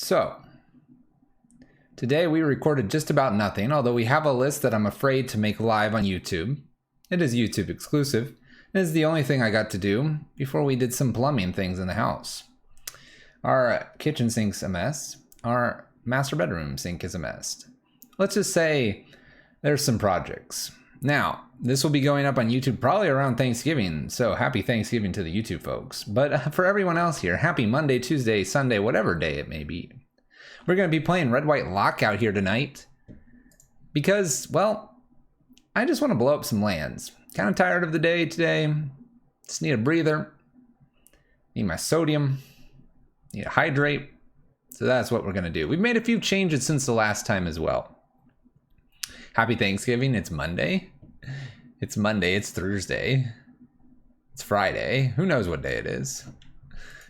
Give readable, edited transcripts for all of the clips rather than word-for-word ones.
So, today we recorded just about nothing, although we have a list that I'm afraid to make live on YouTube. It is YouTube exclusive. It is the only thing I got to do before we did some plumbing things in the house. Our kitchen sink's a mess. Our master bedroom sink is a mess. Let's just say there's some projects. Now, this will be going up on YouTube probably around Thanksgiving, so happy Thanksgiving to the YouTube folks. But for everyone else here, happy Monday, Tuesday, Sunday, whatever day it may be. We're going to be playing Red White Lockout here tonight because, well, I just want to blow up some lands. Kind of tired of the day today. Just need a breather. Need my sodium. Need to hydrate. So that's what we're going to do. We've made a few changes since the last time as well. Happy Thanksgiving. It's Monday. It's Monday. It's Thursday. It's Friday. Who knows what day it is?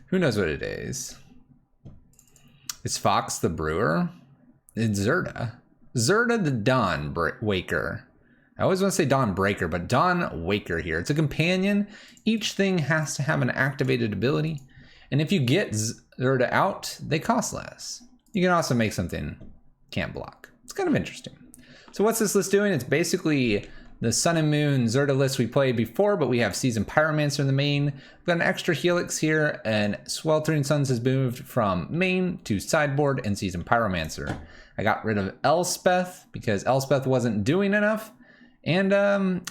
Who knows what it is? It's Fox the Brewer. It's Zirda. Zirda the Dawn Waker. I always want to say Dawn Breaker, but Dawn Waker here. It's a companion. Each thing has to have an activated ability. And if you get Zirda out, they cost less. You can also make something can't block. It's kind of interesting. So what's this list doing? It's basically the Sun and Moon Zirda list we played before, but we have Seasoned Pyromancer in the main. We've got an extra Helix here, and Sweltering Suns has moved from main to sideboard and Seasoned Pyromancer. I got rid of Elspeth because Elspeth wasn't doing enough, and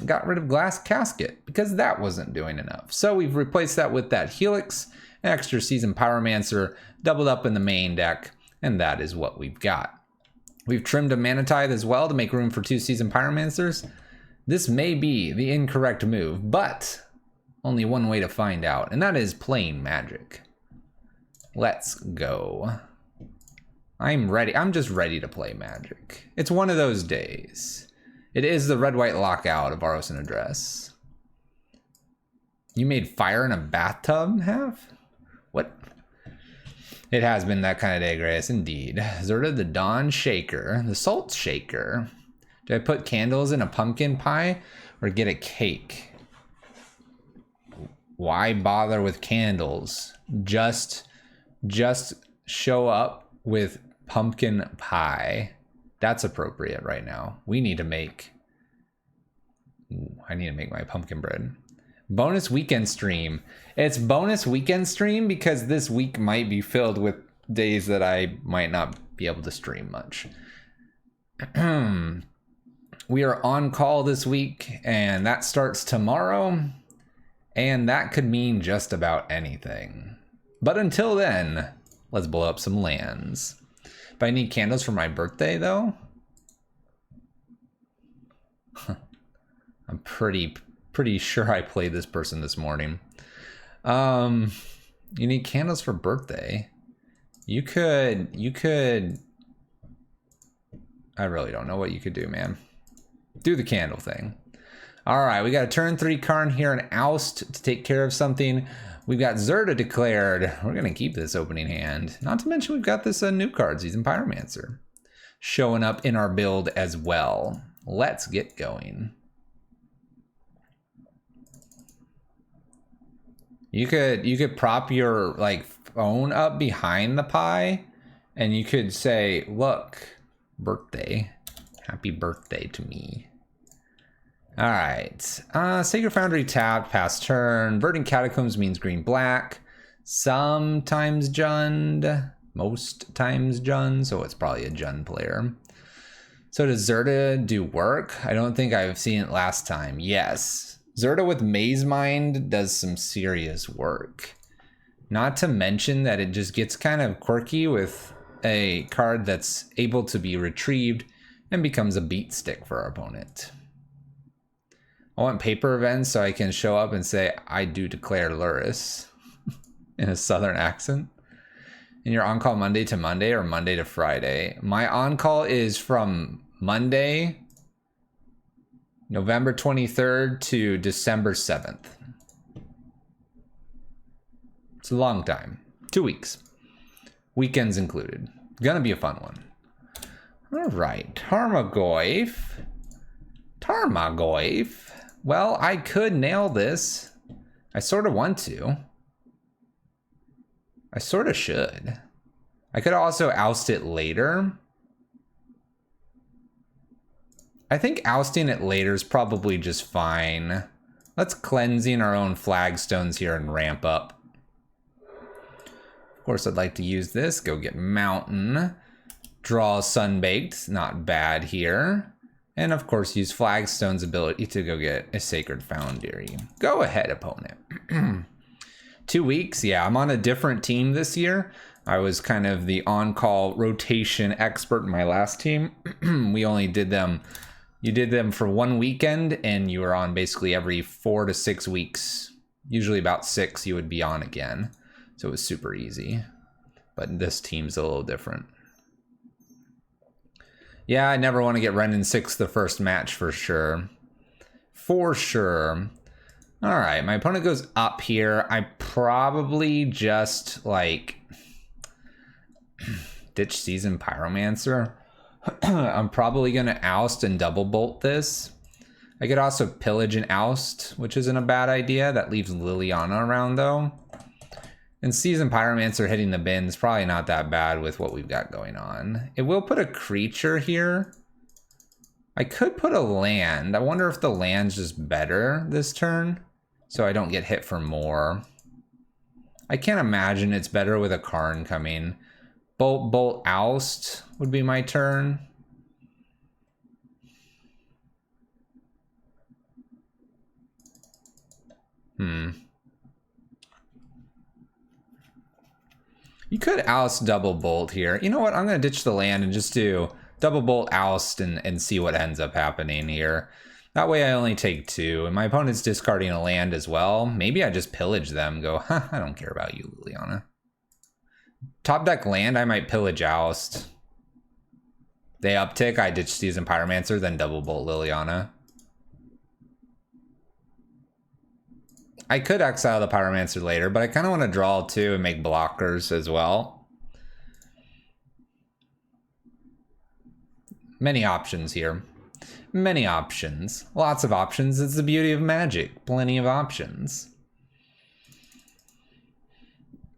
got rid of Glass Casket because that wasn't doing enough. So we've replaced that with that Helix, extra Seasoned Pyromancer, doubled up in the main deck, and that is what we've got. We've trimmed a Mana Tithe as well to make room for 2 Seasoned Pyromancers. This may be the incorrect move, but only one way to find out, and that is playing Magic. Let's go. I'm ready. I'm just ready to play Magic. It's one of those days. It is the Red White Lockout of Aros and Address. You made fire in a bathtub, have? What? It has been that kind of day, Grace, indeed. Zirda the Dawn Shaker, the Salt Shaker. Do I put candles in a pumpkin pie or get a cake? Why bother with candles? Just show up with pumpkin pie. That's appropriate right now. We need to make... I need to make my pumpkin bread. Bonus weekend stream. It's bonus weekend stream because this week might be filled with days that I might not be able to stream much. We are on call this week, and that starts tomorrow, and that could mean just about anything. But until then, let's blow up some lands. But I need candles for my birthday, though. I'm pretty sure I played this person this morning. You need candles for birthday. You could I really don't know what you could do, man. Do the candle thing. All right, we got a turn 3 Karn here, an Oust to take care of something. We've got Zirda declared. We're gonna keep this opening hand. Not to mention we've got this new card, Seasoned Pyromancer, showing up in our build as well. Let's get going. You could prop your phone up behind the pie, and you could say, "Look, birthday, happy birthday to me." All right, Sacred Foundry tapped, past turn. Verdant Catacombs means green black. Sometimes Jund, most times Jund, so it's probably a Jund player. So does Zirda do work? I don't think I've seen it last time. Yes. Zirda with Maze Mind does some serious work. Not to mention that it just gets kind of quirky with a card that's able to be retrieved and becomes a beat stick for our opponent. I want paper events so I can show up and say, "I do declare Luris," in a southern accent. And you're on call Monday to Monday or Monday to Friday? My on call is from Monday, November 23rd to December 7th. It's a long time. 2 weeks. Weekends included. Gonna be a fun one. All right. Tarmogoyf. Well, I could nail this. I sort of want to. I sort of should. I could also oust it later. I think ousting it later is probably just fine. Let's cleansing our own flagstones here and ramp up. Of course, I'd like to use this. Go get Mountain. Draw Sunbaked. Not bad here. And of course, use Flagstone's ability to go get a Sacred Foundry. Go ahead, opponent. 2 weeks. Yeah, I'm on a different team this year. I was kind of the on-call rotation expert in my last team. We only did them... You did them for 1 weekend, and you were on basically every 4 to 6 weeks. Usually about 6 you would be on again. So it was super easy. But this team's a little different. Yeah, I never want to get Renin 6 the first match for sure. For sure. Alright, my opponent goes up here. I probably just, like... ditch Seasoned Pyromancer. I'm probably going to oust and double bolt this. I could also pillage and oust, which isn't a bad idea. That leaves Liliana around though. And Seasoned Pyromancer hitting the bin is probably not that bad with what we've got going on. It will put a creature here. I could put a land. I wonder if the land's just better this turn, so I don't get hit for more. I can't imagine it's better with a Karn coming. Bolt, bolt, oust would be my turn. You could oust double bolt here. You know what? I'm going to ditch the land and just do double bolt oust and see what ends up happening here. That way I only take 2. And my opponent's discarding a land as well. Maybe I just pillage them. Go, huh, I don't care about you, Liliana. Top deck land, I might pillage oust. They uptick, I ditch Seasoned Pyromancer, then double bolt Liliana. I could exile the Pyromancer later, but I kind of want to draw 2 and make blockers as well. Many options here. Many options. Lots of options. It's the beauty of Magic. Plenty of options.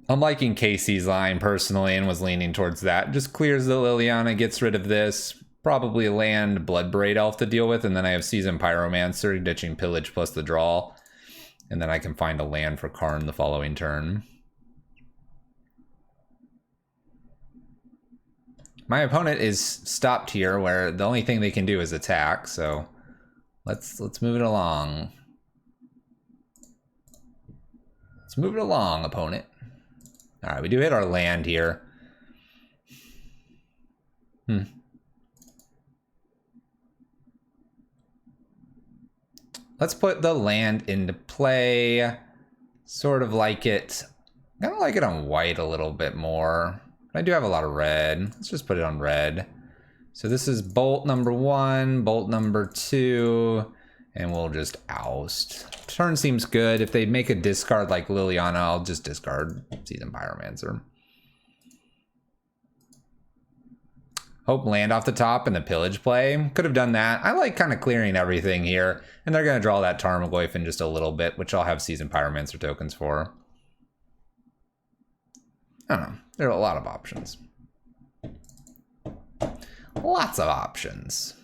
I'm liking Casey's line personally and was leaning towards that. Just clears the Liliana, gets rid of this. Probably land Bloodbraid Elf to deal with, and then I have Seasoned Pyromancer, ditching Pillage plus the draw. And then I can find a land for Karn the following turn. My opponent is stopped here where the only thing they can do is attack, so let's move it along. Let's move it along, opponent. All right, we do hit our land here. Let's put the land into play. Sort of like it. I kind of like it on white a little bit more. I do have a lot of red. Let's just put it on red. So this is bolt number 1, bolt number 2, and we'll just oust. Turn seems good. If they make a discard like Liliana, I'll just discard Seasoned Pyromancer. Hope land off the top in the pillage play. Could have done that. I like kind of clearing everything here. And they're going to draw that Tarmogoyf in just a little bit, which I'll have Seasoned Pyromancer tokens for. I don't know. There are a lot of options. Lots of options.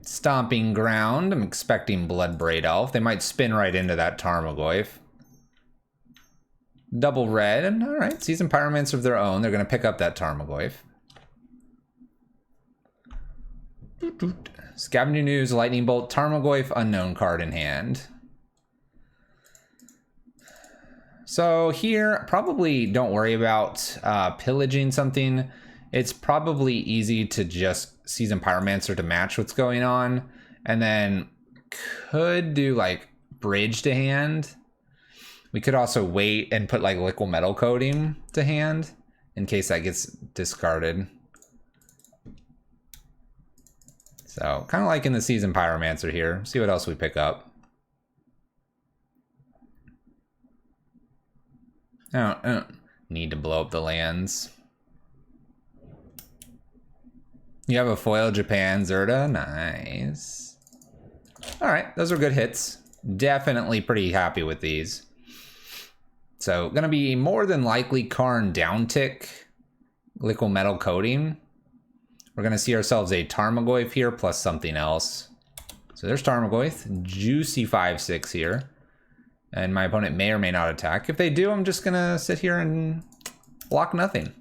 Stomping Ground. I'm expecting Bloodbraid Elf. They might spin right into that Tarmogoyf. Double red. All right, Seasoned Pyromancer of their own. They're going to pick up that Tarmogoyf. Scavenging Ooze, Lightning Bolt, Tarmogoyf, unknown card in hand. So here, probably don't worry about pillaging something. It's probably easy to just Seasoned Pyromancer to match what's going on. And then could do like bridge to hand. We could also wait and put like Liquid Metal Coating to hand in case that gets discarded. So kind of like in the Seasoned Pyromancer here. See what else we pick up. I don't need to blow up the lands. You have a foil Japan Zirda. Nice. All right, those are good hits. Definitely pretty happy with these. So gonna be more than likely Karn downtick, liquid metal coating. We're gonna see ourselves a Tarmogoyf here plus something else. So there's Tarmogoyf, juicy 5/6 here. And my opponent may or may not attack. If they do, I'm just gonna sit here and block nothing.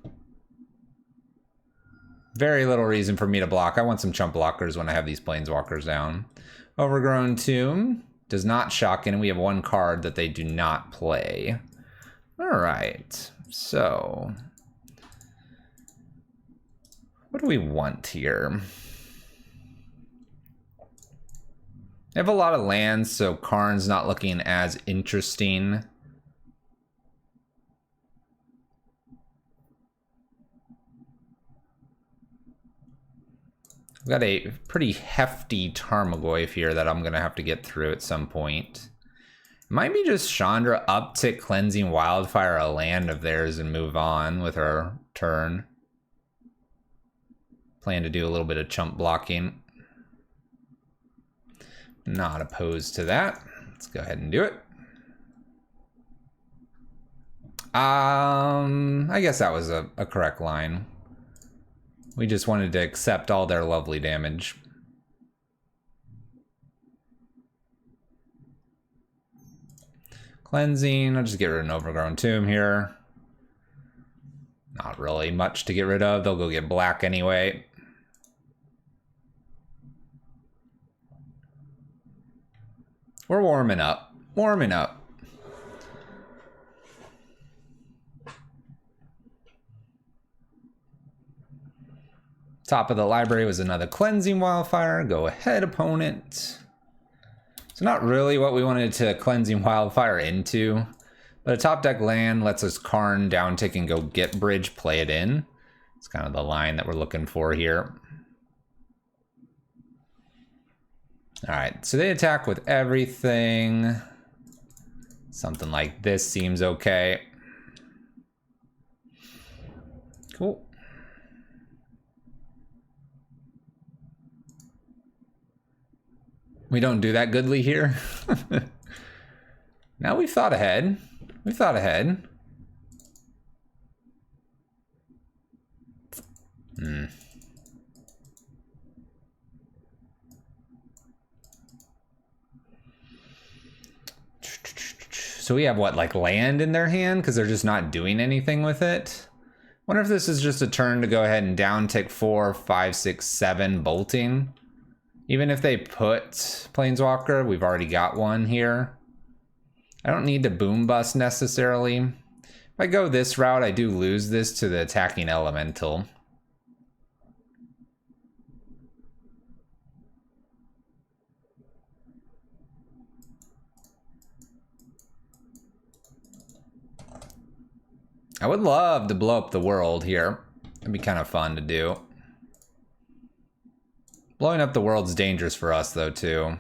Very little reason for me to block. I want some chump blockers when I have these planeswalkers down. Overgrown Tomb does not shock in. We have one card that they do not play. All right, so what do we want here? I have a lot of lands, so Karn's not looking as interesting. I've got a pretty hefty Tarmogoyf here that I'm going to have to get through at some point. Might be just Chandra uptick Cleansing Wildfire a land of theirs and move on with our turn. Plan to do a little bit of chump blocking. Not opposed to that. Let's go ahead and do it. I guess that was a correct line. We just wanted to accept all their lovely damage. Cleansing, I'll just get rid of an Overgrown Tomb here. Not really much to get rid of. They'll go get black anyway. We're warming up. Warming up. Top of the library was another Cleansing Wildfire. Go ahead, opponent. So not really what we wanted to Cleansing Wildfire into, but a top deck land lets us Karn downtick and go get bridge, play it in. It's kind of the line that we're looking for here. All right, so they attack with everything. Something like this seems okay. Cool. We don't do that goodly here. Now we've thought ahead. We've thought ahead. So we have what, like land in their hand? Because they're just not doing anything with it. Wonder if this is just a turn to go ahead and downtick 4, 5, 6, 7 bolting. Even if they put Planeswalker, we've already got one here. I don't need to boom bust necessarily. If I go this route, I do lose this to the attacking elemental. I would love to blow up the world here. It'd be kind of fun to do. Blowing up the world's dangerous for us, though, too.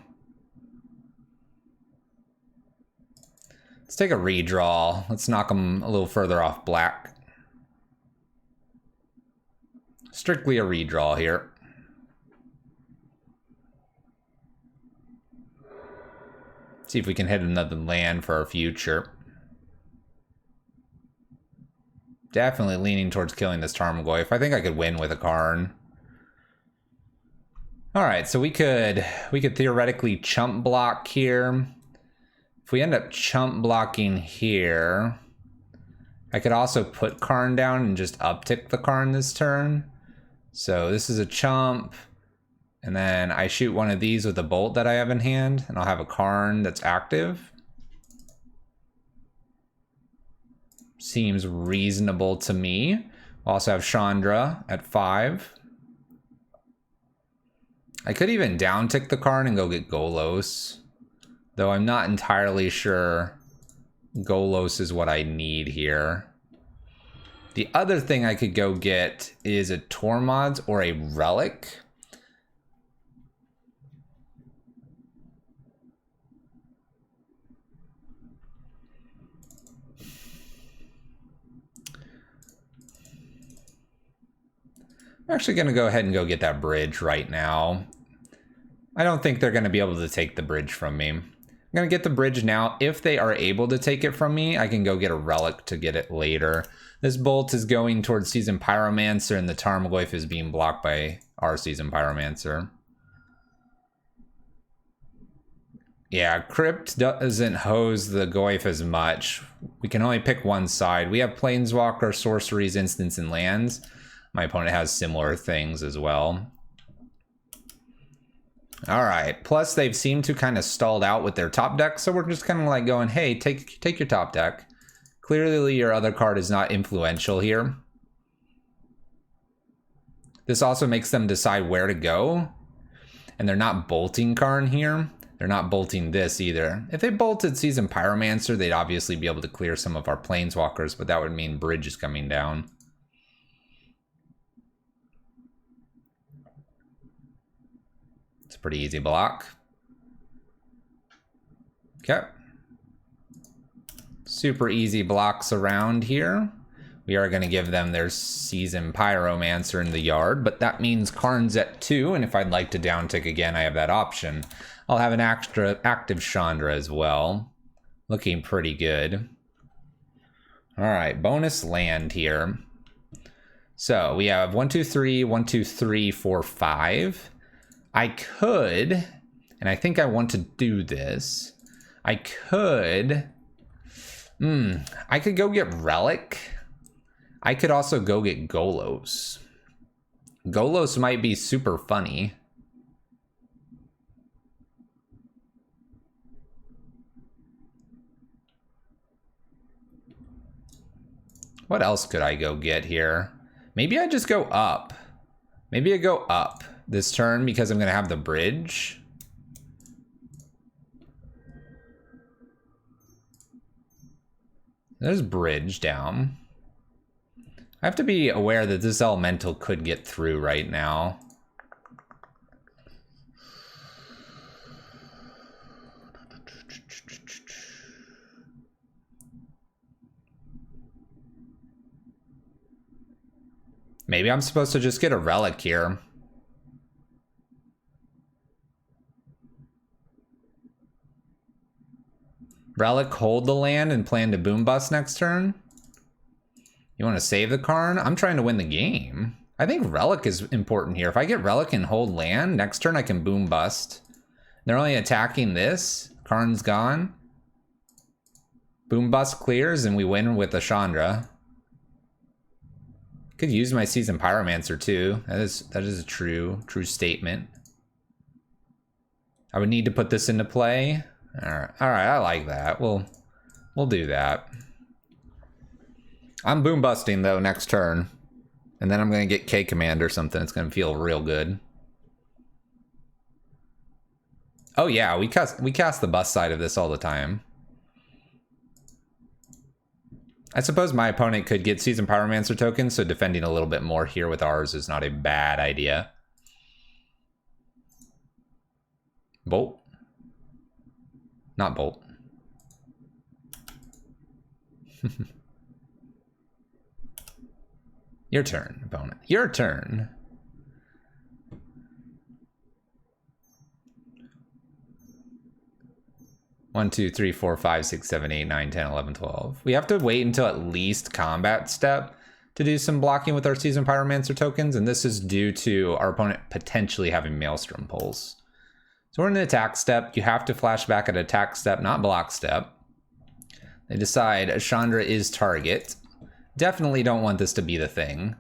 Let's take a redraw. Let's knock them a little further off black. Strictly a redraw here. See if we can hit another land for our future. Definitely leaning towards killing this Tarmogoyf. I think I could win with a Karn. All right, so we could theoretically chump block here. If we end up chump blocking here, I could also put Karn down and just uptick the Karn this turn. So this is a chump, and then I shoot one of these with a bolt that I have in hand, and I'll have a Karn that's active. Seems reasonable to me. We'll also have Chandra at 5. I could even downtick the Karn and go get Golos, though I'm not entirely sure Golos is what I need here. The other thing I could go get is a Tormod's or a Relic. I'm actually going to go ahead and go get that bridge right now. I don't think they're going to be able to take the bridge from me. I'm going to get the bridge now. If they are able to take it from me, I can go get a relic to get it later. This bolt is going towards Seasoned Pyromancer, and the Tarmogoyf is being blocked by our Seasoned Pyromancer. Yeah, Crypt doesn't hose the Goyf as much. We can only pick one side. We have Planeswalker, Sorceries, Instants, and Lands. My opponent has similar things as well. All right, plus they've seemed to kind of stalled out with their top deck, so we're just kind of like going, hey, take your top deck. Clearly your other card is not influential here. This also makes them decide where to go, and they're not bolting Karn here. They're not bolting this either. If they bolted Seasoned Pyromancer, they'd obviously be able to clear some of our Planeswalkers, but that would mean Bridge is coming down. It's a pretty easy block. Okay. Super easy blocks around here. We are going to give them their Seasoned Pyromancer in the yard, but that means Karn's at 2, and if I'd like to downtick again, I have that option. I'll have an extra active Chandra as well. Looking pretty good. All right, bonus land here. So we have 1, 2, 3, 1, 2, 3, 4, 5. I could, and I think I want to do this. I could go get Relic. I could also go get Golos. Golos might be super funny. What else could I go get here? Maybe I just go up. Maybe I go up this turn because I'm going to have the bridge. There's bridge down. I have to be aware that this elemental could get through right now. Maybe I'm supposed to just get a relic here. Relic, hold the land and plan to boom bust next turn. You want to save the Karn? I'm trying to win the game. I think Relic is important here. If I get Relic and hold land, next turn I can boom bust. They're only attacking this. Karn's gone. Boom bust clears and we win with the Chandra. Could use my Seasoned Pyromancer too. That is a true statement. I would need to put this into play. All right, I like that. We'll do that. I'm boom busting though next turn, and then I'm gonna get K command or something. It's gonna feel real good. Oh yeah, we cast the bust side of this all the time. I suppose my opponent could get Seasoned Pyromancer tokens, so defending a little bit more here with ours is not a bad idea. Bolt. Not bolt. Your turn, opponent. Your turn. One, 2, 3, 4, 5, 6, 7, 8, 9, 10, 11, 12. We have to wait until at least combat step to do some blocking with our Seasoned Pyromancer tokens, and this is due to our opponent potentially having Maelstrom Pulse. So we're in an attack step. You have to flash back at attack step, not block step. They decide Chandra is target. Definitely don't want this to be the thing.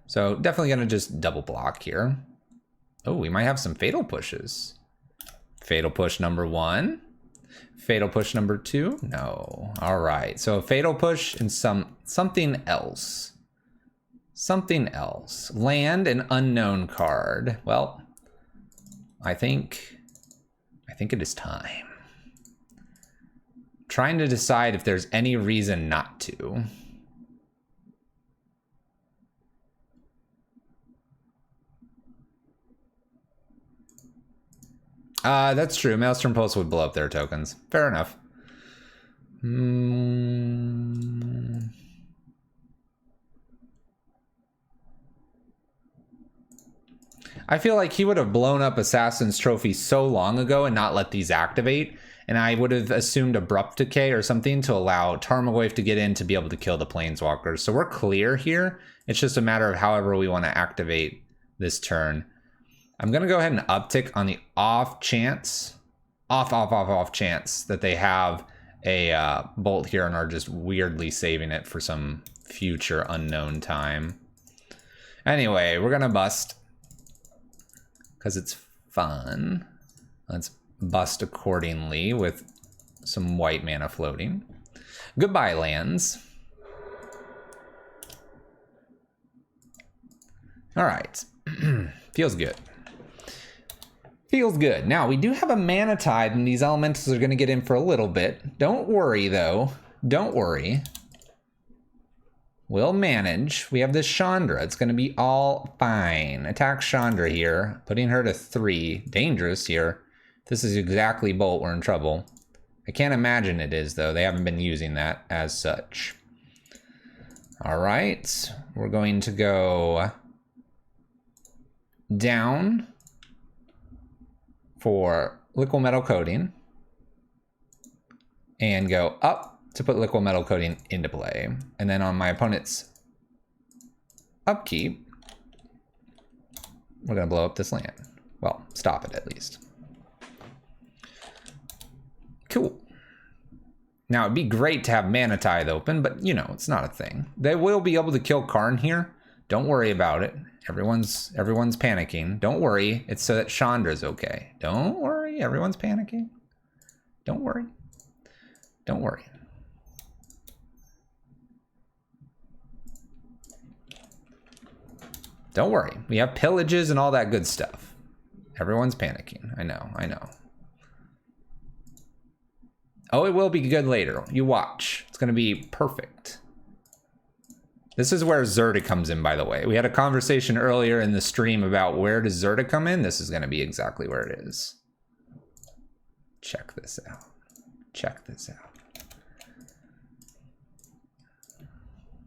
So definitely gonna just double block here. Oh, we might have some fatal pushes. Fatal push number 1. Fatal push number 2? No. All right. So a fatal push and something else. Something else. Land an unknown card. Well, I think it is time. Trying to decide if there's any reason not to. That's true. Maelstrom Pulse would blow up their tokens. Fair enough. I feel like he would have blown up Assassin's Trophy so long ago and not let these activate, And I would have assumed Abrupt Decay or something to allow Tarmogoyf to get in to be able to kill the Planeswalkers. So we're clear here. It's just a matter of however we want to activate this turn. I'm going to go ahead and uptick on the off chance that they have a bolt here and are just weirdly saving it for some future unknown time. Anyway, we're going to bust because it's fun. Let's bust accordingly with some white mana floating. Goodbye, lands. All right. Feels good. Feels good. Now, we do have a Mana Tide, and these elementals are going to get in for a little bit. Don't worry, though. Don't worry. We'll manage. We have this Chandra. It's going to be all fine. Attack Chandra here. Putting her to 3. Dangerous here. If this is exactly Bolt, we're in trouble. I can't imagine it is, though. They haven't been using that as such. All right. We're going to go down for Liquid Metal Coating and go up to put Liquid Metal Coating into play. And then on my opponent's upkeep, we're going to blow up this land. Well, stop it at least. Cool. Now, it'd be great to have Mana Tithe open, but, you know, it's not a thing. They will be able to kill Karn here. Don't worry about it. Everyone's panicking. Don't worry. It's so that Chandra's okay. Don't worry. Everyone's panicking. Don't worry. Don't worry. Don't worry. We have pillages and all that good stuff. Everyone's panicking. I know. I know. Oh, it will be good later. You watch. It's going to be perfect. This is where Zirda comes in, by the way. We had a conversation earlier in the stream about where does Zirda come in. This is going to be exactly where it is. Check this out. Check this out.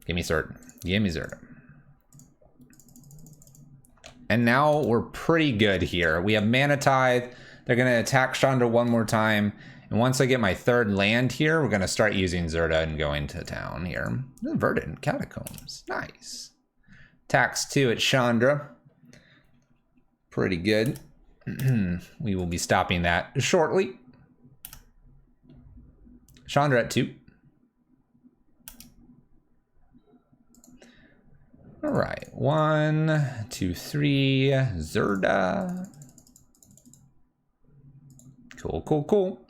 Give me Zirda. Give me Zirda. And now we're pretty good here. We have Mana Tithe. They're going to attack Chandra one more time. And once I get my third land here, we're going to start using Zirda and going to town here. Verdant Catacombs. Nice. Tax 2 at Chandra. Pretty good. We will be stopping that shortly. Chandra at 2. All right. 1, 2, 3. Zirda. Cool, cool, cool.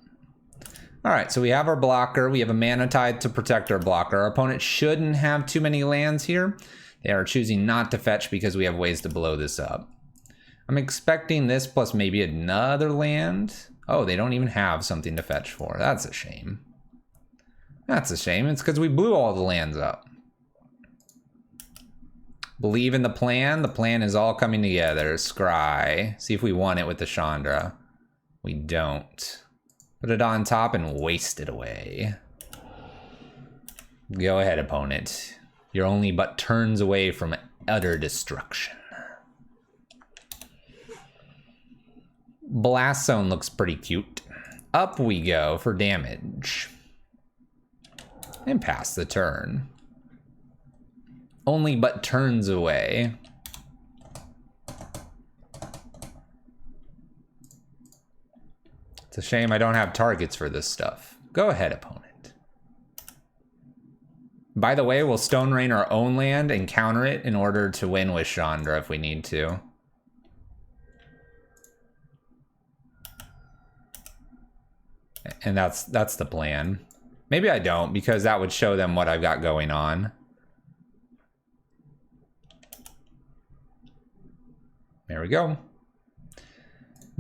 All right, so we have our blocker. We have a Mana Tithe to protect our blocker. Our opponent shouldn't have too many lands here. They are choosing not to fetch because we have ways to blow this up. I'm expecting this plus maybe another land. Oh, they don't even have something to fetch for. That's a shame. That's a shame. It's because we blew all the lands up. Believe in the plan. The plan is all coming together. Scry. See if we want it with the Chandra. We don't. Put it on top and waste it away. Go ahead, opponent. You're only but turns away from utter destruction. Blast Zone looks pretty cute. Up we go for damage. And pass the turn. Only but turns away. It's a shame I don't have targets for this stuff. Go ahead, opponent. By the way, we'll Stone Rain our own land and counter it in order to win with Chandra if we need to. And that's the plan. Maybe I don't, because that would show them what I've got going on. There we go.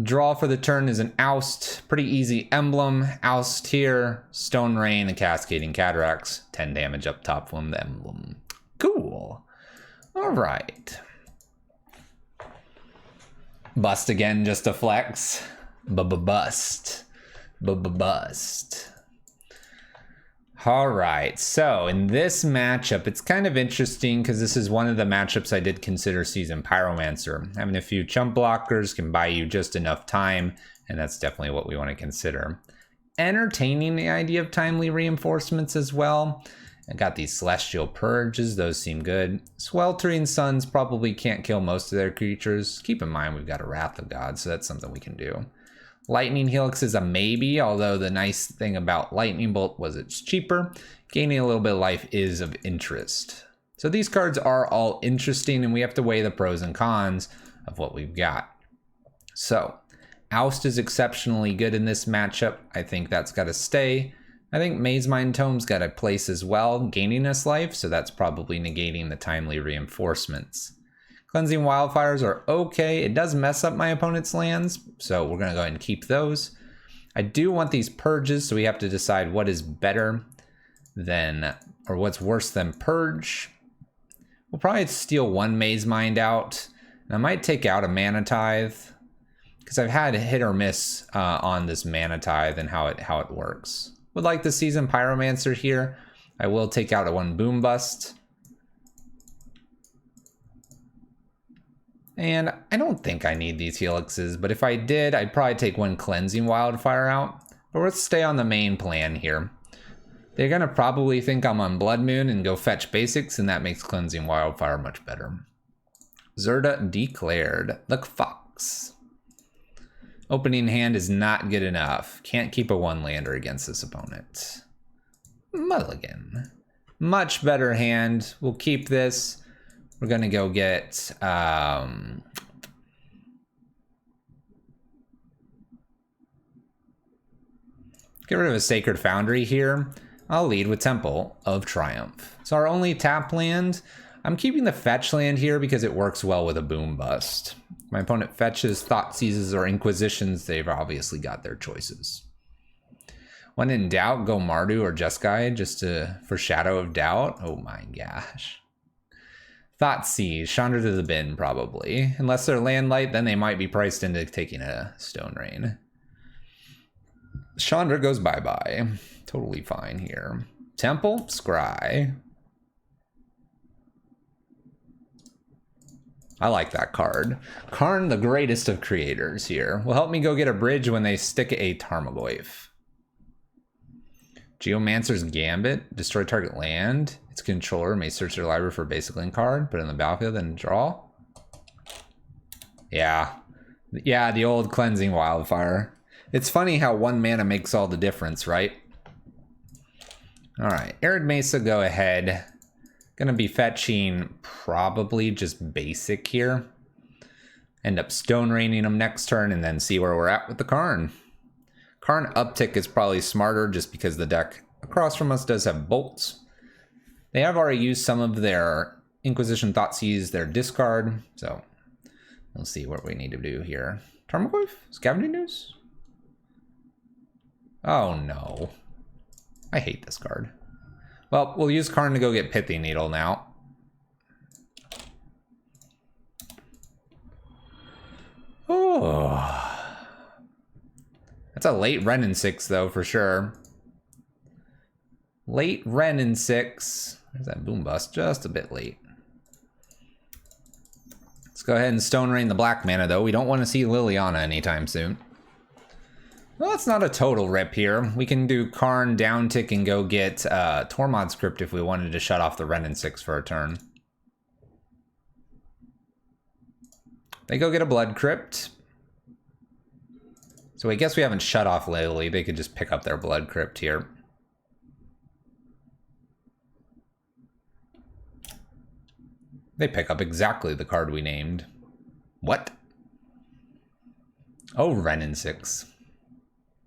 Draw for the turn is an Oust. Pretty easy emblem. Oust here. Stone Rain and Cascading Cataracts. 10 damage up top from the emblem. Cool. All right. Bust again just to flex. Bust. Bust. All right, so in this matchup, it's kind of interesting because this is one of the matchups I did consider Seasoned Pyromancer. Having a few chump blockers can buy you just enough time, and that's definitely what we want to consider. entertaining the idea of timely reinforcements as well. I got these Celestial Purges, those seem good. Sweltering Suns probably can't kill most of their creatures. Keep in mind we've got a Wrath of God, so that's something we can do. Lightning Helix is a maybe, although the nice thing about Lightning Bolt was it's cheaper. Gaining a little bit of life is of interest. So these cards are all interesting, and we have to weigh the pros and cons of what we've got. So, Oust is exceptionally good in this matchup. I think that's got to stay. I think Mazemind Tome's got a place as well, gaining us life, so that's probably negating the timely reinforcements. Cleansing Wildfires are okay. It does mess up my opponent's lands, so we're going to go ahead and keep those. I do want these Purges, so we have to decide what is better than, or what's worse than Purge. We'll probably steal one Mazemind out, and I might take out a Mana Tithe, because I've had a hit or miss on this Mana Tithe and how it works. Would like to see some Pyromancer here. I will take out a one Boom Bust. And I don't think I need these Helixes, but if I did, I'd probably take one Cleansing Wildfire out. But let's stay on the main plan here. They're gonna probably think I'm on Blood Moon and go fetch basics, and that makes Cleansing Wildfire much better. Zirda declared. The Fox. Opening hand is not good enough. Can't keep a one-lander against this opponent. Mulligan. Much better hand. We'll keep this. We're gonna go get get rid of a Sacred Foundry here. I'll lead with Temple of Triumph. So our only tap land, I'm keeping the fetch land here because it works well with a Boom Bust. My opponent fetches, Thoughtseizes, or Inquisitions, they've obviously got their choices. When in doubt, go Mardu or Jeskai just for Shadow of Doubt. Oh my gosh. Thoughtseize, Chandra to the bin probably. Unless they're land light, then they might be priced into taking a Stone Rain. Chandra goes bye-bye. Totally fine here. Temple, Scry. I like that card. Karn, the greatest of creators here. Will help me go get a bridge when they stick a Tarmogoyf. Geomancer's Gambit. Destroy target land. Its controller may search their library for a basic land card, put it in the battlefield, and draw. Yeah. Yeah, the old Cleansing Wildfire. It's funny how one mana makes all the difference, right? Alright, Arid Mesa, go ahead. Gonna be fetching probably just basic here. End up Stone Raining them next turn and then see where we're at with the Karn. Karn uptick is probably smarter just because the deck across from us does have bolts. They have already used some of their Inquisition Thoughtseize, their discard, so we'll see what we need to do here. Tarmogoyf? Scavenging News? Oh no. I hate this card. Well, we'll use Karn to go get Pithy Needle now. Oh. That's a late Renin 6 though, for sure. Late Renin 6. There's that Boom Bust, just a bit late. Let's go ahead and Stone Rain the black mana though. We don't want to see Liliana anytime soon. Well, it's not a total rip here. We can do Karn downtick and go get Tormod's Crypt if we wanted to shut off the Renin 6 for a turn. They go get a Blood Crypt. So I guess we haven't shut off Lily. They could just pick up their Blood Crypt here. They pick up exactly the card we named. What? Oh, Renin 6.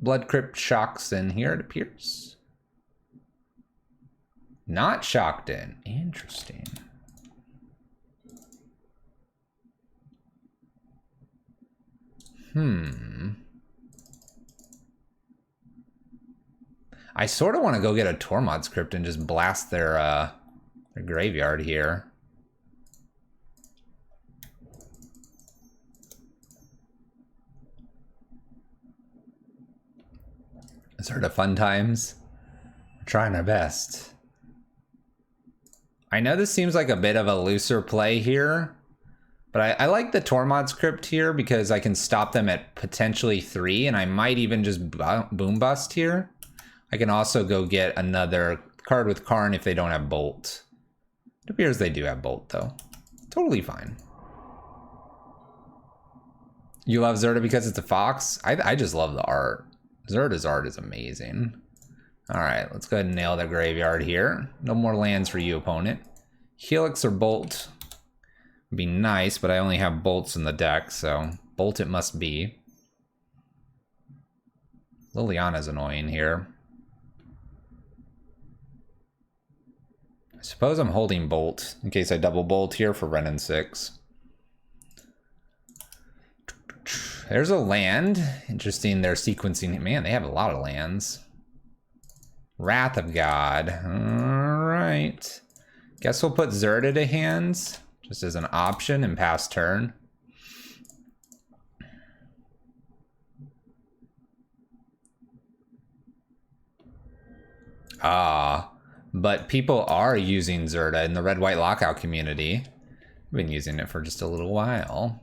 Blood Crypt shocks in here, it appears. Not shocked in. Interesting. I sort of want to go get a Tormod's Crypt and just blast their graveyard here. Sort of fun times. We're trying our best. I know this seems like a bit of a looser play here, But I like the Tormod script here because I can stop them at potentially 3, and I might even just boom bust here. I can also go get another card with Karn if they don't have Bolt. It appears they do have Bolt, though. Totally fine. You love Zirda because it's a fox? I just love the art. Zirda's art is amazing. Alright, let's go ahead and nail the graveyard here. No more lands for you, opponent. Helix or Bolt would be nice, but I only have Bolts in the deck, so Bolt it must be. Liliana's annoying here. I suppose I'm holding Bolt in case I double Bolt here for Renin 6. There's a land. Interesting, they're sequencing. Man, they have a lot of lands. Wrath of God. Alright. Guess we'll put Zirda to hands, just as an option and pass turn. But people are using Zirda in the Red-White Lockout community. I've been using it for just a little while.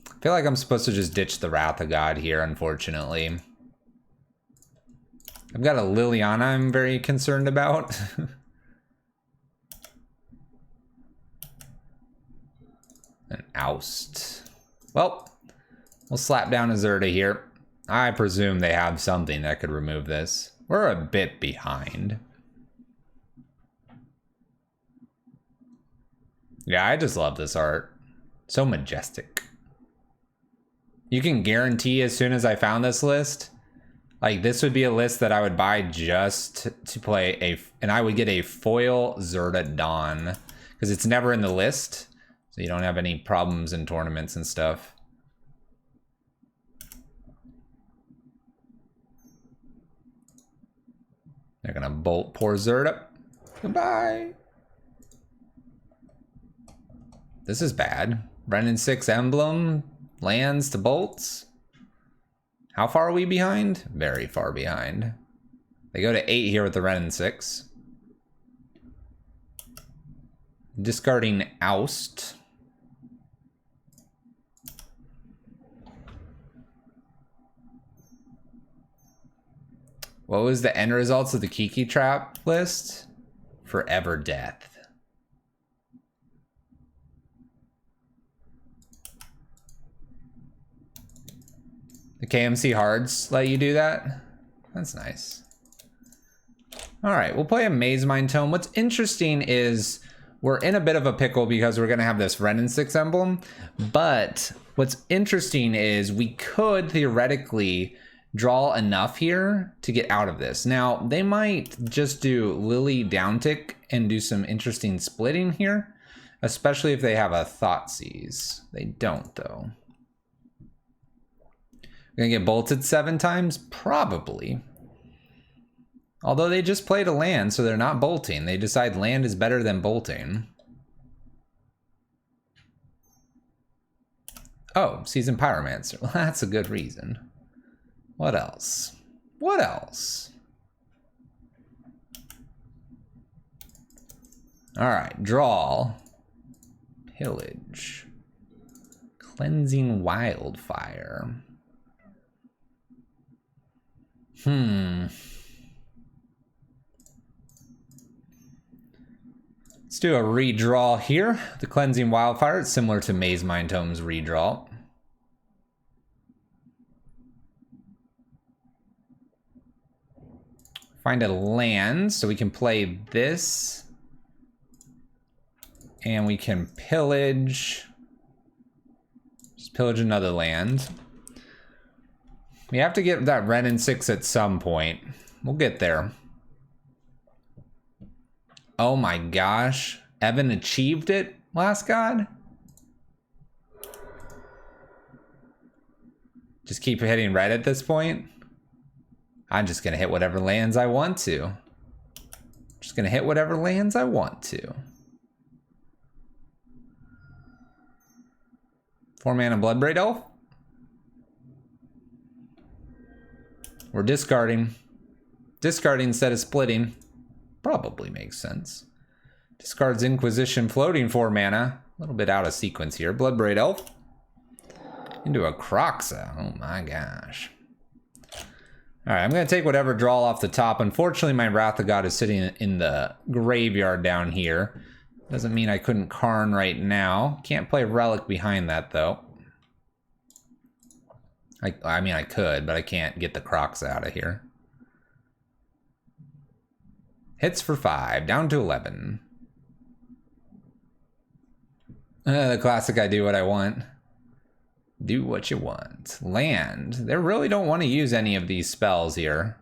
I feel like I'm supposed to just ditch the Wrath of God here, unfortunately. I've got a Liliana I'm very concerned about. An Oust. Well, we'll slap down a Zirda here. I presume they have something that could remove this. We're a bit behind. Yeah, I just love this art. So majestic. You can guarantee as soon as I found this list, like this would be a list that I would buy just to play and I would get a foil Zirda Dawn because it's never in the list. So you don't have any problems in tournaments and stuff. They're gonna bolt poor Zirda. Goodbye. This is bad. Renin 6 emblem, lands to bolts. How far are we behind? Very far behind. They go to 8 here with the Renin 6. Discarding Oust. What was the end results of the Kiki Trap list? Forever Death. The KMC Hards let you do that? That's nice. All right, we'll play a Maze Mind Tome. What's interesting is we're in a bit of a pickle because we're gonna have this Renin 6 emblem, but what's interesting is we could theoretically draw enough here to get out of this. Now, they might just do Lily downtick and do some interesting splitting here, especially if they have a Thoughtseize. They don't, though. Gonna get bolted 7 times? Probably. Although they just played a land, so they're not bolting. They decide land is better than bolting. Oh, Seasoned Pyromancer. Well, that's a good reason. What else? What else? All right, draw. Pillage. Cleansing Wildfire. Let's do a redraw here. The Cleansing Wildfire, it's similar to Maze Mind Tome's redraw. Find a land, so we can play this. And we can pillage. Just pillage another land. We have to get that Renin 6 at some point. We'll get there. Oh my gosh. Evan achieved it, Last God? Just keep hitting red at this point? I'm just gonna hit whatever lands I want to. Just gonna hit whatever lands I want to. 4-mana Bloodbraid Elf. We're discarding. Discarding instead of splitting. Probably makes sense. Discards Inquisition floating 4 mana. A little bit out of sequence here. Bloodbraid Elf. Into a Croxa. Oh my gosh. Alright, I'm going to take whatever draw off the top. Unfortunately, my Wrath of God is sitting in the graveyard down here. Doesn't mean I couldn't Karn right now. Can't play Relic behind that, though. I mean, I could, but I can't get the Crocs out of here. Hits for 5, down to 11. The classic, I do what I want. Do what you want. Land. They really don't want to use any of these spells here.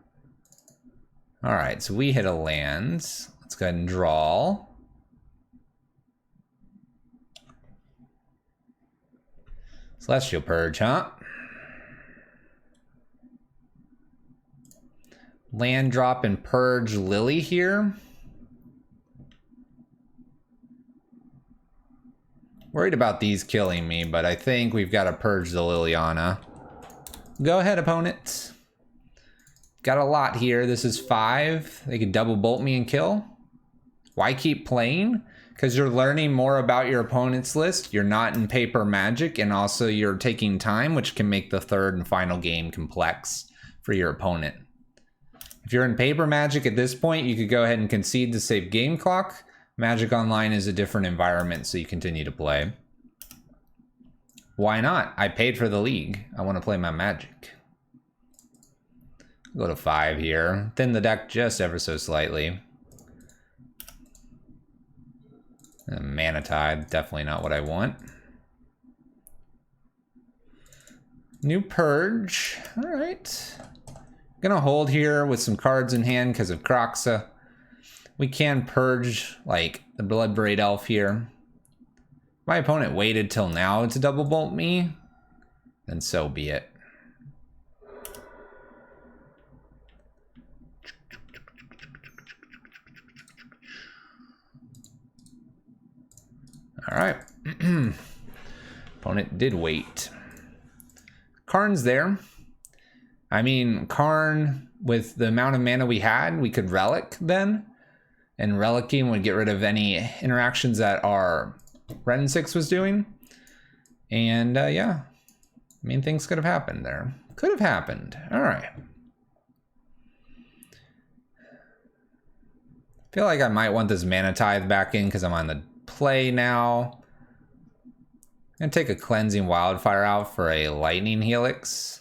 Alright, so we hit a land. Let's go ahead and draw. Celestial Purge, huh? Land drop and Purge Lily here. Worried about these killing me, but I think we've got to purge the Liliana. Go ahead, opponent. Got a lot here. This is 5. They could double bolt me and kill. Why keep playing? Because you're learning more about your opponent's list. You're not in paper magic, and also you're taking time, which can make the third and final game complex for your opponent. If you're in paper magic at this point, you could go ahead and concede to save game clock. Magic Online is a different environment, so you continue to play. Why not? I paid for the league. I want to play my Magic. Go to 5 here. Thin the deck just ever so slightly. Mana Tide, definitely not what I want. New Purge. All right. Gonna hold here with some cards in hand because of Croxa. We can purge, like, the Bloodbraid Elf here. If my opponent waited till now to double bolt me, then so be it. Alright. Opponent did wait. Karn's there. I mean, Karn, with the amount of mana we had, we could Relic then. And Relicking would get rid of any interactions that our Ren 6 was doing. And yeah, I mean, things could have happened there. Could have happened. All right. Feel like I might want this Mana Tithe back in because I'm on the play now. I'm going to take a Cleansing Wildfire out for a Lightning Helix.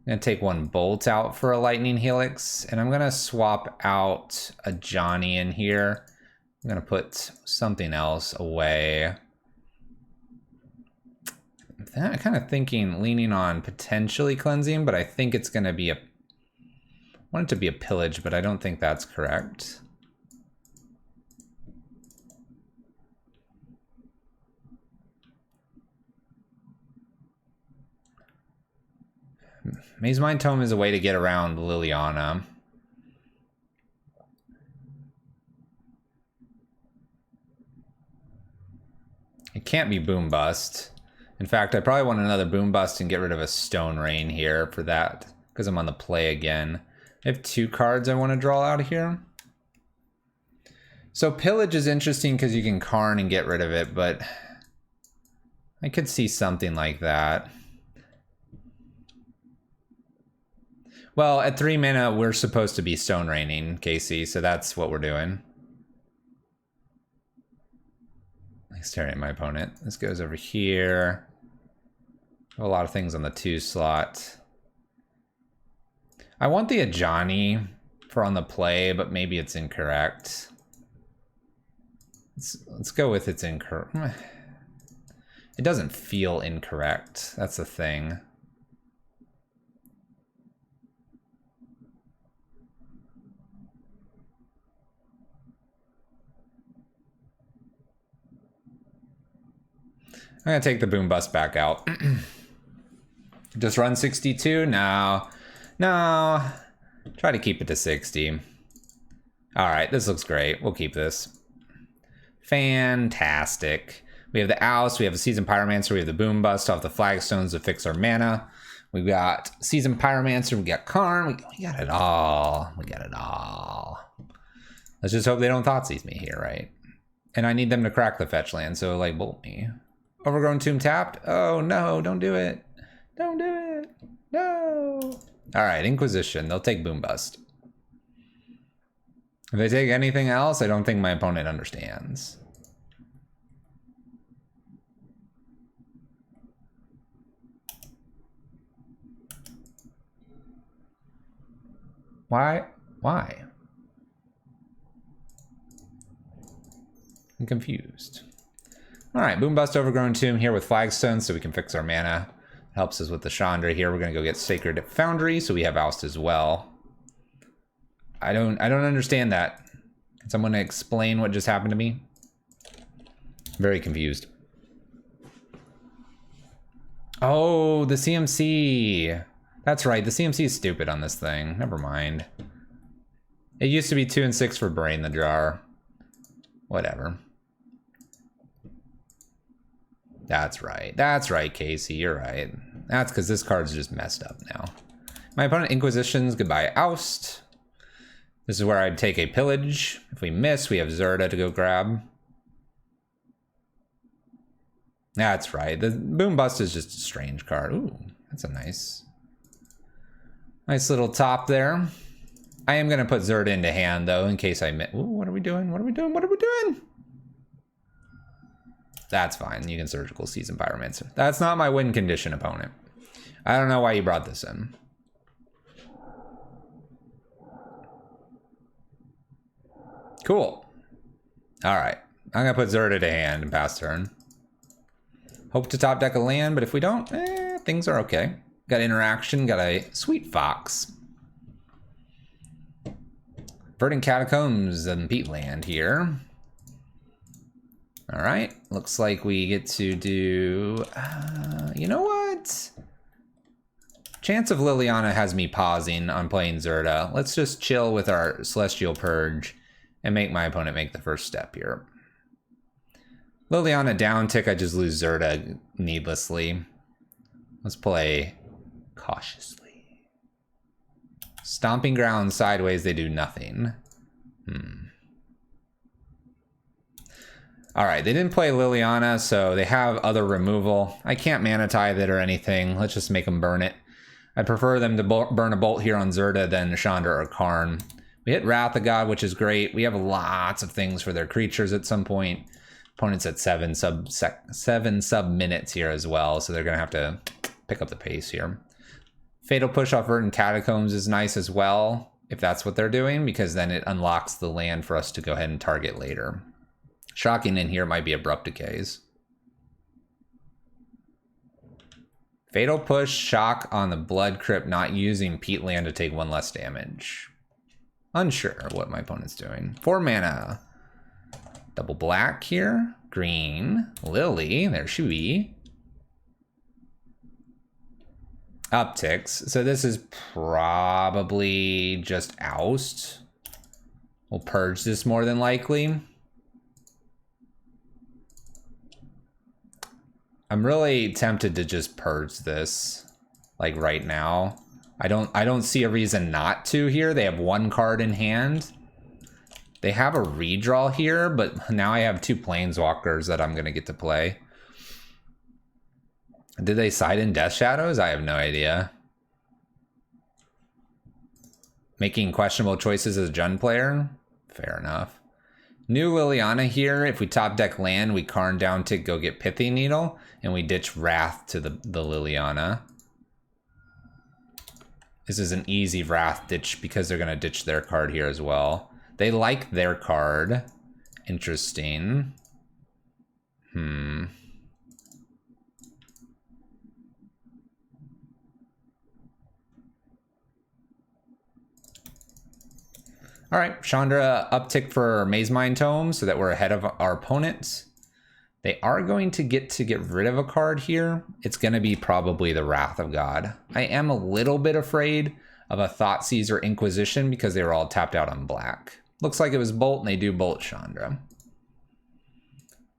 I'm going to take one Bolt out for a Lightning Helix, and I'm going to swap out a Johnny in here. I'm going to put something else away. I'm kind of thinking, leaning on potentially Cleansing, but I think it's going to be I want it to be a Pillage, but I don't think that's correct. Maze Mind Tome is a way to get around Liliana. It can't be Boom Bust. In fact, I probably want another Boom Bust and get rid of a Stone Rain here for that, because I'm on the play again. I have 2 cards I want to draw out of here. So Pillage is interesting because you can Karn and get rid of it, but I could see something like that. Well, at 3 mana, we're supposed to be Stone Raining, Casey, so that's what we're doing. I'm staring at my opponent. This goes over here. A lot of things on the 2 slot. I want the Ajani for on the play, but maybe it's incorrect. Let's go with it's incorrect. It doesn't feel incorrect. That's the thing. I'm gonna take the Boom Bust back out. Just run 62? No. No. Try to keep it to 60. Alright, this looks great. We'll keep this. Fantastic. We have the Oust, we have the Seasoned Pyromancer, we have the Boom Bust off the Flagstones to fix our mana. We've got Seasoned Pyromancer, we got Karn, we got it all. We got it all. Let's just hope they don't Thoughtseize me here, right? And I need them to crack the fetch land, so like bolt me. Overgrown Tomb tapped. Oh no, don't do it. Don't do it. No. All right, Inquisition. They'll take Boom Bust. If they take anything else, I don't think my opponent understands. Why? Why? I'm confused. All right, Boom Bust Overgrown Tomb here with Flagstone so we can fix our mana. Helps us with the Chandra here. We're gonna go get Sacred Foundry so we have Oust as well. I don't understand that. Can someone explain what just happened to me? Very confused. Oh, the CMC. That's right, the CMC is stupid on this thing. Never mind. It used to be 2 and 6 for Brain the Jar. Whatever. That's right, Casey, you're right. That's because this card's just messed up now. My opponent Inquisitions, goodbye Oust. This is where I'd take a Pillage. If we miss, we have Zirda to go grab. That's right, the Boom Bust is just a strange card. Ooh, that's a nice little top there. I am gonna put Zirda into hand though, in case I miss. Ooh, what are we doing? What are we doing? What are we doing? That's fine. You can Surgical Season Pyromancer. That's not my win condition opponent. I don't know why you brought this in. Cool. All right. I'm going to put Zirda to hand and pass turn. Hope to top deck a land, but if we don't, things are okay. Got interaction, got a Sweet Fox. Verdant Catacombs and Peatland here. All right, looks like we get to do, you know what? Chance of Liliana has me pausing on playing Zirda. Let's just chill with our Celestial Purge and make my opponent make the first step here. Liliana down tick, I just lose Zirda needlessly. Let's play cautiously. Stomping Ground sideways, they do nothing. All right, they didn't play Liliana, so they have other removal. I can't Mana Tithe it or anything. Let's just make them burn it. I prefer them to burn a bolt here on Zirda than Chandra or Karn. We hit Wrath of God, which is great. We have lots of things for their creatures at some point. Opponent's at 7 sub minutes here as well, so they're gonna have to pick up the pace here. Fatal Push off Verdant Catacombs is nice as well, if that's what they're doing, because then it unlocks the land for us to go ahead and target later. Shocking in here might be Abrupt Decays. Fatal Push, Shock on the Blood Crypt, not using Peatland to take 1 less damage. Unsure what my opponent's doing. 4 mana. Double black here. Green. Lily, there she be. Upticks. So this is probably just Oust. We'll purge this more than likely. I'm really tempted to just purge this, like right now. I don't see a reason not to here. They have 1 card in hand. They have a redraw here, but now I have 2 Planeswalkers that I'm gonna get to play. Did they side in Death Shadows? I have no idea. Making questionable choices as a Jund player? Fair enough. New Liliana here. If we top deck land, we Karn down to go get Pithy Needle, and we ditch Wrath to the Liliana. This is an easy Wrath ditch because they're gonna ditch their card here as well. They like their card. Interesting. All right, Chandra uptick for Maze Mind Tome so that we're ahead of our opponents. They are going to get rid of a card here. It's going to be probably the Wrath of God. I am a little bit afraid of a Thoughtseize or Inquisition because they were all tapped out on black. Looks like it was Bolt, and they do Bolt Chandra.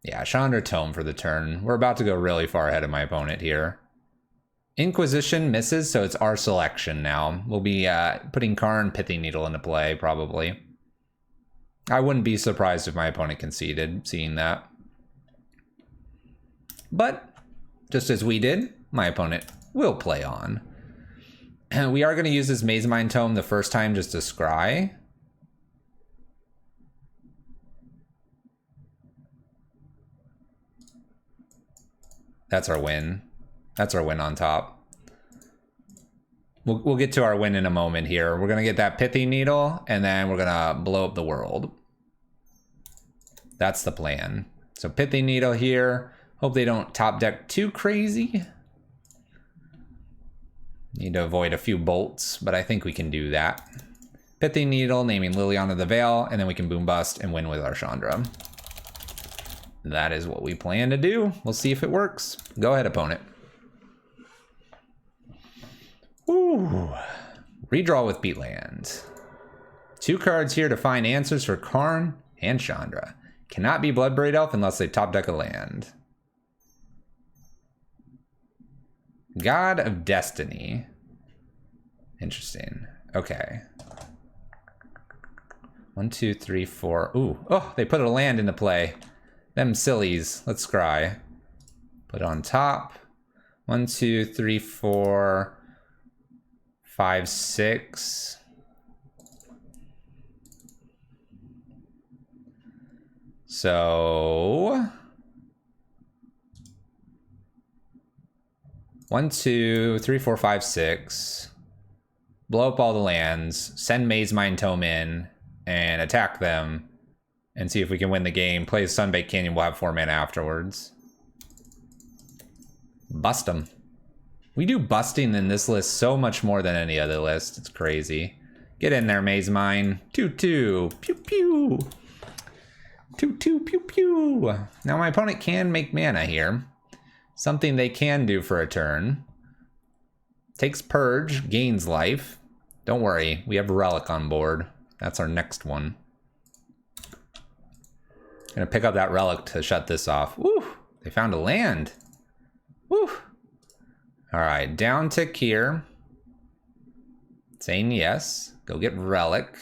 Yeah, Chandra Tome for the turn. We're about to go really far ahead of my opponent here. Inquisition misses, so it's our selection now. We'll be putting Karn Pithy Needle into play, probably. I wouldn't be surprised if my opponent conceded, seeing that. But, just as we did, my opponent will play on. And we are going to use this Maze Mind Tome the first time just to scry. That's our win. That's our win on top. We'll get to our win in a moment here. We're going to get that Pithy Needle, and then we're going to blow up the world. That's the plan. So Pithy Needle here. Hope they don't top deck too crazy. Need to avoid a few bolts, but I think we can do that. Pithy Needle, naming Liliana the Veil, and then we can boom bust and win with our Chandra. That is what we plan to do. We'll see if it works. Go ahead, opponent. Ooh. Redraw with Beatland. 2 cards here to find answers for Karn and Chandra. Cannot be Bloodbraid Elf unless they top deck a land. God of Destiny. Interesting. Okay. 1, 2, 3, 4. Ooh. Oh, they put a land into play. Them sillies. Let's scry. Put on top. 1, 2, 3, 4, 5, 6. So 1, 2, 3, 4, 5, 6. Blow up all the lands. Send Maze Mind Tome in and attack them. And see if we can win the game. Play Sunbaked Canyon, we'll have 4 mana afterwards. Bust them. We do busting in this list so much more than any other list. It's crazy. Get in there, Maze Mine. 2/2. Pew pew. 2/2 pew pew. Now my opponent can make mana here. Something they can do for a turn. Takes Purge, gains life. Don't worry, we have Relic on board. That's our next one. Gonna pick up that Relic to shut this off. Woo! They found a land. Woo! Alright, down tick here. Saying yes. Go get Relic.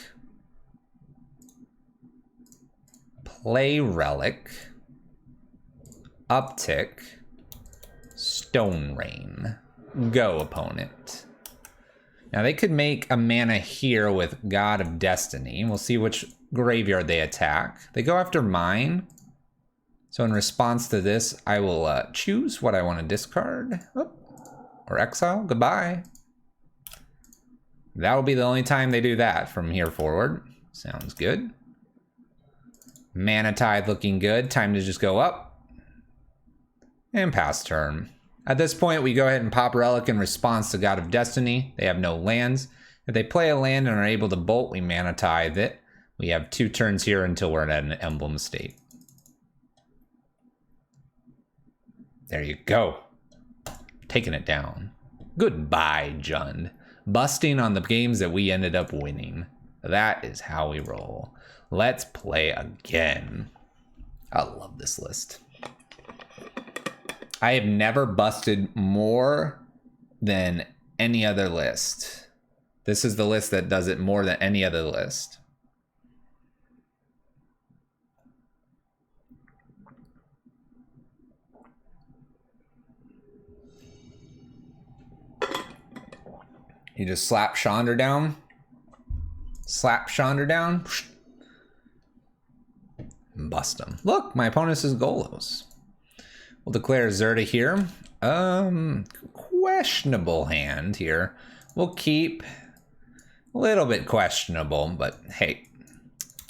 Play Relic. Uptick. Stone Rain. Go, opponent. Now they could make a mana here with God of Destiny. We'll see which graveyard they attack. They go after mine. So in response to this, I will choose what I want to discard. Oh, or exile. Goodbye. That'll be the only time they do that from here forward. Sounds good. Mana Tide looking good. Time to just go up. And pass turn. At this point, we go ahead and pop Relic in response to God of Destiny. They have no lands. If they play a land and are able to bolt, we Mana Tithe it. We have 2 turns here until we're at an emblem state. There you go. Taking it down. Goodbye, Jund. Busting on the games that we ended up winning. That is how we roll. Let's play again. I love this list. I have never busted more than any other list. This is the list that does it more than any other list. You just slap Chandra down. Slap Chandra down. And bust him. Look, my opponent is Golos. We'll declare Zirda here. Questionable hand here. We'll keep a little bit questionable, but hey,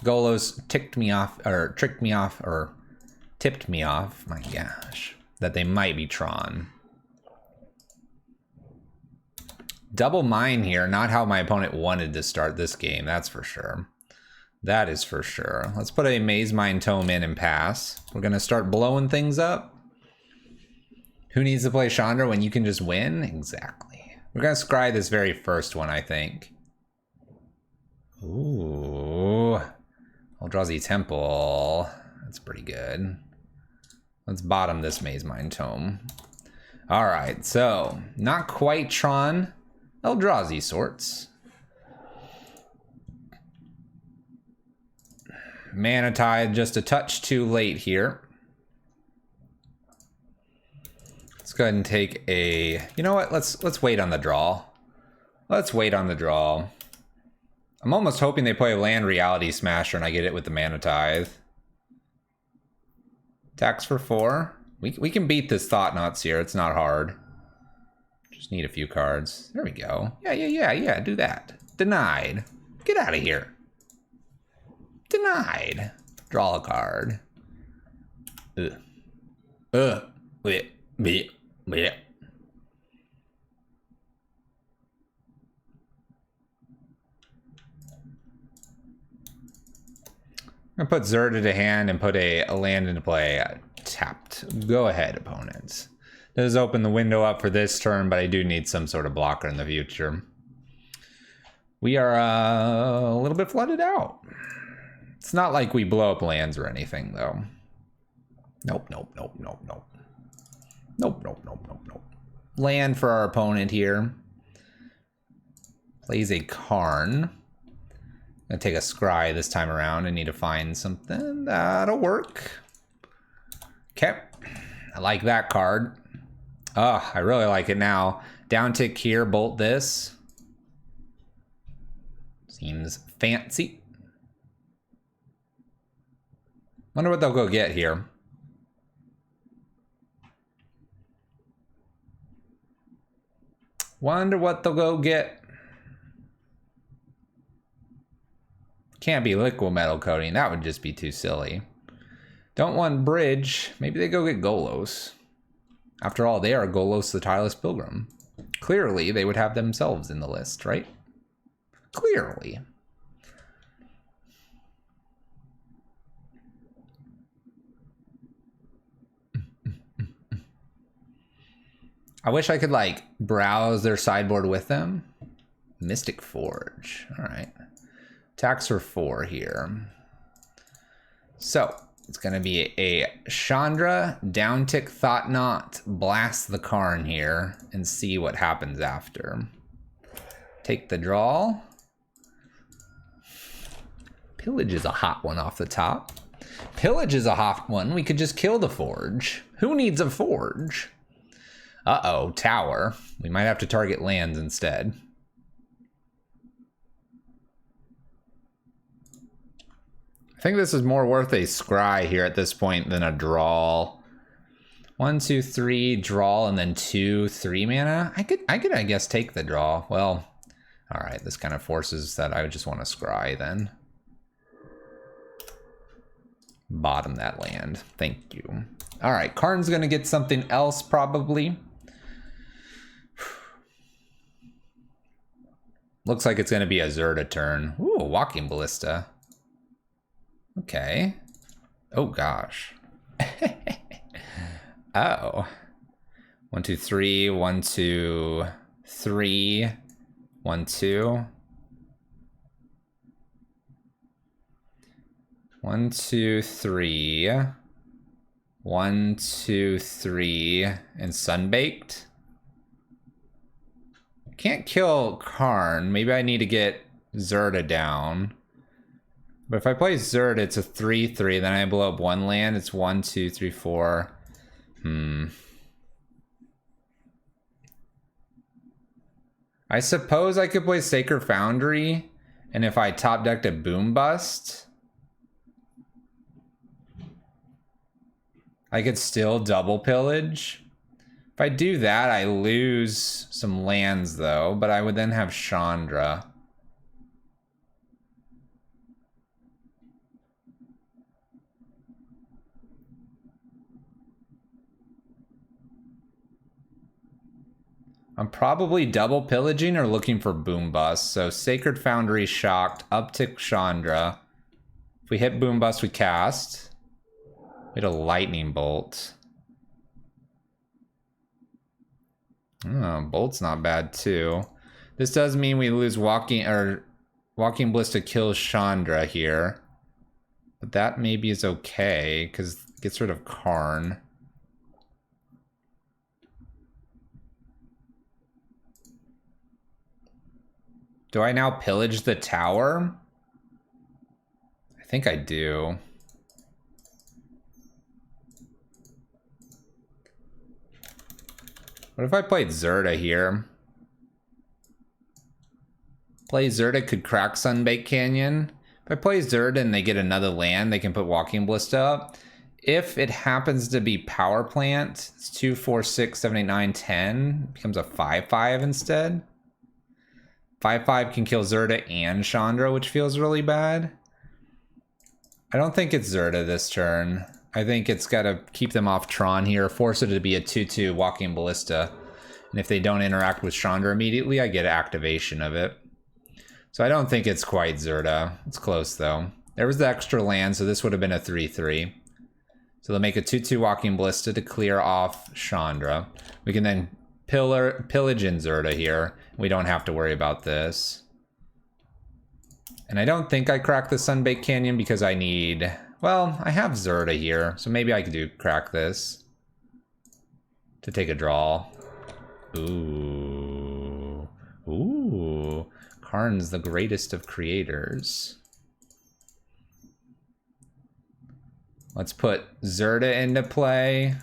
Golos ticked me off, or tricked me off, or tipped me off. My gosh, that they might be Tron. Double mine here, not how my opponent wanted to start this game, that's for sure. That is for sure. Let's put a Maze Mind Tome in and pass. We're gonna start blowing things up. Who needs to play Chandra when you can just win? Exactly. We're gonna scry this very first one, I think. Ooh. Eldrazi Temple. That's pretty good. Let's bottom this Maze Mind Tome. Alright, so not quite Tron. Eldrazi sorts. Mana Tide just a touch too late here. Let's go ahead and take a... You know what? Let's wait on the draw. Let's wait on the draw. I'm almost hoping they play a land Reality Smasher and I get it with the Mana Tithe. Tax for 4. We can beat this Thought Knots here. It's not hard. Just need a few cards. There we go. Yeah. Do that. Denied. Get out of here. Denied. Draw a card. Bleh. I'm gonna put Zirda to hand and put a land into play. Tapped. Go ahead, opponents. Does open the window up for this turn, but I do need some sort of blocker in the future. We are a little bit flooded out. It's not like we blow up lands or anything, though. Nope. Land for our opponent here. Plays a Karn. Gonna take a Scry this time around. I need to find something that'll work. Okay. I like that card. Oh, I really like it now. Down tick here, bolt this. Seems fancy. Wonder what they'll go get here. Wonder what they'll go get. Can't be liquid metal coating. That would just be too silly. Don't want bridge. Maybe they go get Golos. After all, they are Golos the Tireless Pilgrim. Clearly, they would have themselves in the list, right? Clearly. I wish I could, like, browse their sideboard with them. Mystic Forge. All right. Tax for 4 here. So, it's going to be a Chandra, downtick Thought Knot, blast the Karn here, and see what happens after. Take the draw. Pillage is a hot one off the top. Pillage is a hot one. We could just kill the Forge. Who needs a Forge? Uh-oh, tower. We might have to target lands instead. I think this is more worth a scry here at this point than a draw. 1, 2, 3, draw, and then 2, 3 mana. I could, I guess, take the draw. Well, all right, this kind of forces that I would just want to scry then. Bottom that land. Thank you. All right, Karn's gonna get something else probably. Looks like it's gonna be a Zirda turn. Ooh, Walking Ballista. Okay. Oh gosh. Oh. 1, 2, 3. 1, 2, 3. 1, 2. 1, 2, 3. 1, 2, 3. And Sunbaked. Can't kill Karn. Maybe I need to get Zirda down. But if I play Zirda, it's a 3/3. Then I blow up one land. It's 1, 2, 3, 4. I suppose I could play Sacred Foundry. And if I top decked a Boom Bust, I could still double pillage. If I do that, I lose some lands though, but I would then have Chandra. I'm probably double pillaging or looking for Boom Bust. So Sacred Foundry shocked, uptick Chandra. If we hit Boom Bust, we cast. We had a Lightning Bolt. Oh, Bolt's not bad too. This does mean we lose Walking Ballista kills Chandra here. But that maybe is okay, because it gets rid of Karn. Do I now pillage the tower? I think I do. What if I played Zirda here? Play Zirda could crack Sunbaked Canyon. If I play Zirda and they get another land, they can put Walking Ballista up. If it happens to be Power Plant, it's 2, 4, 6, 7, 8, 9, 10. It becomes a 5/5 instead. 5/5 can kill Zirda and Chandra, which feels really bad. I don't think it's Zirda this turn. I think it's got to keep them off Tron here, force it to be a 2/2 Walking Ballista. And if they don't interact with Chandra immediately, I get activation of it. So I don't think it's quite Zirda. It's close though. There was the extra land, so this would have been a 3/3. So they'll make a 2/2 Walking Ballista to clear off Chandra. We can then pillage in Zirda here. We don't have to worry about this. And I don't think I crack the Sunbaked Canyon because I need... Well, I have Zirda here, so maybe I could do crack this. To take a draw. Ooh. Ooh. Karn's the greatest of creators. Let's put Zirda into play.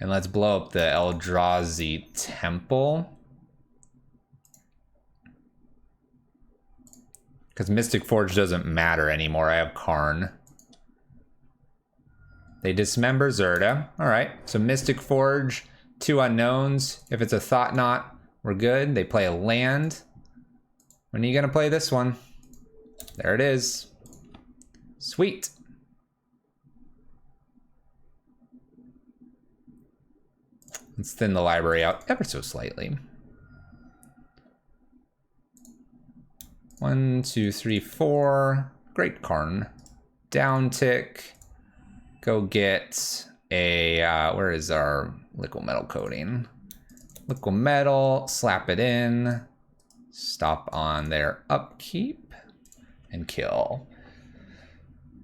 And let's blow up the Eldrazi Temple. Because Mystic Forge doesn't matter anymore. I have Karn. They dismember Zirda. Alright, so Mystic Forge, 2 unknowns. If it's a Thought Knot, we're good. They play a land. When are you going to play this one? There it is. Sweet. Let's thin the library out ever so slightly. 1, 2, 3, 4. Great Karn. Down tick. Go get a, where is our liquid metal coating? Liquid metal, slap it in. Stop on their upkeep. And kill.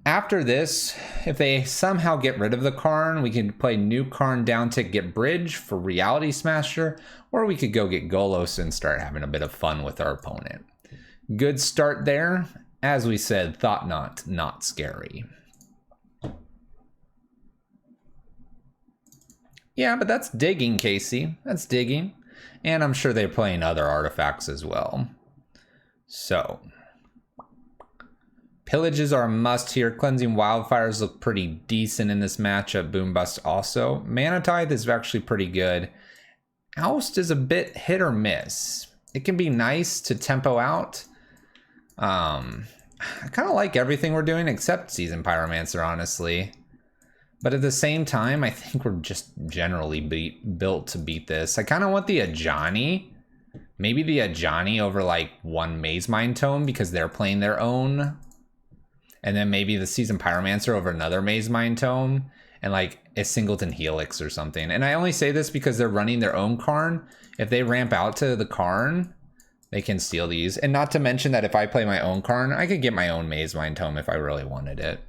After this, if they somehow get rid of the Karn, we can play new Karn down tick, get bridge for Reality Smasher, or we could go get Golos and start having a bit of fun with our opponent. Good start there. As we said, Thought Knot, not scary. Yeah, but that's digging, Casey. That's digging. And I'm sure they're playing other artifacts as well. So... Pillages are a must here. Cleansing Wildfires look pretty decent in this matchup. Boom Bust also. Mana Tithe is actually pretty good. Oust is a bit hit or miss. It can be nice to tempo out. I kind of like everything we're doing except Seasoned Pyromancer, honestly. But at the same time, I think we're just generally built to beat this. I kind of want the Ajani. Maybe the Ajani over like one Maze Mind Tome because they're playing their own. And then maybe the Seasoned Pyromancer over another Maze Mind Tome. And like a Singleton Helix or something. And I only say this because they're running their own Karn. If they ramp out to the Karn, they can steal these. And not to mention that if I play my own Karn, I could get my own Maze Mind Tome if I really wanted it.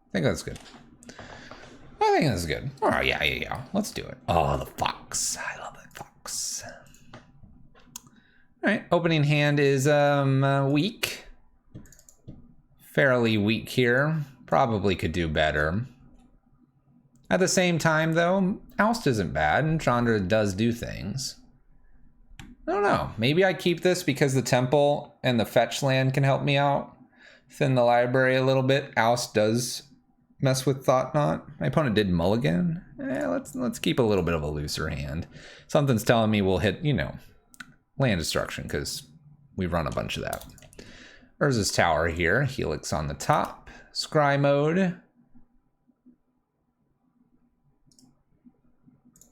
I think that's good. I think that's good. Oh, yeah. Let's do it. Oh, the Fox. I love the Fox. All right, opening hand is weak. Fairly weak here. Probably could do better. At the same time, though, Oust isn't bad, and Chandra does do things. I don't know. Maybe I keep this because the Temple and the Fetch land can help me out. Thin the library a little bit. Oust does mess with Thought Knot. My opponent did mulligan. Let's keep a little bit of a looser hand. Something's telling me we'll hit, you know, land destruction because we run a bunch of that. Urza's Tower here. Helix on the top. Scry mode.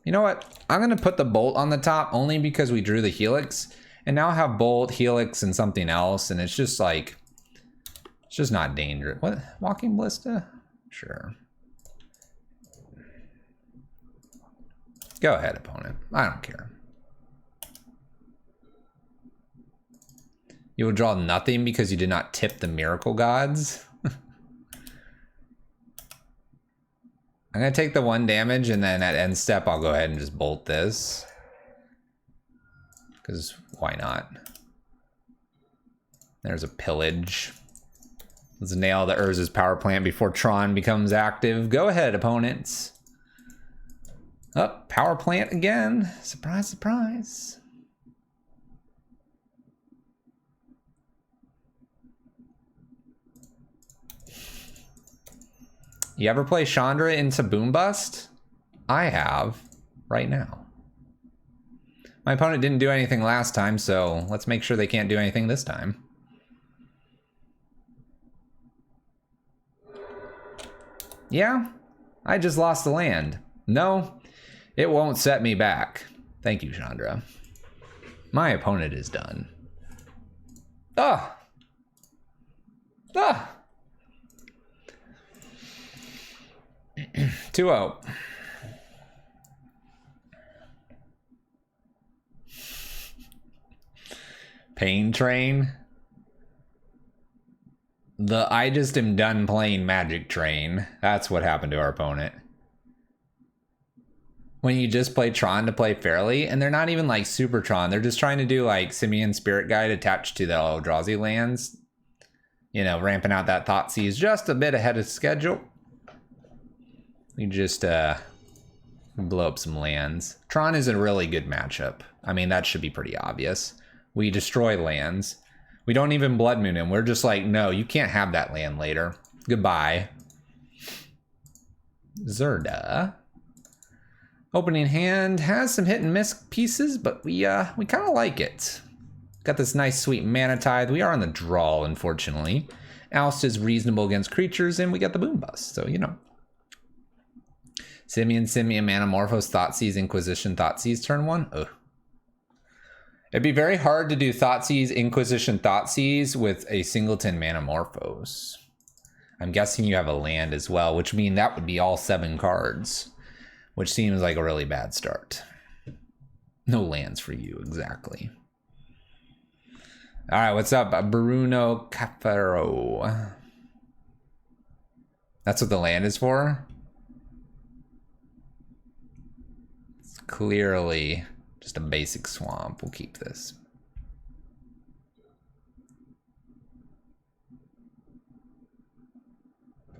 You know what? I'm going to put the Bolt on the top only because we drew the Helix. And now I have Bolt, Helix, and something else. And it's just like, it's just not dangerous. What? Walking Ballista? Sure. Go ahead, opponent. I don't care. You will draw nothing because you did not tip the Miracle Gods. I'm going to take the 1 damage and then at end step I'll go ahead and just bolt this. because why not? There's a pillage. Let's nail the Urza's power plant before Tron becomes active. Go ahead, opponents. Oh, power plant again. Surprise, surprise. You ever play Chandra into Boom Bust? I have, right now. My opponent didn't do anything last time, so let's make sure they can't do anything this time. Yeah, I just lost the land. No, it won't set me back. Thank you, Chandra. My opponent is done. Ah! Ah! 2-0. Pain Train. The I just am done playing Magic Train. That's what happened to our opponent. When you just play Tron to play fairly, and they're not even like Super Tron, they're just trying to do like Simian Spirit Guide attached to the Eldrazi lands. You know, ramping out that Thoughtseize just a bit ahead of schedule. You just blow up some lands. Tron is a really good matchup. I mean, that should be pretty obvious. We destroy lands. We don't even Blood Moon him. We're just like, no, you can't have that land later. Goodbye. Zirda. Opening hand has some hit and miss pieces, but we kind of like it. Got this nice sweet Mana Tithe. We are on the draw, unfortunately. Oust is reasonable against creatures, and we got the Boom Bust, so you know. Simian, Manamorphose, Thoughtseize, Inquisition, Thoughtseize, turn 1. Ugh. It'd be very hard to do Thoughtseize, Inquisition, Thoughtseize with a singleton Manamorphose. I'm guessing you have a land as well, which means that would be all 7 cards, which seems like a really bad start. No lands for you, exactly. All right, what's up, Bruno Cafaro? That's what the land is for? It's clearly just a basic swamp. We'll keep this.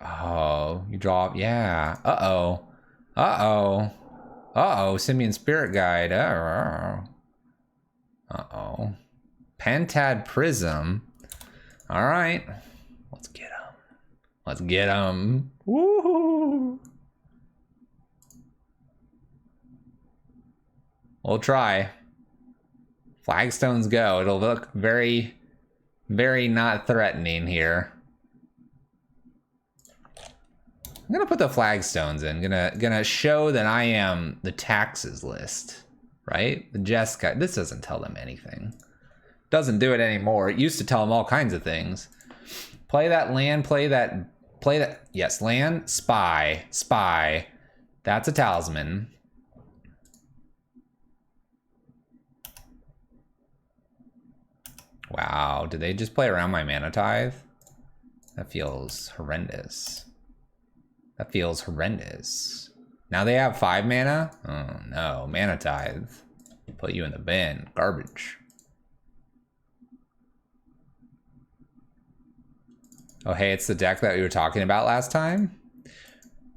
Oh, you draw, yeah. Uh-oh. Uh-oh. Uh-oh, Simian Spirit Guide. Uh-oh. Pentad Prism. All right. Let's get him. Let's get him. Woohoo! We'll try. Flagstones go. It'll look very, very not threatening here. I'm gonna put the flagstones in. Gonna show that I am the taxes list, right? The Jessica. This doesn't tell them anything. Doesn't do it anymore. It used to tell them all kinds of things. Play that land. Play that. Yes, land. Spy. Spy. That's a talisman. Wow, did they just play around my Mana Tithe? That feels horrendous. That feels horrendous. Now they have 5 mana? Oh no, Mana Tithe. Put you in the bin. Garbage. Oh hey, it's the deck that we were talking about last time?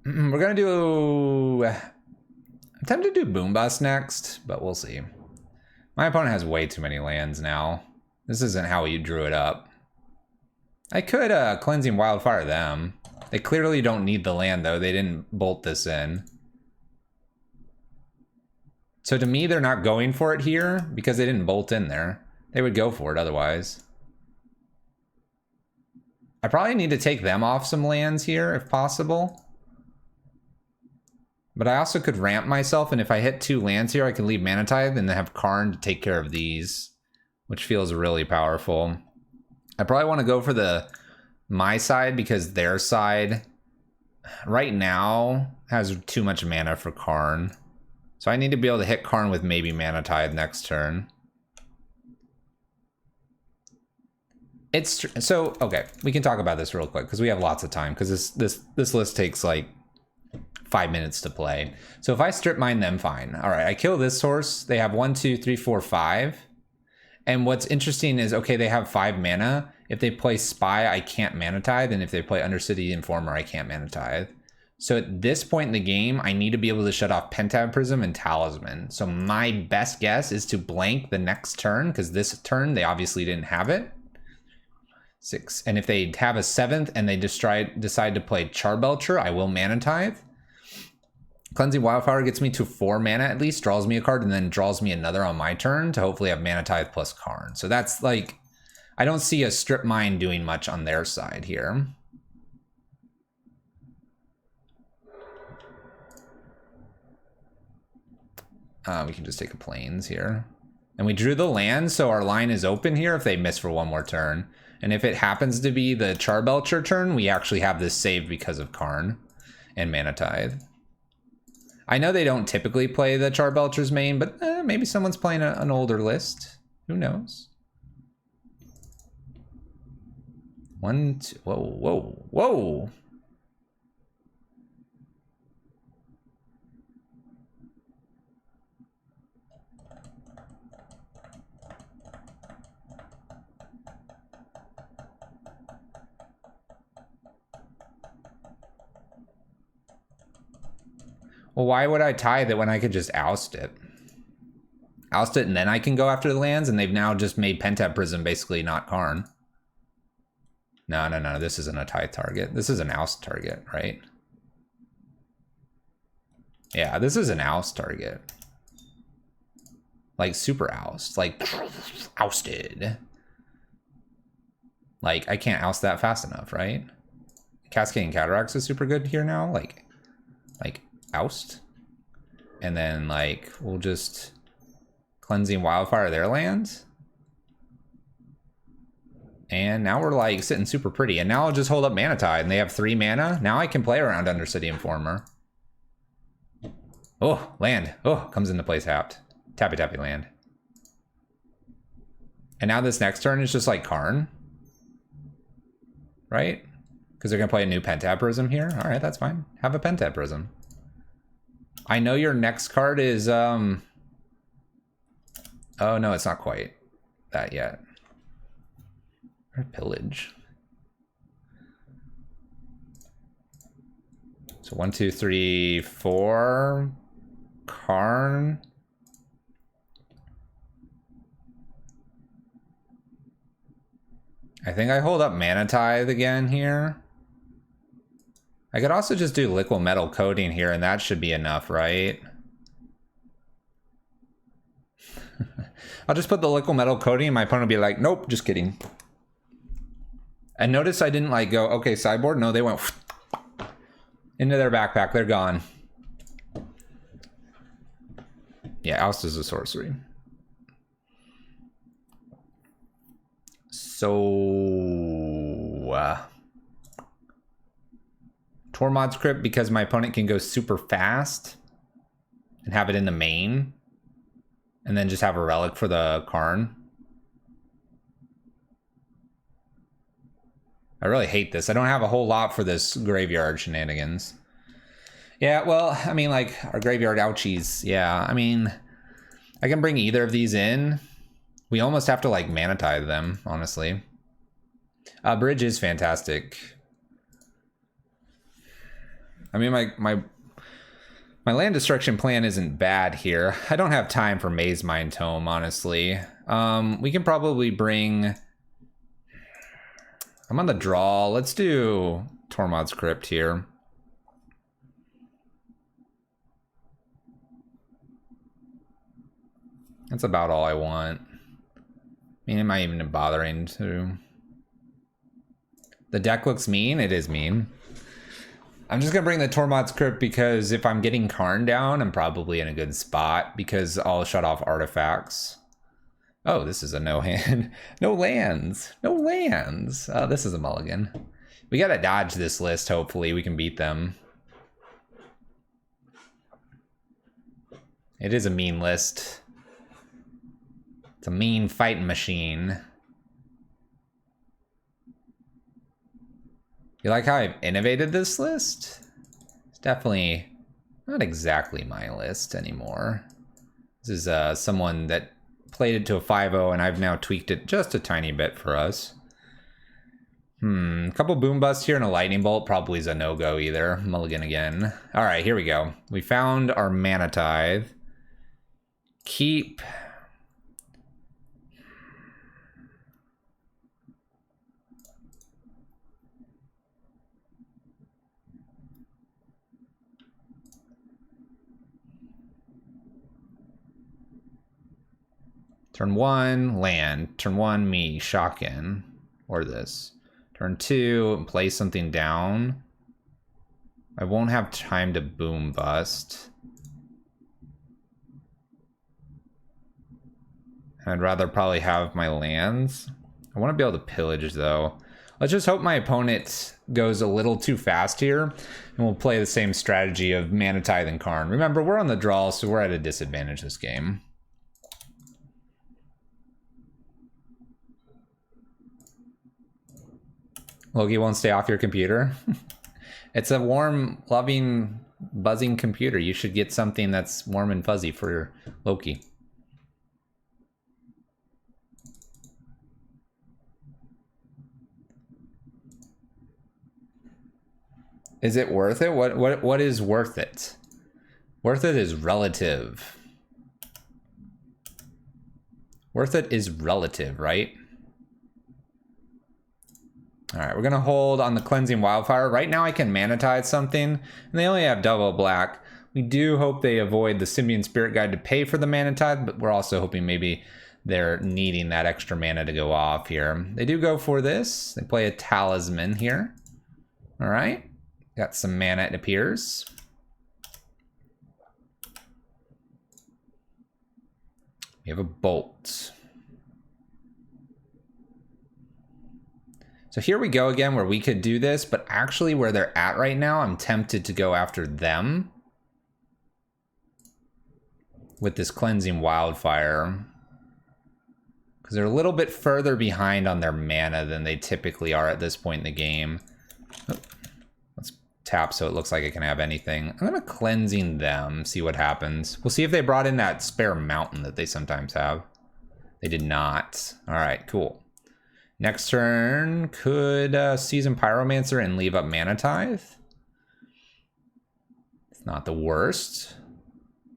We're gonna do... I'm tempted to do Boom Bust next, but we'll see. My opponent has way too many lands now. This isn't how you drew it up. I could Cleansing Wildfire them. They clearly don't need the land though. They didn't bolt this in. So to me, they're not going for it here because they didn't bolt in there. They would go for it otherwise. I probably need to take them off some lands here if possible. But I also could ramp myself, and if I hit 2 lands here, I can leave Mana Tithe and then have Karn to take care of these, which feels really powerful. I probably want to go for my side because their side right now has too much mana for Karn. So I need to be able to hit Karn with maybe Mana Tithe next turn. So okay, we can talk about this real quick because we have lots of time because this list takes like 5 minutes to play. So if I strip mine them, fine. All right, I kill this source. They have 1, 2, 3, 4, 5. And what's interesting is, okay, they have 5 mana. If they play Spy, I can't Mana Tithe, and if they play Undercity Informer, I can't Mana Tithe. So at this point in the game, I need to be able to shut off Pentab Prism and Talisman. So my best guess is to blank the next turn, because this turn, they obviously didn't have it. 6. And if they have a 7th and they decide to play Charbelcher, I will Mana Tithe. Cleansing Wildfire gets me to 4 mana at least, draws me a card, and then draws me another on my turn to hopefully have Mana Tithe plus Karn. So that's like, I don't see a Strip Mine doing much on their side here. We can just take a Plains here. And we drew the land, so our line is open here if they miss for one more turn. And if it happens to be the Charbelcher turn, we actually have this saved because of Karn and Mana Tithe. I know they don't typically play the Charbelcher's main, but maybe someone's playing an older list. Who knows? 1, 2, whoa, whoa, whoa. Well, why would I tithe it when I could just oust it? Oust it and then I can go after the lands, and they've now just made Pentab Prism basically not Karn. No, no, no, this isn't a tithe target. This is an oust target, right? Yeah, this is an oust target. Like super oust, like ousted. Like I can't oust that fast enough, right? Cascading Cataracts is super good here now, like oust. And then like we'll just Cleansing Wildfire their lands. And now we're like sitting super pretty. And now I'll just hold up Mana Tithe, and they have 3 mana. Now I can play around Undercity Informer. Oh, land. Oh, comes into play tapped. Tappy tappy land. And now this next turn is just like Karn. Right? Because they're going to play a new Pentab Prism here. All right, that's fine. Have a Pentab Prism. I know your next card is... Oh, no, it's not quite that yet. Or Pillage. So 1, 2, 3, 4. Karn. I think I hold up Mana Tithe again here. I could also just do Liquid Metal Coating here, and that should be enough, right? I'll just put the Liquid Metal Coating, and my opponent will be like, nope, just kidding. And notice I didn't like go, okay, sideboard. No, they went into their backpack. They're gone. Yeah, oust is a sorcery. So... Tormod's Crypt, because my opponent can go super fast and have it in the main. And then just have a relic for the Karn. I really hate this. I don't have a whole lot for this graveyard shenanigans. Yeah, well, I mean, like, our graveyard ouchies. Yeah, I mean, I can bring either of these in. We almost have to, like, Mana Tithe them, honestly. Bridge is fantastic. I mean, my land destruction plan isn't bad here. I don't have time for Maze Mind Tome, honestly. We can probably bring... I'm on the draw. Let's do Tormod's Crypt here. That's about all I want. I mean, am I even bothering to... The deck looks mean. It is mean. I'm just going to bring the Tormod's Crypt because if I'm getting Karn down, I'm probably in a good spot because I'll shut off artifacts. Oh, this is a no hand. No lands. No lands. This is a mulligan. We got to dodge this list, hopefully. We can beat them. It is a mean list. It's a mean fighting machine. You like how I've innovated this list? It's definitely not exactly my list anymore. This is someone that played it to a 5-0, and I've now tweaked it just a tiny bit for us. A couple boom busts here and a lightning bolt probably is a no-go either. Mulligan again. All right, here we go. We found our mana tithe. Keep. Turn 1, land. Turn 1, me, shotgun. Or this. Turn 2, play something down. I won't have time to boom bust. I'd rather probably have my lands. I want to be able to pillage though. Let's just hope my opponent goes a little too fast here, and we'll play the same strategy of Mana Tithe and Karn. Remember, we're on the draw, so we're at a disadvantage this game. Loki won't stay off your computer. It's a warm, loving, buzzing computer. You should get something that's warm and fuzzy for Loki. Is it worth it? What is worth it? Worth it is relative. Worth it is relative, right? All right, we're gonna hold on the Cleansing Wildfire. Right now I can Mana Tithe something, and they only have double black. We do hope they avoid the Simian Spirit Guide to pay for the Mana Tithe, but we're also hoping maybe they're needing that extra mana to go off here. They do go for this. They play a Talisman here. All right, got some mana, it appears. We have a Bolt. So here we go again where we could do this, but actually where they're at right now, I'm tempted to go after them with this Cleansing Wildfire, because they're a little bit further behind on their mana than they typically are at this point in the game. Oh, let's tap so it looks like I can have anything. I'm gonna Cleansing them, see what happens. We'll see if they brought in that spare mountain that they sometimes have. They did not. All right, cool. Next turn, could Season Pyromancer and leave up Mana Tithe. It's not the worst.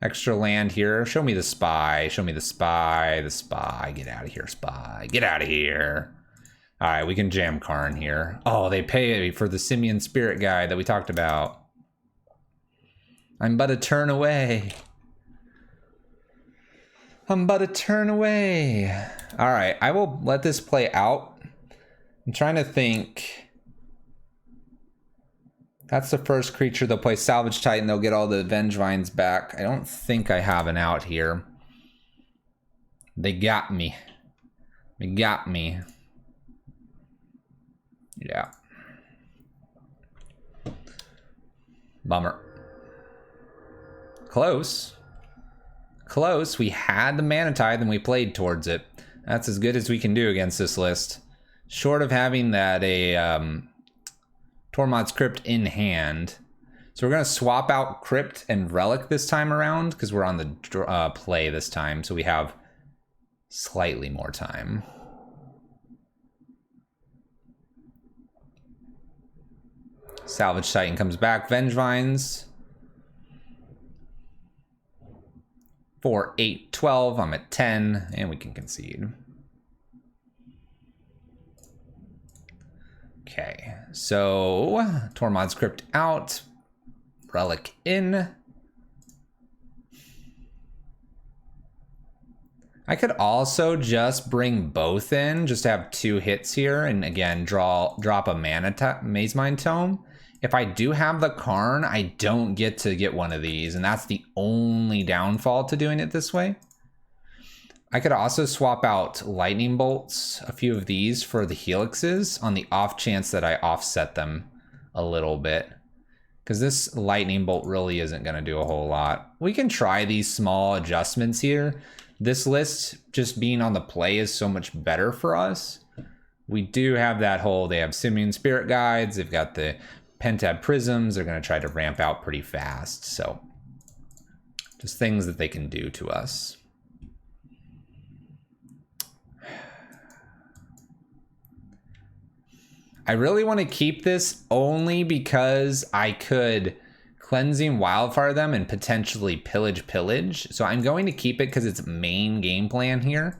Extra land here. Show me the Spy. Show me the Spy. The Spy. Get out of here, Spy. Get out of here. All right, we can jam Karn here. Oh, they pay for the Simian Spirit Guide that we talked about. I'm but a turn away. I'm but a turn away. All right, I will let this play out. I'm trying to think. That's the first creature. They'll play Salvage Titan. They'll get all the Vengevines back. I don't think I have an out here. They got me. They got me. Yeah. Bummer. Close. Close. We had the Mana Tithe and we played towards it. That's as good as we can do against this list. Short of having that Tormod's Crypt in hand. So we're going to swap out Crypt and Relic this time around because we're on the play this time. So we have slightly more time. Salvage Titan comes back. Vengevines. 4, 8, 12. I'm at 10 and we can concede. Okay, so Tormod's Crypt out, Relic in. I could also just bring both in, just have 2 hits here, and again, drop a Maze Mind Tome. If I do have the Karn, I don't get to get one of these, and that's the only downfall to doing it this way. I could also swap out lightning bolts, a few of these for the helixes on the off chance that I offset them a little bit. Because this lightning bolt really isn't going to do a whole lot. We can try these small adjustments here. This list just being on the play is so much better for us. We do have that whole, they have Simian Spirit Guides, they've got the Pentab Prisms, they're going to try to ramp out pretty fast. So just things that they can do to us. I really want to keep this only because I could cleansing wildfire them and potentially pillage. So I'm going to keep it because it's main game plan here.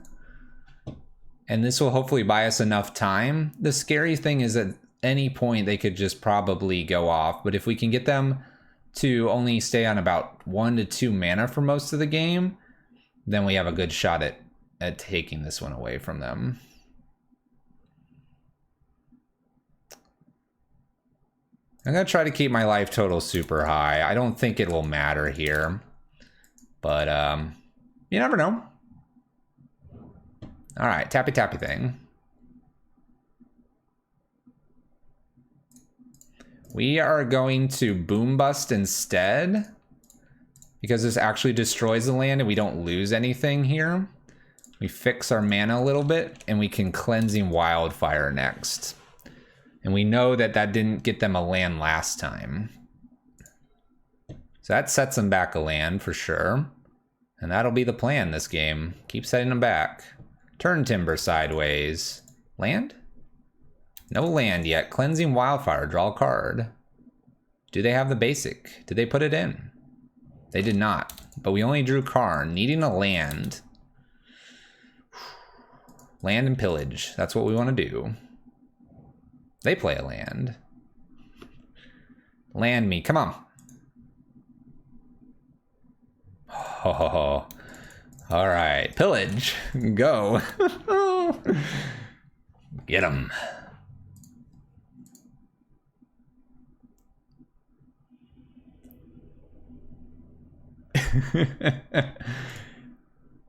And this will hopefully buy us enough time. The scary thing is at any point they could just probably go off. But if we can get them to only stay on about 1 to 2 mana for most of the game, then we have a good shot at taking this one away from them. I'm going to try to keep my life total super high. I don't think it will matter here. But you never know. All right, tappy thing. We are going to Boom Bust instead, because this actually destroys the land and we don't lose anything here. We fix our mana a little bit and we can Cleansing Wildfire next. And we know that that didn't get them a land last time. So that sets them back a land for sure. And that'll be the plan this game. Keep setting them back. Turn Timber sideways. Land? No land yet. Cleansing Wildfire. Draw a card. Do they have the basic? Did they put it in? They did not. But we only drew Karn. Needing a land. Land and pillage. That's what we want to do. They play a land. Land me. Come on. Oh, all right. Pillage. Go. Get him.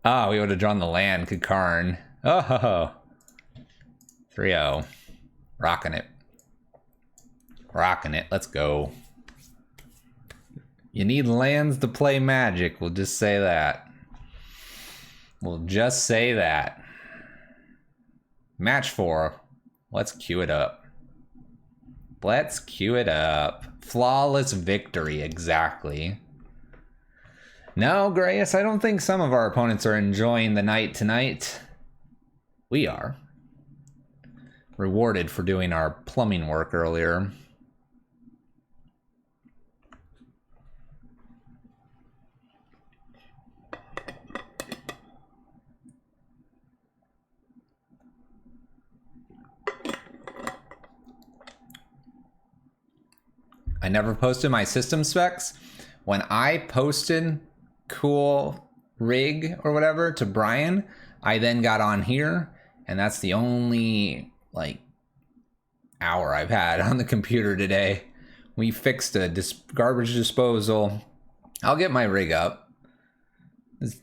Ah, we would have drawn the land. Good Karn. Oh, 3-0. Rocking it. Rocking it. Let's go. You need lands to play Magic. We'll just say that. We'll just say that. Match 4. Let's queue it up. Let's queue it up. Flawless victory, exactly. No, Grayus, I don't think some of our opponents are enjoying the night tonight. We are. Rewarded for doing our plumbing work earlier. I never posted my system specs. When I posted cool rig or whatever to Brian, I then got on here, and that's the only like hour I've had on the computer today. We fixed a garbage disposal. I'll get my rig up. This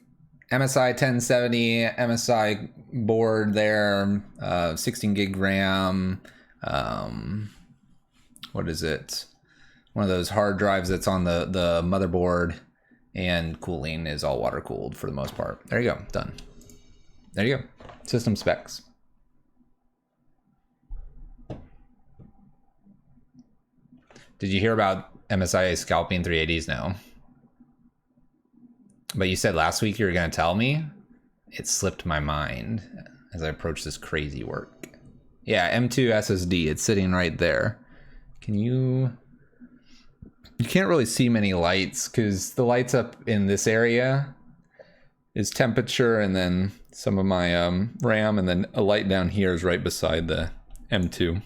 MSI 1070 MSI board there, 16 gig RAM. What is it? One of those hard drives that's on the motherboard, and cooling is all water cooled for the most part. There you go, done. There you go, system specs. Did you hear about MSI scalping 380s now? But you said last week you were gonna tell me. It slipped my mind as I approached this crazy work. Yeah, M2 SSD, it's sitting right there. Can you can't really see many lights because the lights up in this area is temperature, and then some of my RAM, and then a light down here is right beside the M2.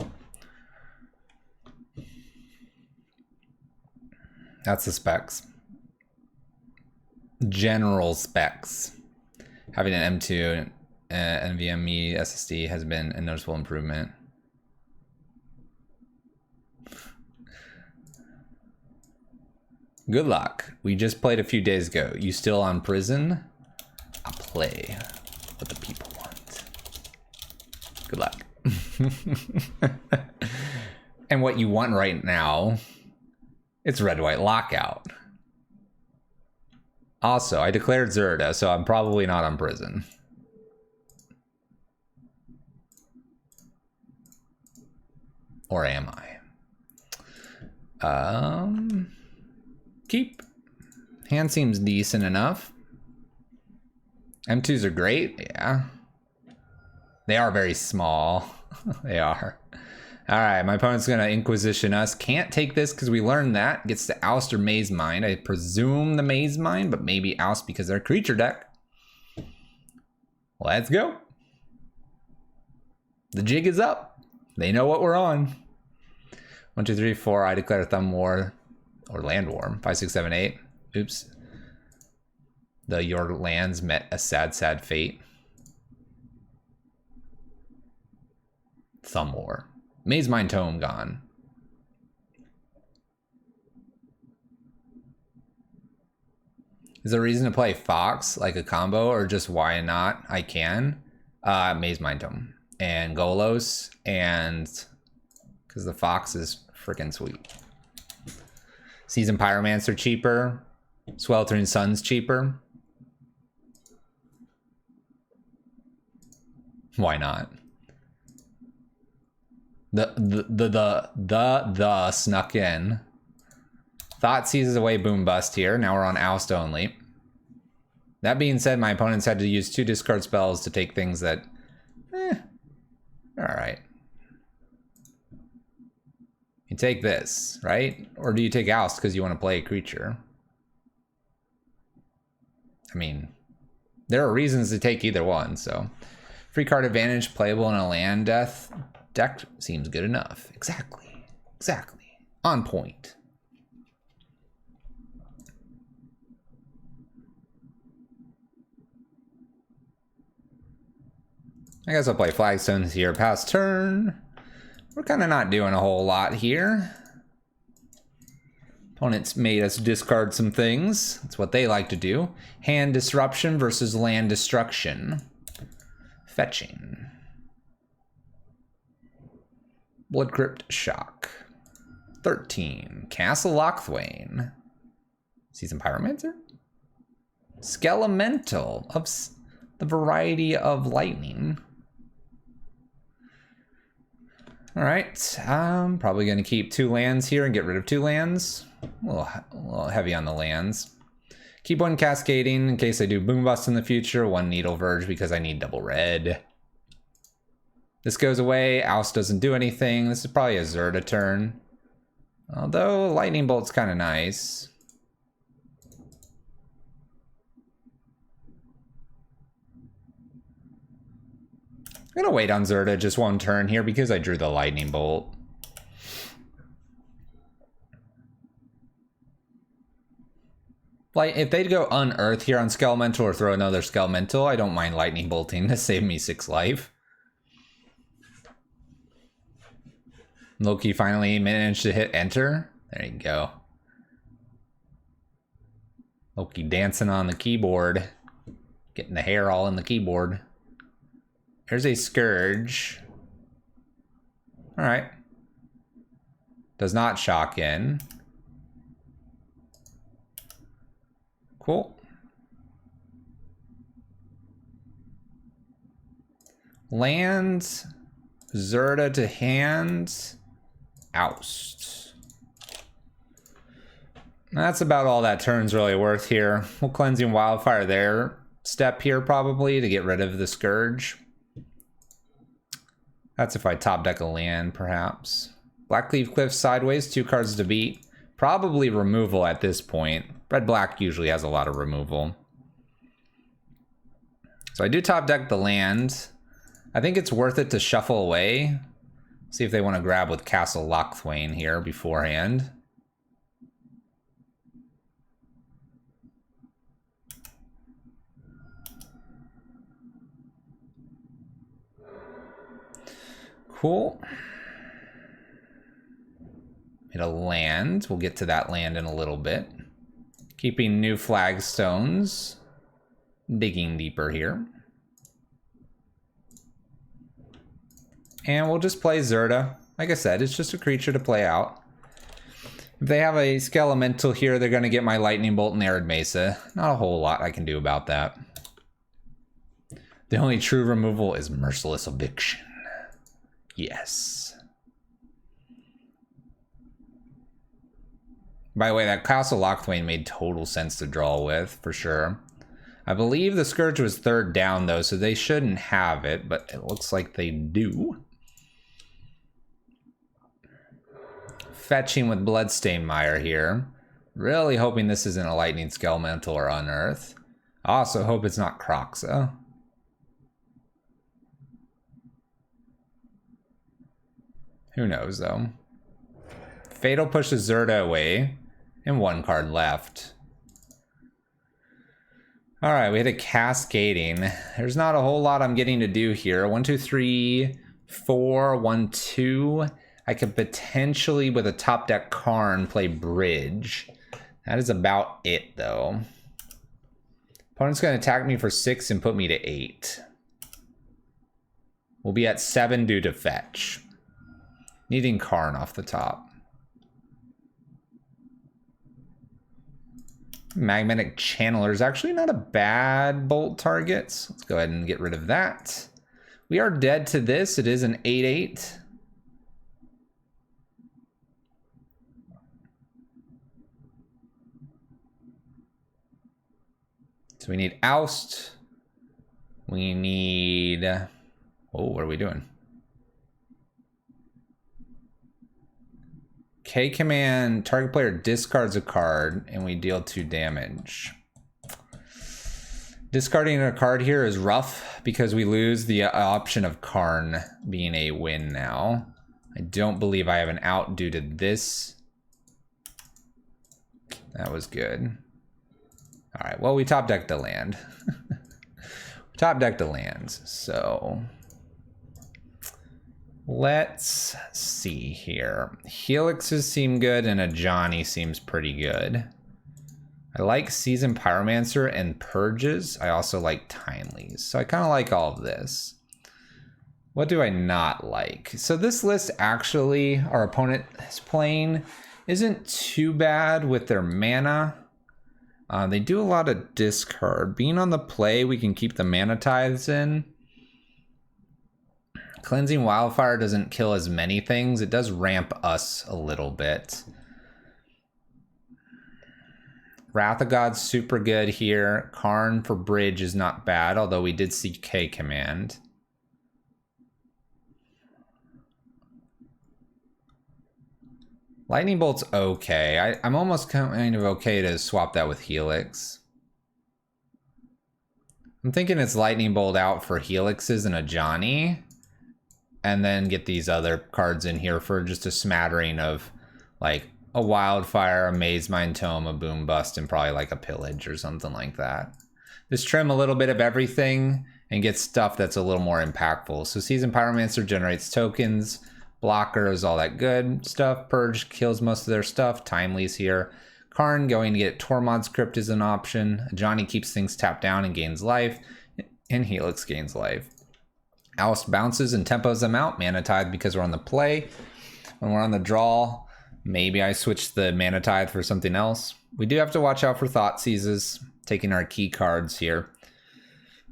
That's the specs. General specs. Having an M2 NVMe SSD has been a noticeable improvement. Good luck. We just played a few days ago. You still on prison? I'll play what the people want. Good luck. And what you want right now, it's red-white lockout. Also, I declared Zirda, so I'm probably not on prison. Or am I? Keep. Hand seems decent enough. M2s are great, yeah. They are very small. They are. Alright, my opponent's gonna Inquisition us. Can't take this because we learned that. Gets to oust or Maze Mind. I presume the Maze Mind, but maybe oust because they're creature deck. Let's go. The jig is up. They know what we're on. 1, 2, 3, 4. I declare Thumb War or Land War. 5, 6, 7, 8. Oops. Your lands met a sad, sad fate. Thumb War. Maze Mind Tome gone. Is there a reason to play Fox like a combo, or just why not? I can. Maze Mind Tome and Golos, and because the Fox is freaking sweet. Season Pyromancer cheaper. Sweltering Sun's cheaper. Why not? The snuck in. Thought seizes away Boom Bust here. Now we're on oust only. That being said, my opponents had to use 2 discard spells to take things that... Alright. You take this, right? Or do you take oust because you want to play a creature? I mean, there are reasons to take either one, so... Free card advantage playable in a land death deck seems good enough. Exactly. Exactly. On point. I guess I'll play Flagstones here past turn. We're kind of not doing a whole lot here. Opponents made us discard some things. That's what they like to do. Hand Disruption versus Land Destruction. Fetching. Blood Crypt Shock. 13. Castle Lochthwain. Season Pyromancer. Skelemental of the variety of lightning. Alright, I'm probably going to keep 2 lands here and get rid of 2 lands. A little heavy on the lands. Keep 1 Cascading in case I do Boom Bust in the future. 1 Needle Verge because I need double red. This goes away. Oust doesn't do anything. This is probably a Zirda turn. Although Lightning Bolt's kind of nice. I'm gonna wait on Zirda just 1 turn here because I drew the Lightning Bolt. Like, if they'd go Unearth here on Skelemental or throw another Skelemental, I don't mind Lightning Bolting to save me 6 life. Loki finally managed to hit enter. There you go. Loki dancing on the keyboard. Getting the hair all in the keyboard. There's a Scourge. Alright. Does not shock in. Cool. Land. Zirda to hand. Oust. That's about all that turn's really worth here. We'll Cleansing Wildfire their step here probably to get rid of the Scourge. That's if I top deck a land, perhaps. Blackcleave Cliff sideways, 2 cards to beat. Probably removal at this point. Red-black usually has a lot of removal. So I do top deck the land. I think it's worth it to shuffle away. See if they want to grab with Castle Lochthwain here beforehand. Cool. Hit a land. We'll get to that land in a little bit. Keeping new flagstones. Digging deeper here. And we'll just play Zirda. Like I said, it's just a creature to play out. If they have a Skelemental here, they're going to get my Lightning Bolt and Arid Mesa. Not a whole lot I can do about that. The only true removal is Merciless Eviction. Yes. By the way, that Castle Lochthwain made total sense to draw with, for sure. I believe the Scourge was 3rd down, though, so they shouldn't have it, but it looks like they do. fetching with Bloodstain Mire here. Really hoping this isn't a Lightning Skelemental or Unearth. I also hope it's not Kroxa. Who knows, though. Fatal pushes Zirda away, and 1 card left. Alright, we had a Cascading. There's not a whole lot I'm getting to do here. 1, 2, 3, 4, 1, 2. I could potentially, with a top deck Karn, play Bridge. That is about it, though. Opponent's going to attack me for 6 and put me to 8. We'll be at 7 due to fetch. Needing Karn off the top. Magnetic Channeler is actually not a bad bolt target. Let's go ahead and get rid of that. We are dead to this. It is an 8/8. So we need Oust. We need... Oh, what are we doing? K command, target player discards a card and we deal 2 damage. Discarding a card here is rough because we lose the option of Karn being a win now. I don't believe I have an out due to this. That was good. All right, well, we top decked the land. Top decked the lands, so... Let's see here. Helixes seem good and a Johnny seems pretty good. I like Seasoned Pyromancer and Purges. I also like Timelies. So I kind of like all of this. What do I not like? So this list actually, our opponent is playing, isn't too bad with their mana. They do a lot of discard. Being on the play, we can keep the mana tithes in. Cleansing Wildfire doesn't kill as many things. It does ramp us a little bit. Wrath of God's super good here. Karn for Bridge is not bad, although we did see K command. Lightning Bolt's okay. I'm almost kind of okay to swap that with Helix. I'm thinking it's Lightning Bolt out for Helixes and a Johnny. And then get these other cards in here for just a smattering of like a Wildfire, a Maze Mind Tome, a Boom Bust, and probably like a Pillage or something like that. Just trim a little bit of everything and get stuff that's a little more impactful. So Seasoned Pyromancer generates tokens, blockers, all that good stuff. Purge kills most of their stuff. Timely's here. Karn going to get Tormod's Crypt is an option. Johnny keeps things tapped down and gains life. And Helix gains life. Oust bounces and tempos them out. Mana Tithe because we're on the play. When we're on the draw, maybe I switch the Mana Tithe for something else. We do have to watch out for Thought Seizes, taking our key cards here.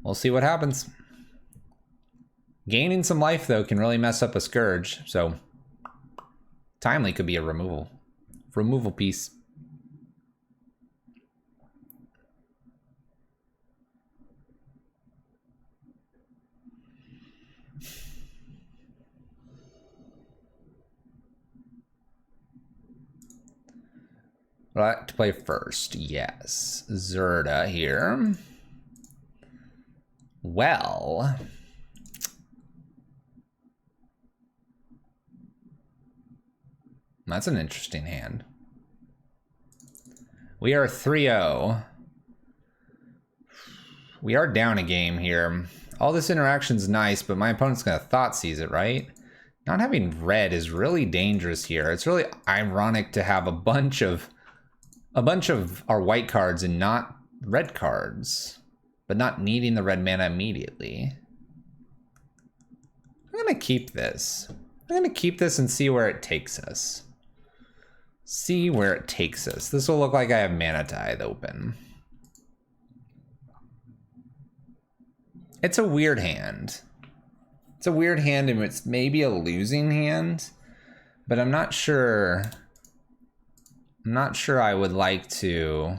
We'll see what happens. Gaining some life, though, can really mess up a Scourge, so Timely could be a removal piece. Right, to play first, yes. Zirda here. Well, that's an interesting hand. We are 3-0. We are down a game here. All this interaction's nice, but my opponent's gonna Thought Seize it, right? Not having red is really dangerous here. It's really ironic to have a bunch of our white cards and not red cards, but not needing the red mana immediately. I'm gonna keep this. I'm gonna keep this and see where it takes us. See where it takes us. This will look like I have Mana Tithe open. It's a weird hand. It's a weird hand and it's maybe a losing hand, but I'm not sure. I'm not sure I would like to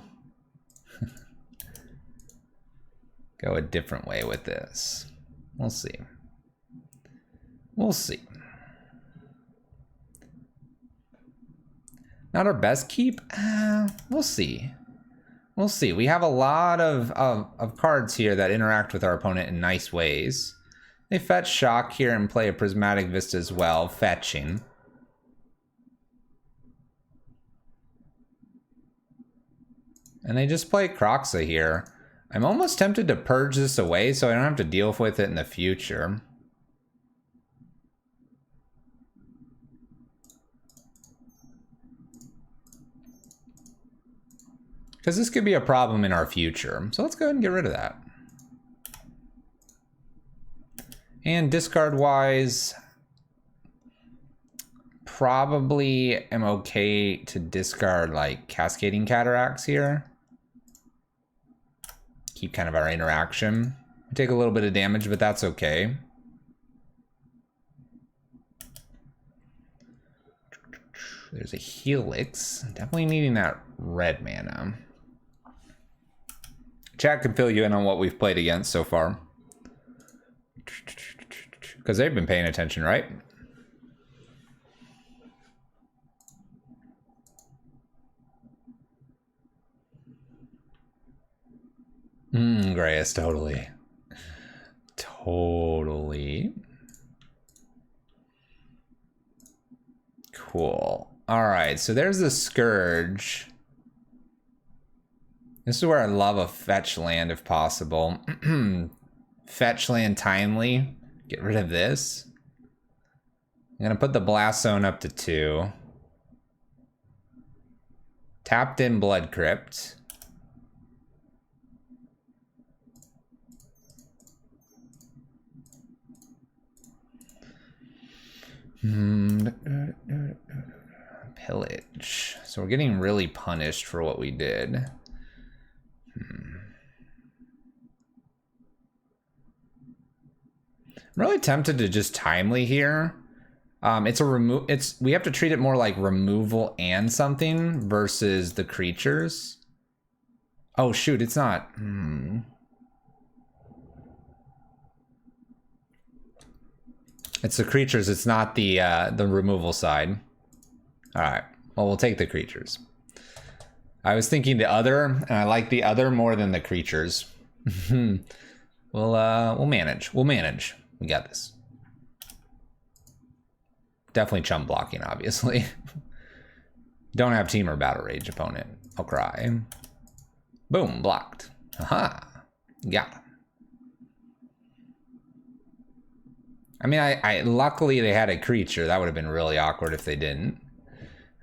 go a different way with this. We'll see. We'll see. Not our best keep? We'll see. We'll see. We have a lot of cards here that interact with our opponent in nice ways. They fetch Shock here and play a Prismatic Vista as well, fetching. And they just play Kroxa here. I'm almost tempted to purge this away so I don't have to deal with it in the future. Because this could be a problem in our future. So let's go ahead and get rid of that. And discard-wise, probably am okay to discard like Cascading Cataracts here. Keep kind of our interaction. Take a little bit of damage, but that's okay. There's a Helix. Definitely needing that red mana. Chat can fill you in on what we've played against so far. Because they've been paying attention, right? Grayus, totally. Totally. Cool. Alright, so there's the Scourge. This is where I love a fetch land if possible. Fetch land timely. Get rid of this. I'm gonna put the Blast Zone up to 2. Tapped in Blood Crypt. Pillage. So we're getting really punished for what we did. I'm really tempted to just timely here. We have to treat it more like removal and something versus the creatures. Oh shoot, it's not. It's the creatures, it's not the removal side. Alright, well we'll take the creatures. I was thinking the other, and I like the other more than the creatures. We'll manage. We'll manage. We got this. Definitely chump blocking, obviously. Don't have team or battle rage opponent. I'll cry. Boom, blocked. Aha. Got him. I mean, I luckily they had a creature. That would have been really awkward if they didn't.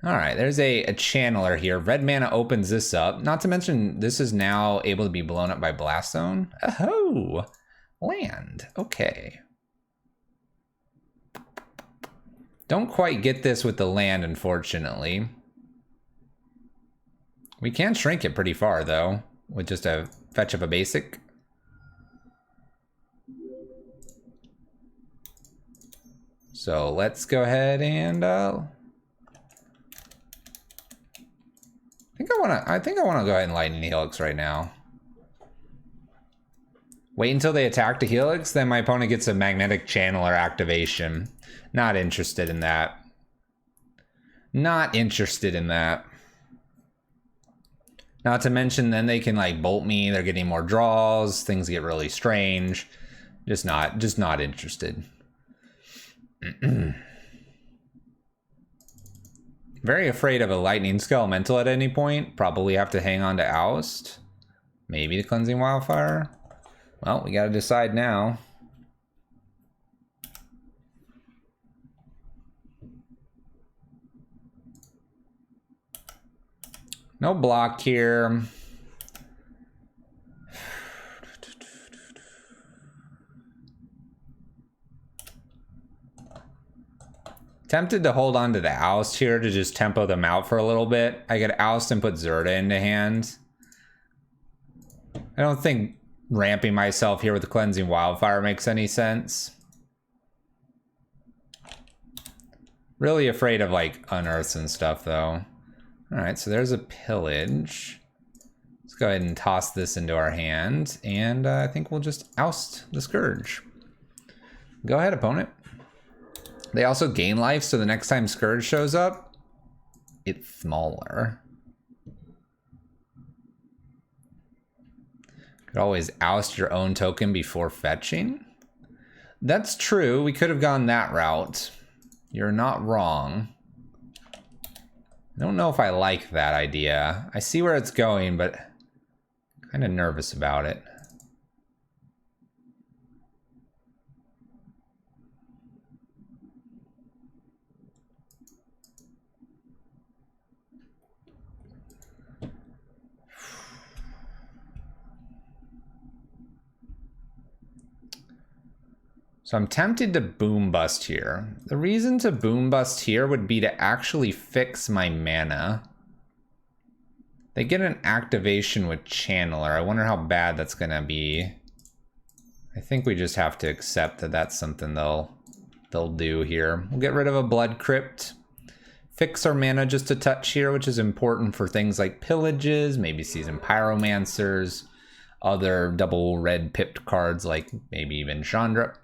All right, there's a channeler here. Red mana opens this up. Not to mention, this is now able to be blown up by Blast Zone. Oh, land. Okay. Don't quite get this with the land, unfortunately. We can shrink it pretty far, though, with just a fetch of a basic. So let's go ahead and I think I wanna go ahead and Lightning Helix right now. Wait until they attack the Helix, then my opponent gets a Magnetic Channeler activation. Not interested in that. Not interested in that. Not to mention then they can like bolt me, they're getting more draws, things get really strange. Just not interested. Very afraid of a Lightning Skelemental at any point. Probably have to hang on to Oust. Maybe the Cleansing Wildfire. Well, we gotta decide now. No block here. Tempted to hold on to the Oust here to just tempo them out for a little bit. I could Oust and put Zirda into hand. I don't think ramping myself here with the Cleansing Wildfire makes any sense. Really afraid of like unearths and stuff though. Alright, so there's a Pillage. Let's go ahead and toss this into our hand. And I think we'll just oust the Scourge. Go ahead, opponent. They also gain life, so the next time Scourge shows up, it smaller. Could always oust your own token before fetching. That's true. We could have gone that route. You're not wrong. I don't know if I like that idea. I see where it's going, but kind of nervous about it. So I'm tempted to boom bust here. The reason to boom bust here would be to actually fix my mana. They get an activation with Channeler. I wonder how bad that's gonna be. I think we just have to accept that that's something they'll do here. We'll get rid of a Blood Crypt. Fix our mana just a touch here, which is important for things like pillages, maybe Seasoned Pyromancers, other double red pipped cards like maybe even Chandra.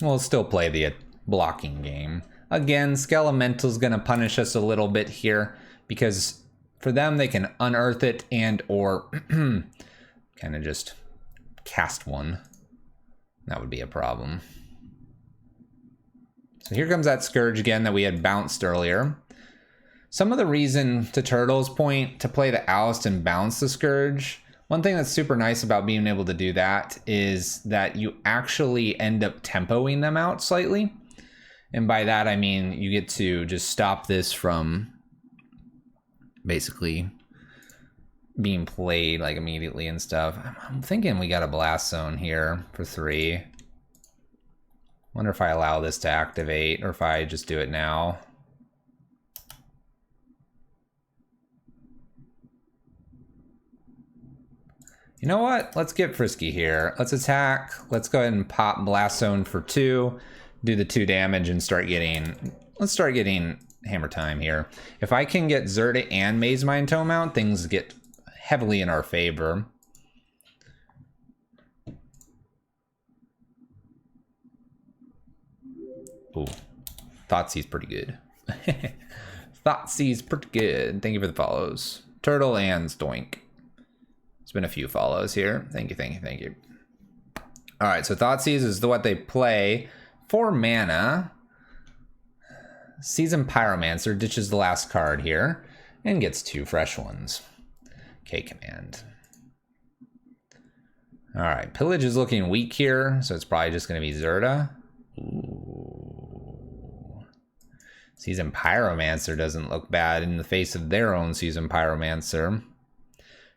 We'll still play the blocking game. Again, Skelemental's gonna punish us a little bit here because for them they can unearth it and or kind of just cast one. That would be a problem. So here comes that Scourge again that we had bounced earlier. Some of the reason, to Turtle's point, to play the Oust and bounce the Scourge, one thing that's super nice about being able to do that is that you actually end up tempoing them out slightly. And by that, I mean you get to just stop this from basically being played like immediately and stuff. I'm thinking we got a Blast Zone here for 3. Wonder if I allow this to activate or if I just do it now. You know what? Let's get frisky here. Let's attack. Let's go ahead and pop Blast Zone for 2. Do the 2 damage and let's start getting hammer time here. If I can get Zirda and Maze Mind Tome out, things get heavily in our favor. Ooh, Thoughtseize pretty good. Thoughtseize pretty good. Thank you for the follows. Turtle and Stoink. There's been a few follows here. Thank you, thank you, thank you. All right, so Thoughtseize is what they play. 4 mana. Seasoned Pyromancer ditches the last card here and gets 2 fresh ones. K-Command. All right, Pillage is looking weak here, so it's probably just going to be Zirda. Ooh. Seasoned Pyromancer doesn't look bad in the face of their own Seasoned Pyromancer.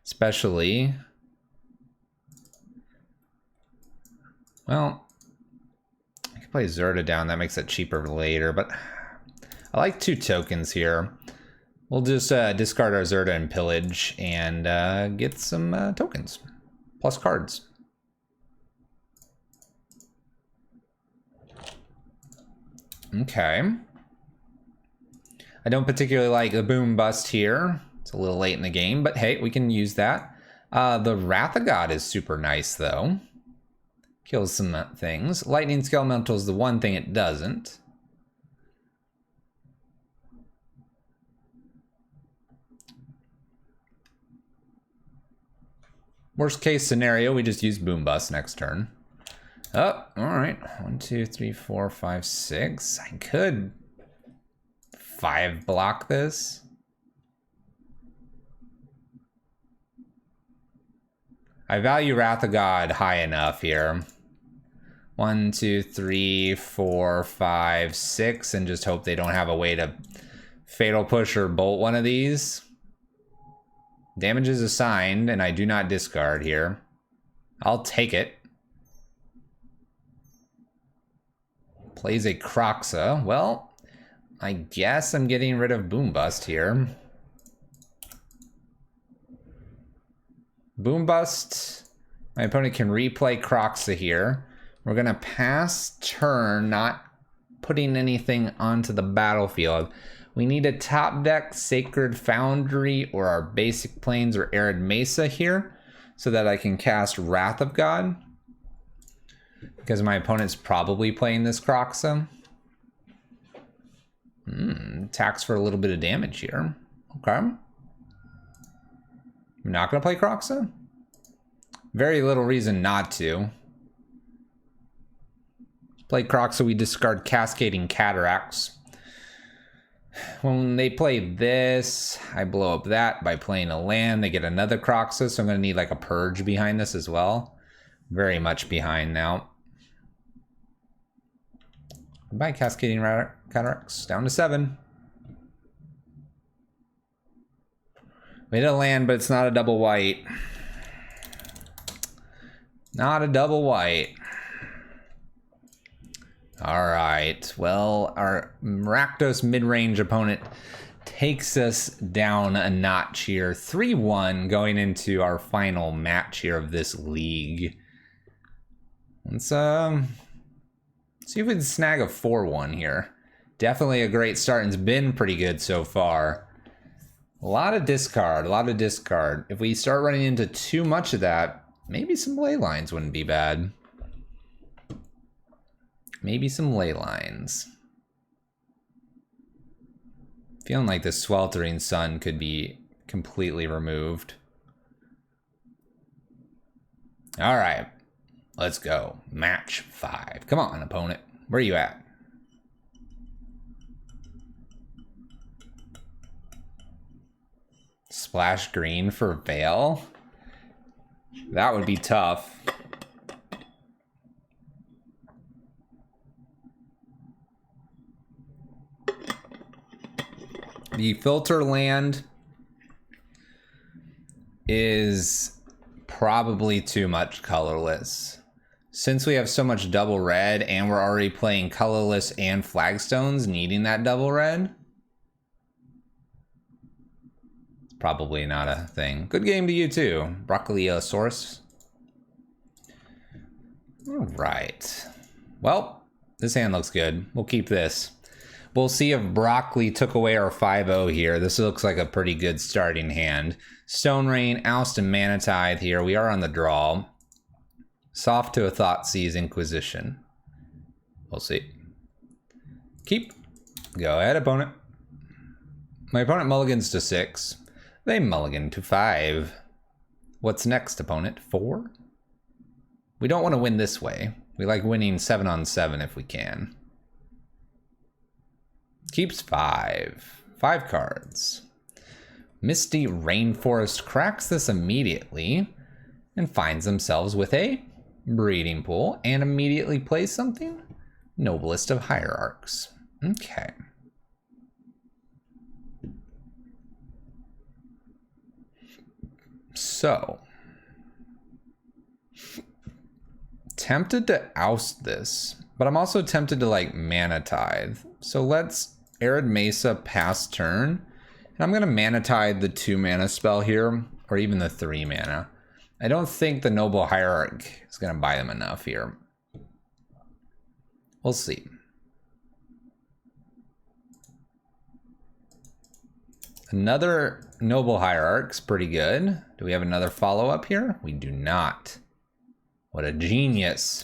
Especially, well, I could play Zirda down. That makes it cheaper later, but I like 2 tokens here. We'll just discard our Zirda and Pillage and get some tokens, plus cards. Okay. I don't particularly like the boom bust here. It's a little late in the game, but hey, we can use that. The Wrath of God is super nice, though. Kills some things. Lightning Skelemental is the one thing it doesn't. Worst case scenario, we just use Boom Bust next turn. Oh, all right. 1, 2, 3, 4, 5, 6. I could 5 block this. I value Wrath of God high enough here. 1, 2, 3, 4, 5, 6, and just hope they don't have a way to Fatal Push or bolt one of these. Damage is assigned, and I do not discard here. I'll take it. Plays a Croxa. Well, I guess I'm getting rid of Boom Bust here. Boom Bust. My opponent can replay Croxa here. We're gonna pass turn, not putting anything onto the battlefield. We need a top deck Sacred Foundry or our basic planes or Arid Mesa here so that I can cast Wrath of God. Because my opponent's probably playing this Croxa. Attacks for a little bit of damage here. Okay. I'm not going to play Kroxa. Very little reason not to. Play Kroxa, we discard Cascading Cataracts. When they play this, I blow up that by playing a land. They get another Kroxa, so I'm going to need like a Purge behind this as well. Very much behind now. Goodbye, Cascading Cataracts. Down to 7. Made a land, but it's not a double white. Not a double white. Alright, well, our Rakdos mid-range opponent takes us down a notch here. 3-1 going into our final match here of this league. Let's see if we can snag a 4-1 here. Definitely a great start, and it's been pretty good so far. A lot of discard, a lot of discard. If we start running into too much of that, maybe some ley lines wouldn't be bad. Maybe some ley lines. Feeling like the Sweltering Sun could be completely removed. All right, let's go. Match 5. Come on, opponent. Where are you at? Splash green for Veil? That would be tough. The filter land is probably too much colorless. Since we have so much double red and we're already playing colorless and flagstones needing that double red, it's probably not a thing. Good game to you too, Broccoliosaurus. All right. Well, this hand looks good. We'll keep this. We'll see if Broccoli took away our 5-0 here. This looks like a pretty good starting hand. Stone Rain, Oust, and Mana Tithe here. We are on the draw. Soft to a Thoughtseize Inquisition. We'll see. Keep. Go ahead, opponent. My opponent mulligans to 6. They mulligan to 5. What's next, opponent? 4? We don't want to win this way. We like winning 7 on 7 if we can. Keeps 5. 5 cards. Misty Rainforest cracks this immediately and finds themselves with a breeding pool and immediately plays something. Noblest of Hierarchs. Okay. So, tempted to oust this, but I'm also tempted to like Mana Tithe. So let's Arid Mesa pass turn, and I'm gonna Mana Tithe the 2 mana spell here, or even the 3 mana. I don't think the Noble Hierarch is gonna buy them enough here. We'll see. Another Noble Hierarch's pretty good. Do we have another follow-up here? We do not. What a genius.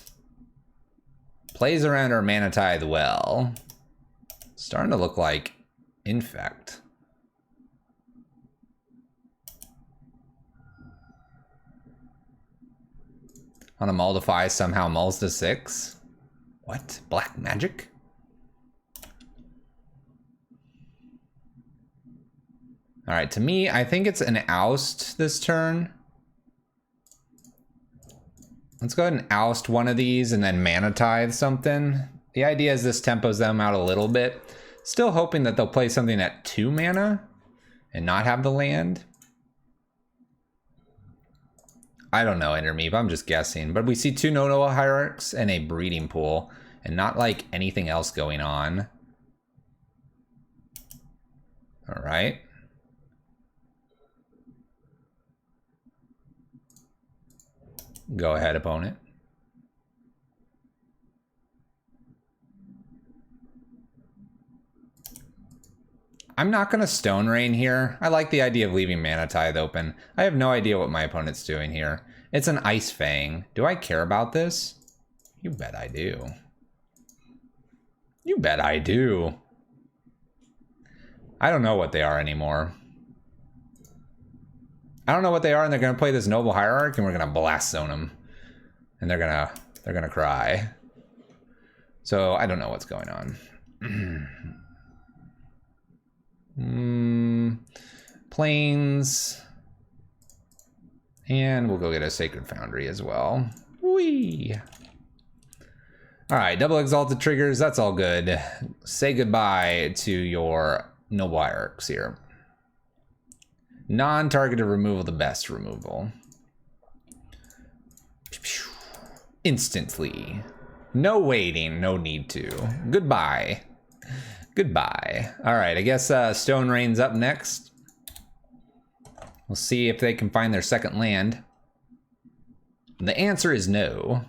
Plays around our Mana Tithe well. Starting to look like Infect. On a Muldify, somehow mulls to 6. What? Black magic? All right, to me, I think it's an oust this turn. Let's go ahead and oust one of these and then Mana Tithe something. The idea is this tempos them out a little bit. Still hoping that they'll play something at 2 mana and not have the land. I don't know, Intermeep, I'm just guessing. But we see 2 Noble Hierarchs and a breeding pool and not like anything else going on. All right. Go ahead, opponent. I'm not going to Stone Rain here. I like the idea of leaving Mana Tithe open. I have no idea what my opponent's doing here. It's an Ice Fang. Do I care about this? You bet I do. You bet I do. I don't know what they are anymore. I don't know what they are, and they're gonna play this Noble Hierarch, and we're gonna blast zone them, and they're gonna cry. So I don't know what's going on. Plains, and we'll go get a Sacred Foundry as well. Whee! All right, double exalted triggers. That's all good. Say goodbye to your Noble Hierarchs here. Non-targeted removal, the best removal. Instantly. No waiting, no need to. Goodbye. Goodbye. All right, I guess Stone Rain's up next. We'll see if they can find their second land. The answer is no.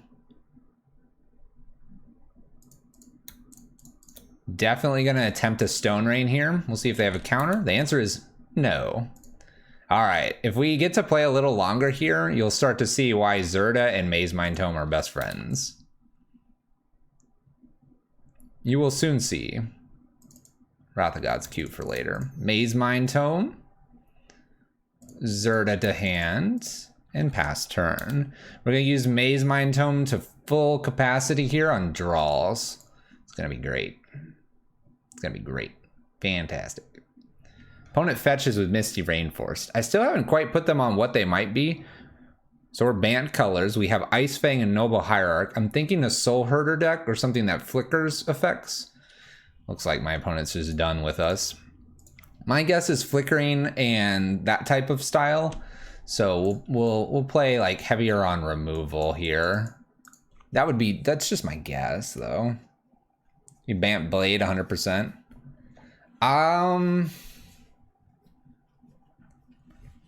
Definitely gonna attempt a Stone Rain here. We'll see if they have a counter. The answer is no. All right, if we get to play a little longer here, you'll start to see why Zirda and Maze Mind Tome are best friends. You will soon see. Wrath of God's cute for later. Maze Mind Tome, Zirda to hand, and pass turn. We're gonna use Maze Mind Tome to full capacity here on draws. It's gonna be great. It's gonna be great. Fantastic. Opponent fetches with Misty Rainforest. I still haven't quite put them on what they might be. So we're banned colors. We have Ice Fang and Noble Hierarch. I'm thinking a Soul Herder deck or something that flickers effects. Looks like my opponent's just done with us. My guess is flickering and that type of style. So we'll play like heavier on removal here. That's just my guess though. You Bant Blade 100%.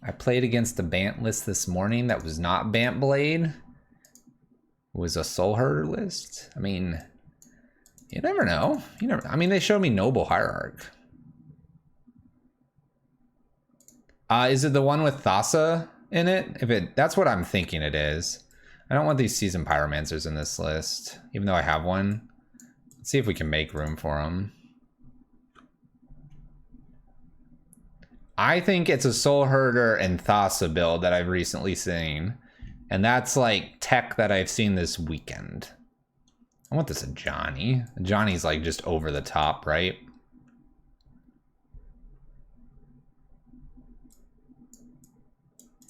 I played against the Bant list this morning that was not Bant Blade. It was a Soul Herder list. I mean, you never know. I mean, they showed me Noble Hierarch. Is it the one with Thassa in it? That's what I'm thinking it is. I don't want these Seasoned Pyromancers in this list, even though I have one. Let's see if we can make room for them. I think it's a Soul Herder and Thassa build that I've recently seen. And that's like tech that I've seen this weekend. I want this Ajani. Ajani's like just over the top, right?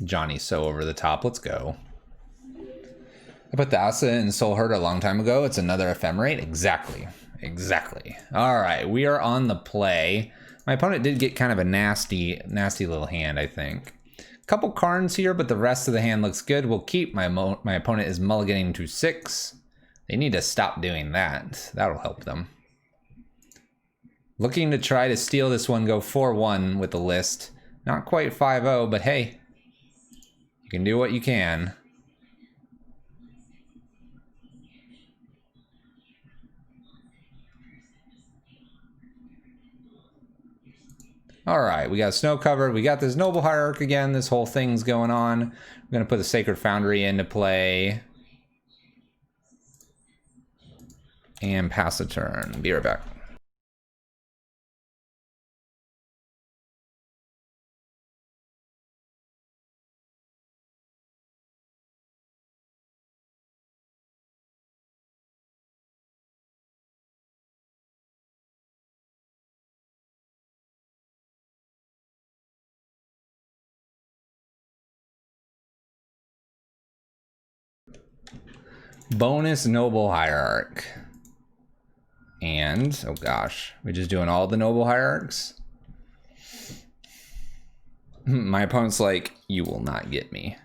Johnny's so over the top. Let's go. I put Thassa in Soul Herder a long time ago. It's another Ephemerate. Exactly. Exactly. All right, we are on the play. My opponent did get kind of a nasty little hand, I think. Couple Karns here, but the rest of the hand looks good. We'll keep. My opponent is mulliganing to 6. They need to stop doing that. That'll help them. Looking to try to steal this one, go 4-1 with the list. Not quite 5-0, but hey, you can do what you can. All right, we got snow covered. We got this Noble Hierarch again. This whole thing's going on. We're going to put the Sacred Foundry into play. And pass a turn. Be right back. Bonus Noble Hierarch. And, oh gosh, we're just doing all the Noble Hierarchs? My opponent's like, you will not get me.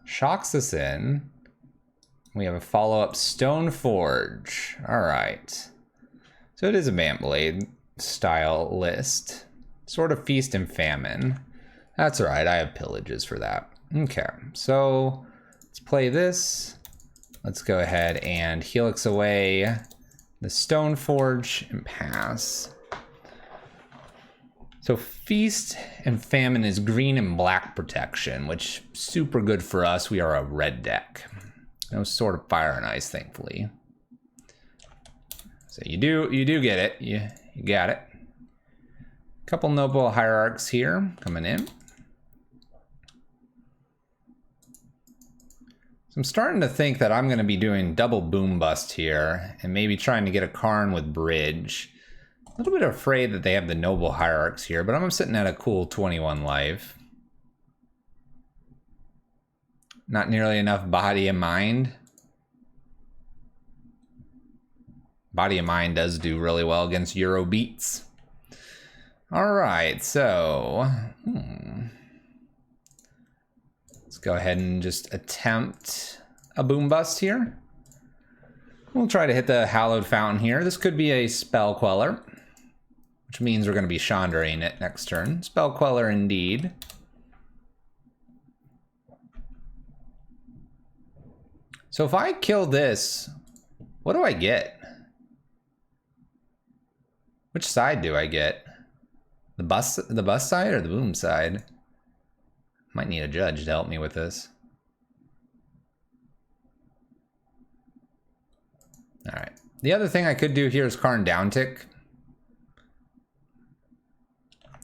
Shocks us in. We have a follow-up Stoneforge. All right. So it is a Bant Blade style list. Sort of Feast and Famine. That's all right, I have pillages for that. Okay, so let's play this. Let's go ahead and Helix away the Stoneforge and pass. So Feast and Famine is green and black protection, which super good for us. We are a red deck. No Sword of Fire and Ice, thankfully. So you do get it. You got it. Couple noble hierarchs here coming in. So I'm starting to think that I'm going to be doing double boom bust here and maybe trying to get a Karn with bridge. A little bit afraid that they have the noble hierarchs here, but I'm sitting at a cool 21 life. Not nearly enough body and mind. Body and mind does do really well against Euro beats. All right, so let's go ahead and just attempt a boom bust here. We'll try to hit the hallowed fountain here. This could be a spell queller, which means we're going to be Chandraing it next turn. Spell queller indeed. So if I kill this, what do I get? Which side do I get? The bust side or the boom side? Might need a judge to help me with this. All right. The other thing I could do here is Karn downtick.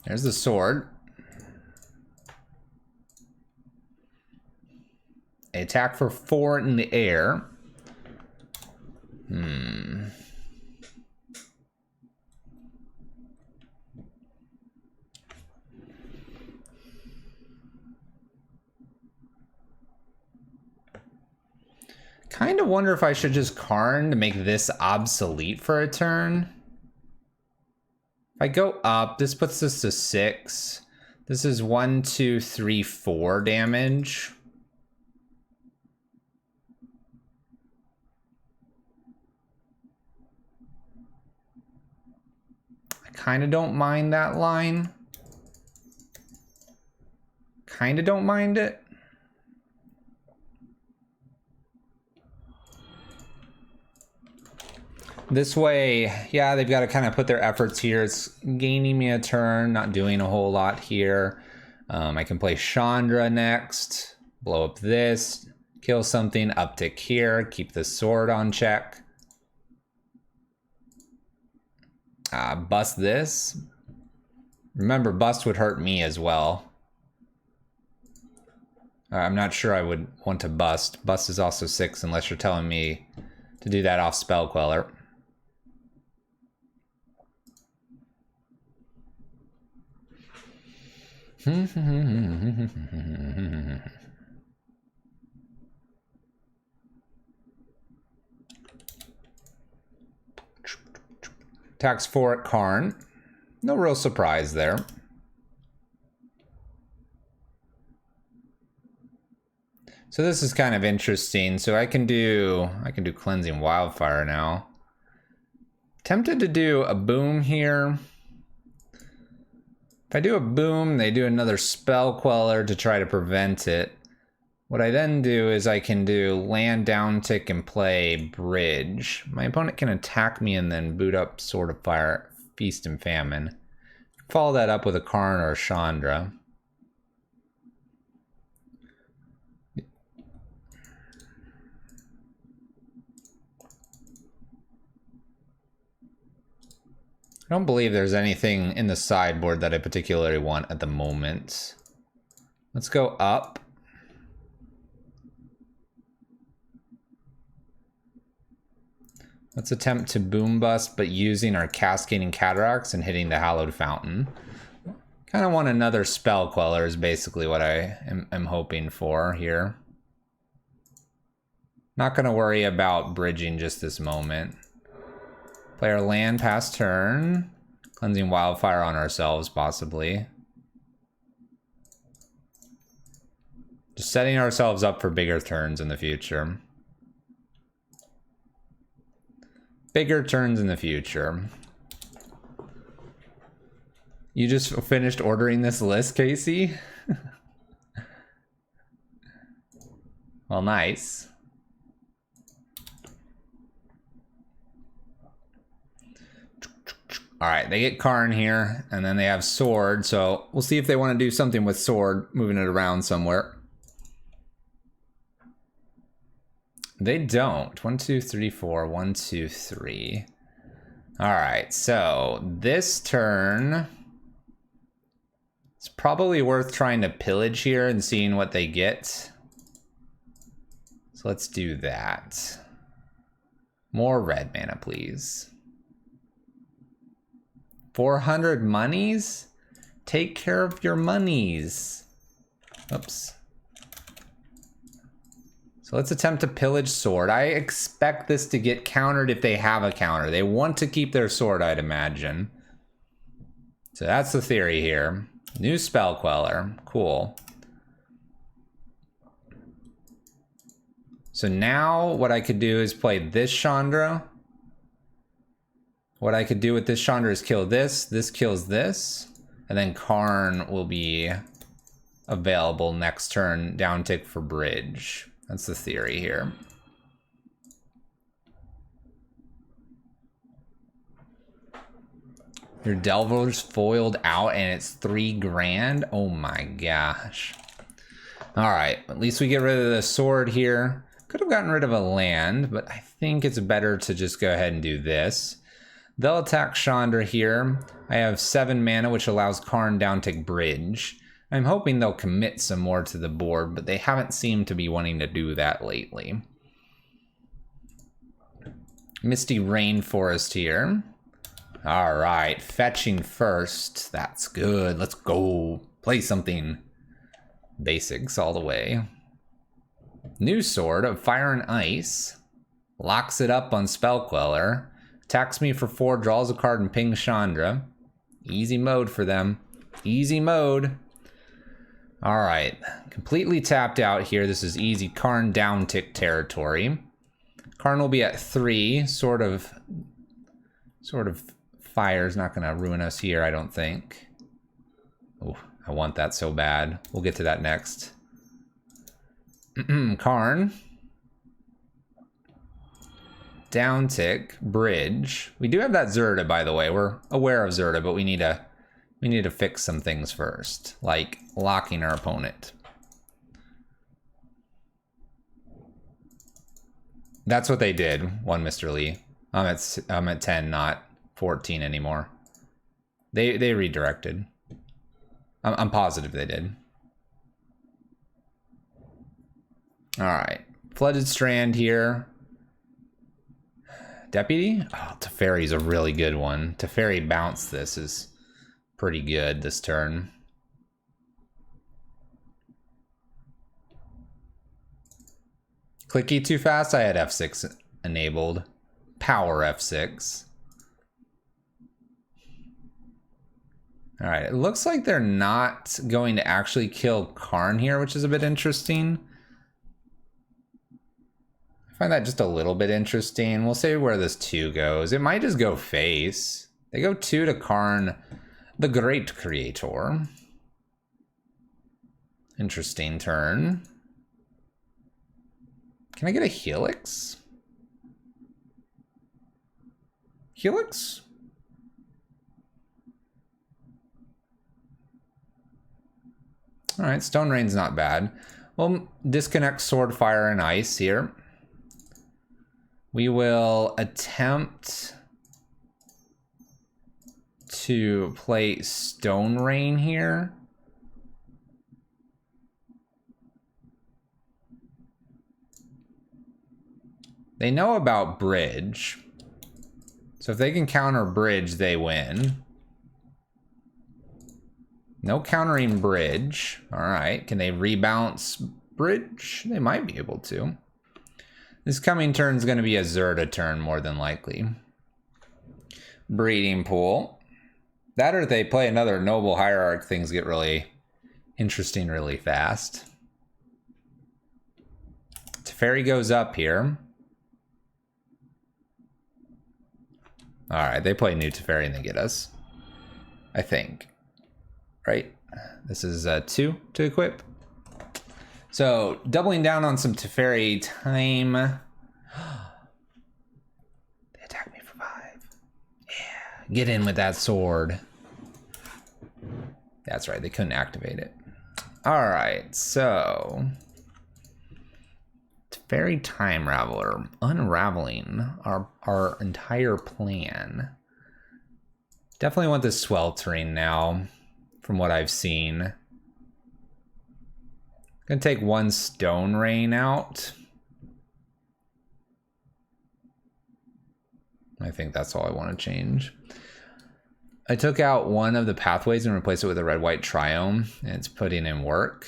There's the sword. Attack for 4 in the air. Kind of wonder if I should just Karn to make this obsolete for a turn. If I go up, this puts this to 6. This is 1, 2, 3, 4 damage. I kind of don't mind that line. Kind of don't mind it. This way, yeah, they've got to kind of put their efforts here. It's gaining me a turn, not doing a whole lot here. I can play Chandra next, blow up this, kill something, uptick here, keep the sword on check. Bust this. Remember, bust would hurt me as well. I'm not sure I would want to bust. Bust is also 6 unless you're telling me to do that off Spell Queller. Attacks 4 at Karn. No real surprise there. So this is kind of interesting. So I can do Cleansing Wildfire now. Tempted to do a boom here. If I do a boom, they do another Spell Queller to try to prevent it. What I then do is I can do land downtick and play bridge. My opponent can attack me and then boot up Sword of Fire, Feast and Famine. Follow that up with a Karn or a Chandra. I don't believe there's anything in the sideboard that I particularly want at the moment. Let's go up. Let's attempt to boom bust, but using our Cascading Cataracts and hitting the Hallowed Fountain. Kind of want another Spell Queller is basically what I am hoping for here. Not going to worry about bridging just this moment. Play our land past turn. Cleansing Wildfire on ourselves, possibly. Just setting ourselves up for bigger turns in the future. Bigger turns in the future. You just finished ordering this list, Casey? Well, nice. All right, they get Karn here, and then they have Sword, so we'll see if they want to do something with Sword, moving it around somewhere. They don't. 1, 2, 3, 4. 1, 2, 3. Alright, so this turn, it's probably worth trying to pillage here and seeing what they get. So let's do that. More red mana, please. 400 monies? Take care of your monies. Oops. So let's attempt to pillage sword. I expect this to get countered if they have a counter. They want to keep their sword, I'd imagine. So that's the theory here. New spell queller. Cool. So now what I could do is play this Chandra. What I could do with this Chandra is kill this. This kills this. And then Karn will be available next turn. Down tick for bridge. That's the theory here. Your Delver's foiled out and it's 3 grand? Oh my gosh. Alright, at least we get rid of the sword here. Could have gotten rid of a land, but I think it's better to just go ahead and do this. They'll attack Chandra here. I have 7 mana, which allows Karn down tick bridge. I'm hoping they'll commit some more to the board, but they haven't seemed to be wanting to do that lately. Misty Rainforest here. All right, fetching first. That's good. Let's go play something. Basics all the way. New Sword of Fire and Ice. Locks it up on Spell Queller. Attacks me for 4, draws a card, and pings Chandra. Easy mode for them. Easy mode. All right, completely tapped out here. This is easy Karn down tick territory. Karn will be at 3. Sort of fire's not gonna ruin us here, I don't think. Oh, I want that so bad. We'll get to that next. Karn. Down tick, bridge. We do have that Zirda, by the way. We're aware of Zirda, but we need to fix some things first, like locking our opponent. That's what they did, one Mr. Lee. I'm at 10, not 14 anymore. They redirected. I'm positive they did. All right, Flooded Strand here. Deputy? Oh, Teferi's a really good one. Teferi bounce this is pretty good this turn. Clicky too fast? I had F6 enabled. Power F6. Alright, it looks like they're not going to actually kill Karn here, which is a bit interesting. I find that just a little bit interesting. We'll see where this 2 goes. It might just go face. They go 2 to Karn, the Great Creator. Interesting turn. Can I get a Helix? Helix? Alright, Stone Rain's not bad. We'll disconnect Sword, Fire, and Ice here. We will attempt to play Stone Rain here. They know about Bridge. So if they can counter Bridge, they win. No countering Bridge. All right, can they rebounce Bridge? They might be able to. This coming turn is going to be a Zirda turn more than likely. Breeding Pool. That or if they play another Noble Hierarch, things get really interesting really fast. Teferi goes up here. All right, they play new Teferi and they get us. I think. Right? This is 2 to equip. So, doubling down on some Teferi time. They attack me for 5. Yeah, get in with that sword. That's right, they couldn't activate it. All right, so Fairy Time Raveler, unraveling our entire plan. Definitely want this Sweltering now, from what I've seen. Gonna take one Stone Rain out. I think that's all I want to change. I took out one of the pathways and replaced it with a red-white Triome, and it's putting in work.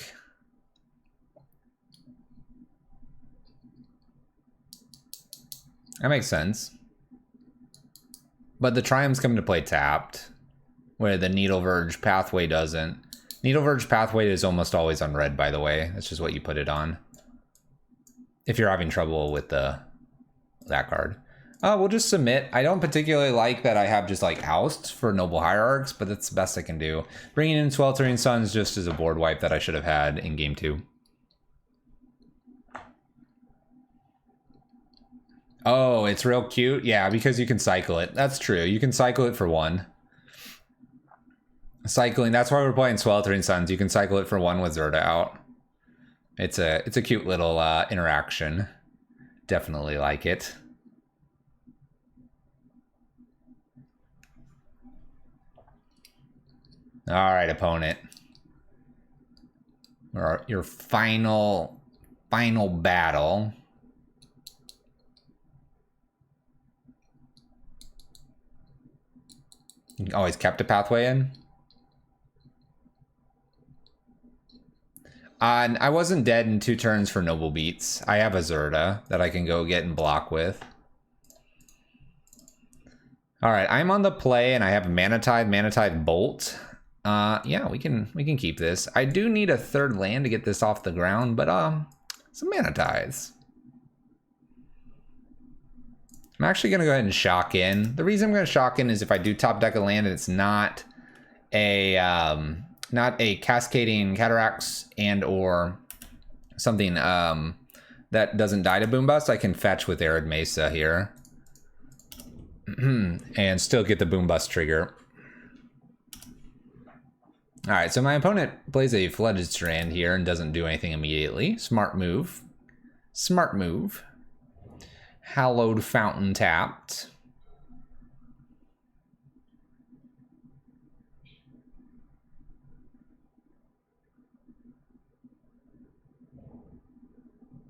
That makes sense. But the Triome's coming to play tapped, where the Needle Verge pathway doesn't. Needle Verge pathway is almost always on red, by the way. That's just what you put it on. If you're having trouble with that card. We'll just submit. I don't particularly like that I have just like ousts for Noble Hierarchs, but that's the best I can do. Bringing in Sweltering Suns just as a board wipe that I should have had in game 2. Oh, it's real cute? Yeah, because you can cycle it. That's true. You can cycle it for 1. Cycling, that's why we're playing Sweltering Suns. You can cycle it for 1 with Zirda out. It's a cute little interaction. Definitely like it. All right, opponent. Your final battle. You always kept a pathway in. I wasn't dead in 2 turns for Noble Beats. I have a Zirda that I can go get and block with. All right, I'm on the play and I have Manatide Bolt. Yeah, we can keep this. I do need a 3rd land to get this off the ground, but some Manatides. I'm actually gonna go ahead and shock in. The reason I'm gonna shock in is if I do top deck a land and it's not a Cascading Cataracts and or something that doesn't die to Boom Bust, I can fetch with Arid Mesa here. And still get the Boom Bust trigger. Alright, so my opponent plays a Flooded Strand here and doesn't do anything immediately. Smart move. Smart move. Hallowed Fountain tapped.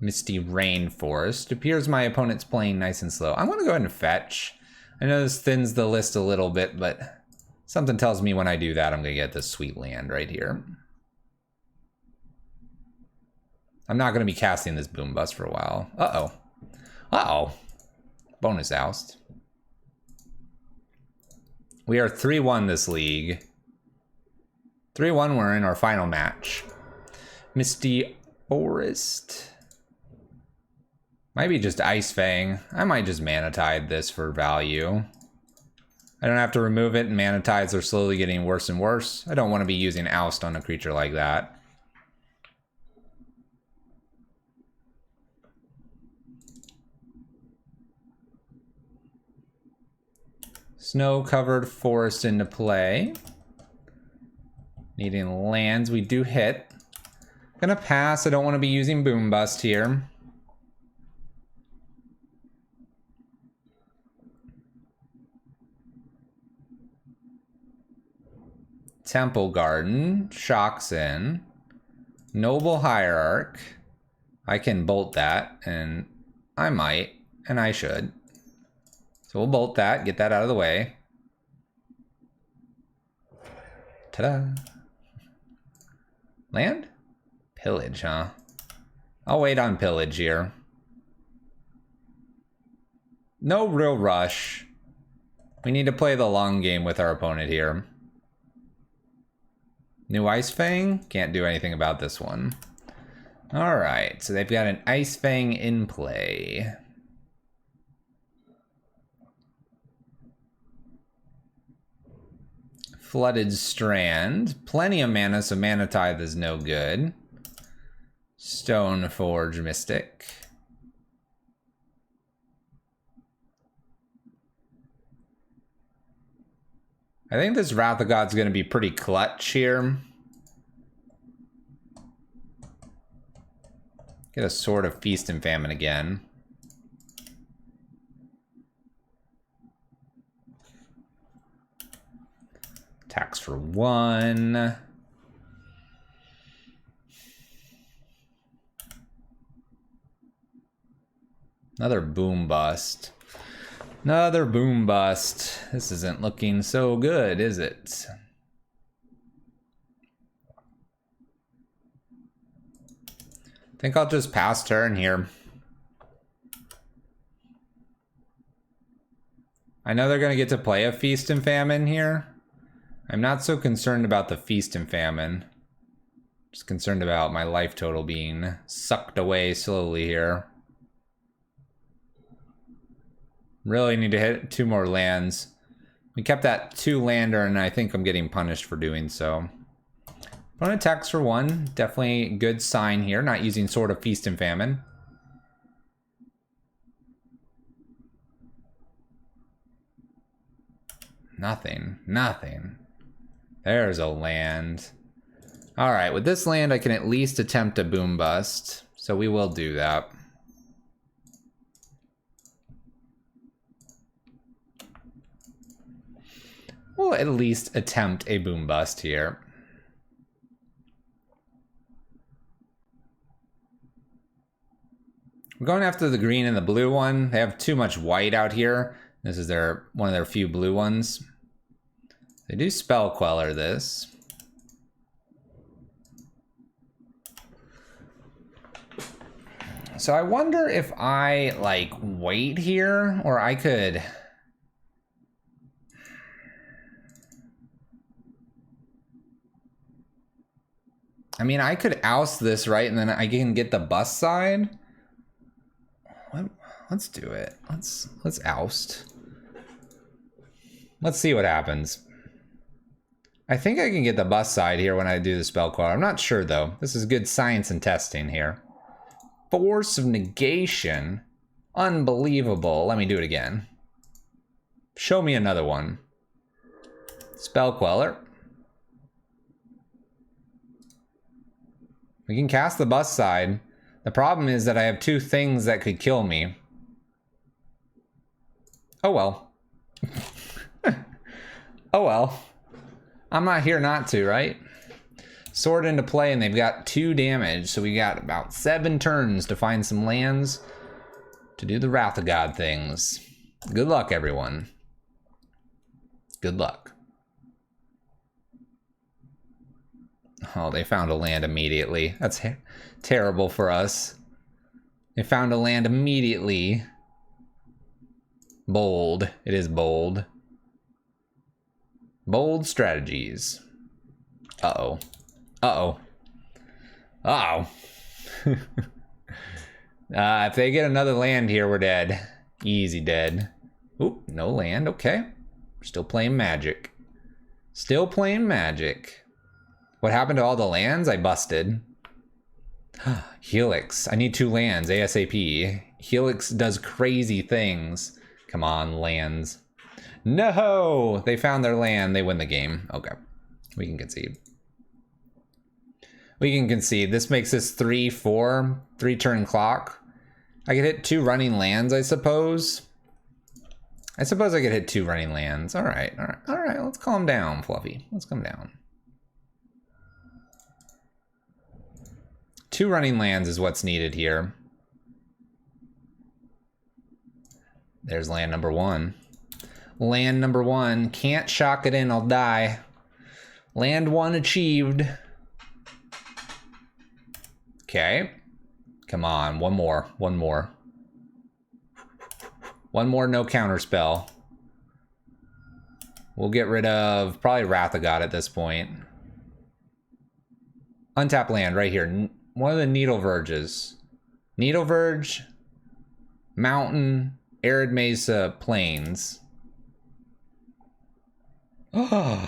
Misty Rainforest. Appears my opponent's playing nice and slow. I want to go ahead and fetch. I know this thins the list a little bit, but something tells me when I do that, I'm going to get this sweet land right here. I'm not going to be casting this Boom Bust for a while. Uh-oh. Uh-oh. Bonus oust. We are 3-1 this league. 3-1, we're in our final match. Misty Forest. Might be just Ice Fang. I might just Manatide this for value. I don't have to remove it, and Manatides are slowly getting worse and worse. I don't want to be using Oust on a creature like that. Snow-covered forest into play. Needing lands, we do hit. Gonna pass, I don't want to be using Boom Bust here. Temple Garden, shocks in. Noble Hierarch. I can bolt that, and I might, and I should. So we'll bolt that, get that out of the way. Ta-da. Land? Pillage, huh? I'll wait on Pillage here. No real rush. We need to play the long game with our opponent here. New Ice Fang? Can't do anything about this one. Alright, so they've got an Ice Fang in play. Flooded Strand. Plenty of mana, so Mana Tithe is no good. Stoneforge Mystic. I think this Wrath of God's going to be pretty clutch here. Get a Sword of Feast and Famine again. Tax for 1. Another boom bust. Another boom bust. This isn't looking so good, is it? I think I'll just pass turn here. I know they're going to get to play a Feast and Famine here. I'm not so concerned about the Feast and Famine. Just concerned about my life total being sucked away slowly here. Really need to hit 2 more lands. We kept that 2-lander, and I think I'm getting punished for doing so. Opponent attacks for 1. Definitely a good sign here. Not using Sword of Feast and Famine. Nothing. Nothing. There's a land. Alright, with this land I can at least attempt a boom bust. So we will do that. We'll at least attempt a boom bust here. We're going after the green and the blue one. They have too much white out here. This is one of their few blue ones. They do Spell Queller this. So I wonder if I like wait here, or I could... I mean, I could oust this, right? And then I can get the bust side. Let's do it. Let's oust. Let's see what happens. I think I can get the bust side here when I do the spell queller. I'm not sure though. This is good science and testing here. Force of negation. Unbelievable. Let me do it again. Show me another one. Spell queller. We can cast the bust side. The problem is that I have 2 things that could kill me. Oh well. Oh well. I'm not here not to, right? Sword into play, and they've got 2 damage, so we got about 7 turns to find some lands to do the Wrath of God things. Good luck, everyone. Good luck. Oh, they found a land immediately. That's terrible for us. They found a land immediately. Bold. It is bold. Bold strategies. Uh-oh. Uh-oh. Uh-oh. If they get another land here, we're dead. Easy dead. Oop, no land. Okay. We're still playing Magic. Still playing Magic. What happened to all the lands? I busted. Helix. I need 2 lands ASAP. Helix does crazy things. Come on, lands. No! They found their land. They win the game. Okay. We can concede. We can concede. This makes this 3-4. 3-turn clock. I could hit 2 running lands, I suppose. I suppose I could hit 2 running lands. Alright, alright, alright. Let's calm down, Fluffy. Let's calm down. 2 running lands is what's needed here. There's land number 1. Land number 1. Can't shock it in, I'll die. Land 1 achieved. Okay. Come on, one more. One more. One more no counter spell. We'll get rid of probably Wrath of God at this point. Untap land right here. One of the Needle Verges. Needle Verge, Mountain, Arid Mesa, Plains. Oh,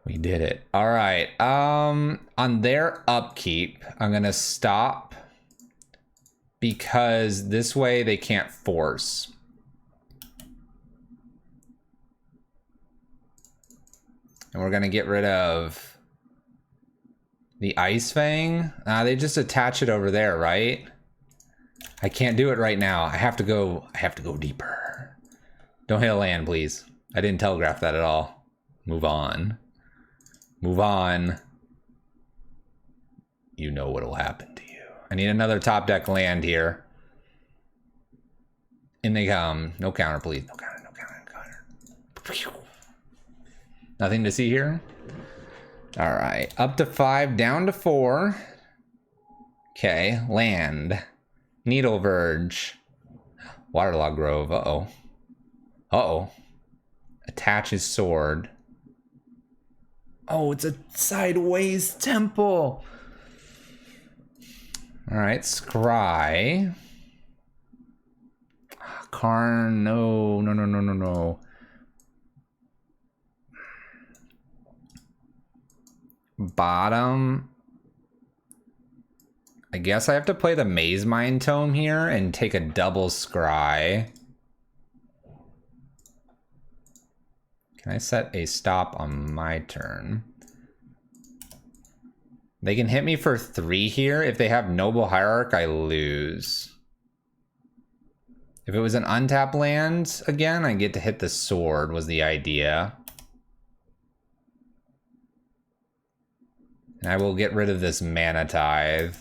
we did it. All right. On their upkeep, I'm gonna stop because this way they can't force. And we're gonna get rid of the Ice Fang. They just attach it over there, right? I can't do it right now. I have to go deeper. Don't hit a land, please. I didn't telegraph that at all. Move on. Move on. You know what'll happen to you. I need another top deck land here. In they come. No counter, please. No counter, no counter, no counter. Nothing to see here. All right. Up to 5, down to 4. Okay. Land. Needle Verge. Waterlog Grove. Uh-oh. Uh-oh. Attach his sword. Oh, it's a sideways temple. All right, Scry. Karn, no, no, no, no, no, no. Bottom. I guess I have to play the Maze Mine Tome here and take a double Scry. Can I set a stop on my turn? They can hit me for 3 here. If they have Noble Hierarch, I lose. If it was an untapped land, again, I get to hit the sword, was the idea. And I will get rid of this Mana Tithe.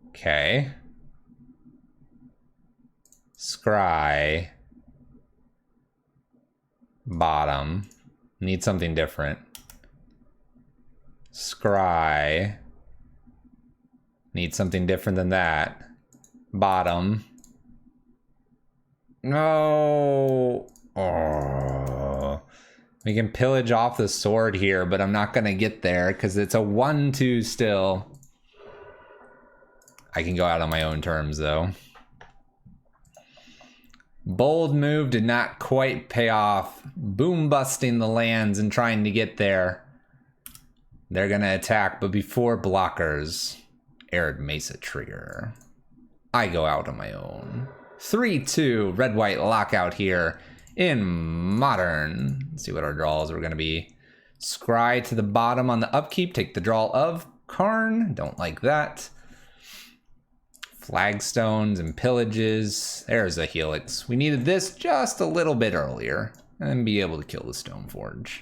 Okay. Scry. Bottom. Need something different. Scry. Need something different than that. Bottom. No. Oh. We can pillage off the sword here, but I'm not going to get there because it's a 1-2 still. I can go out on my own terms, though. Bold move did not quite pay off. Boom busting the lands and trying to get there. They're going to attack, but before blockers. Arid Mesa trigger. I go out on my own. 3-2 red-white lockout here in Modern. Let's see what our draws are going to be. Scry to the bottom on the upkeep. Take the draw of Karn. Don't like that. Flagstones and pillages. There's a Helix. We needed this just a little bit earlier and be able to kill the Stoneforge.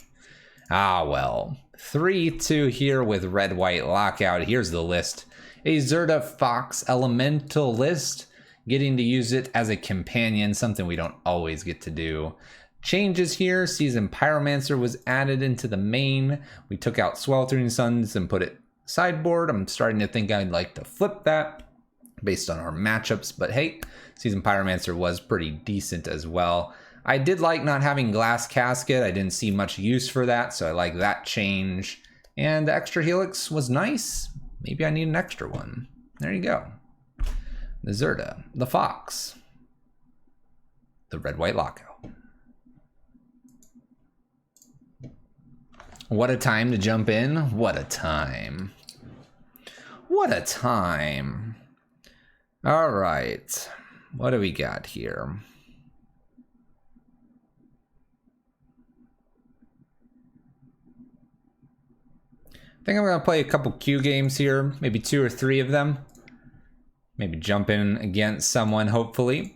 Ah, well. 3-2 here with red-white lockout. Here's the list. A Zirda Fox Elemental list. Getting to use it as a companion, something we don't always get to do. Changes here. Seasoned Pyromancer was added into the main. We took out Sweltering Suns and put it sideboard. I'm starting to think I'd like to flip that based on our matchups, but hey, Seasoned Pyromancer was pretty decent as well. I did like not having Glass Casket. I didn't see much use for that, so I like that change. And the extra Helix was nice. Maybe I need an extra one. There you go. The Zirda, the Fox, the red-white lockout. What a time to jump in. What a time. What a time. All right, what do we got here? I think I'm gonna play a couple Q games here, maybe 2 or 3 of them. Maybe jump in against someone, hopefully.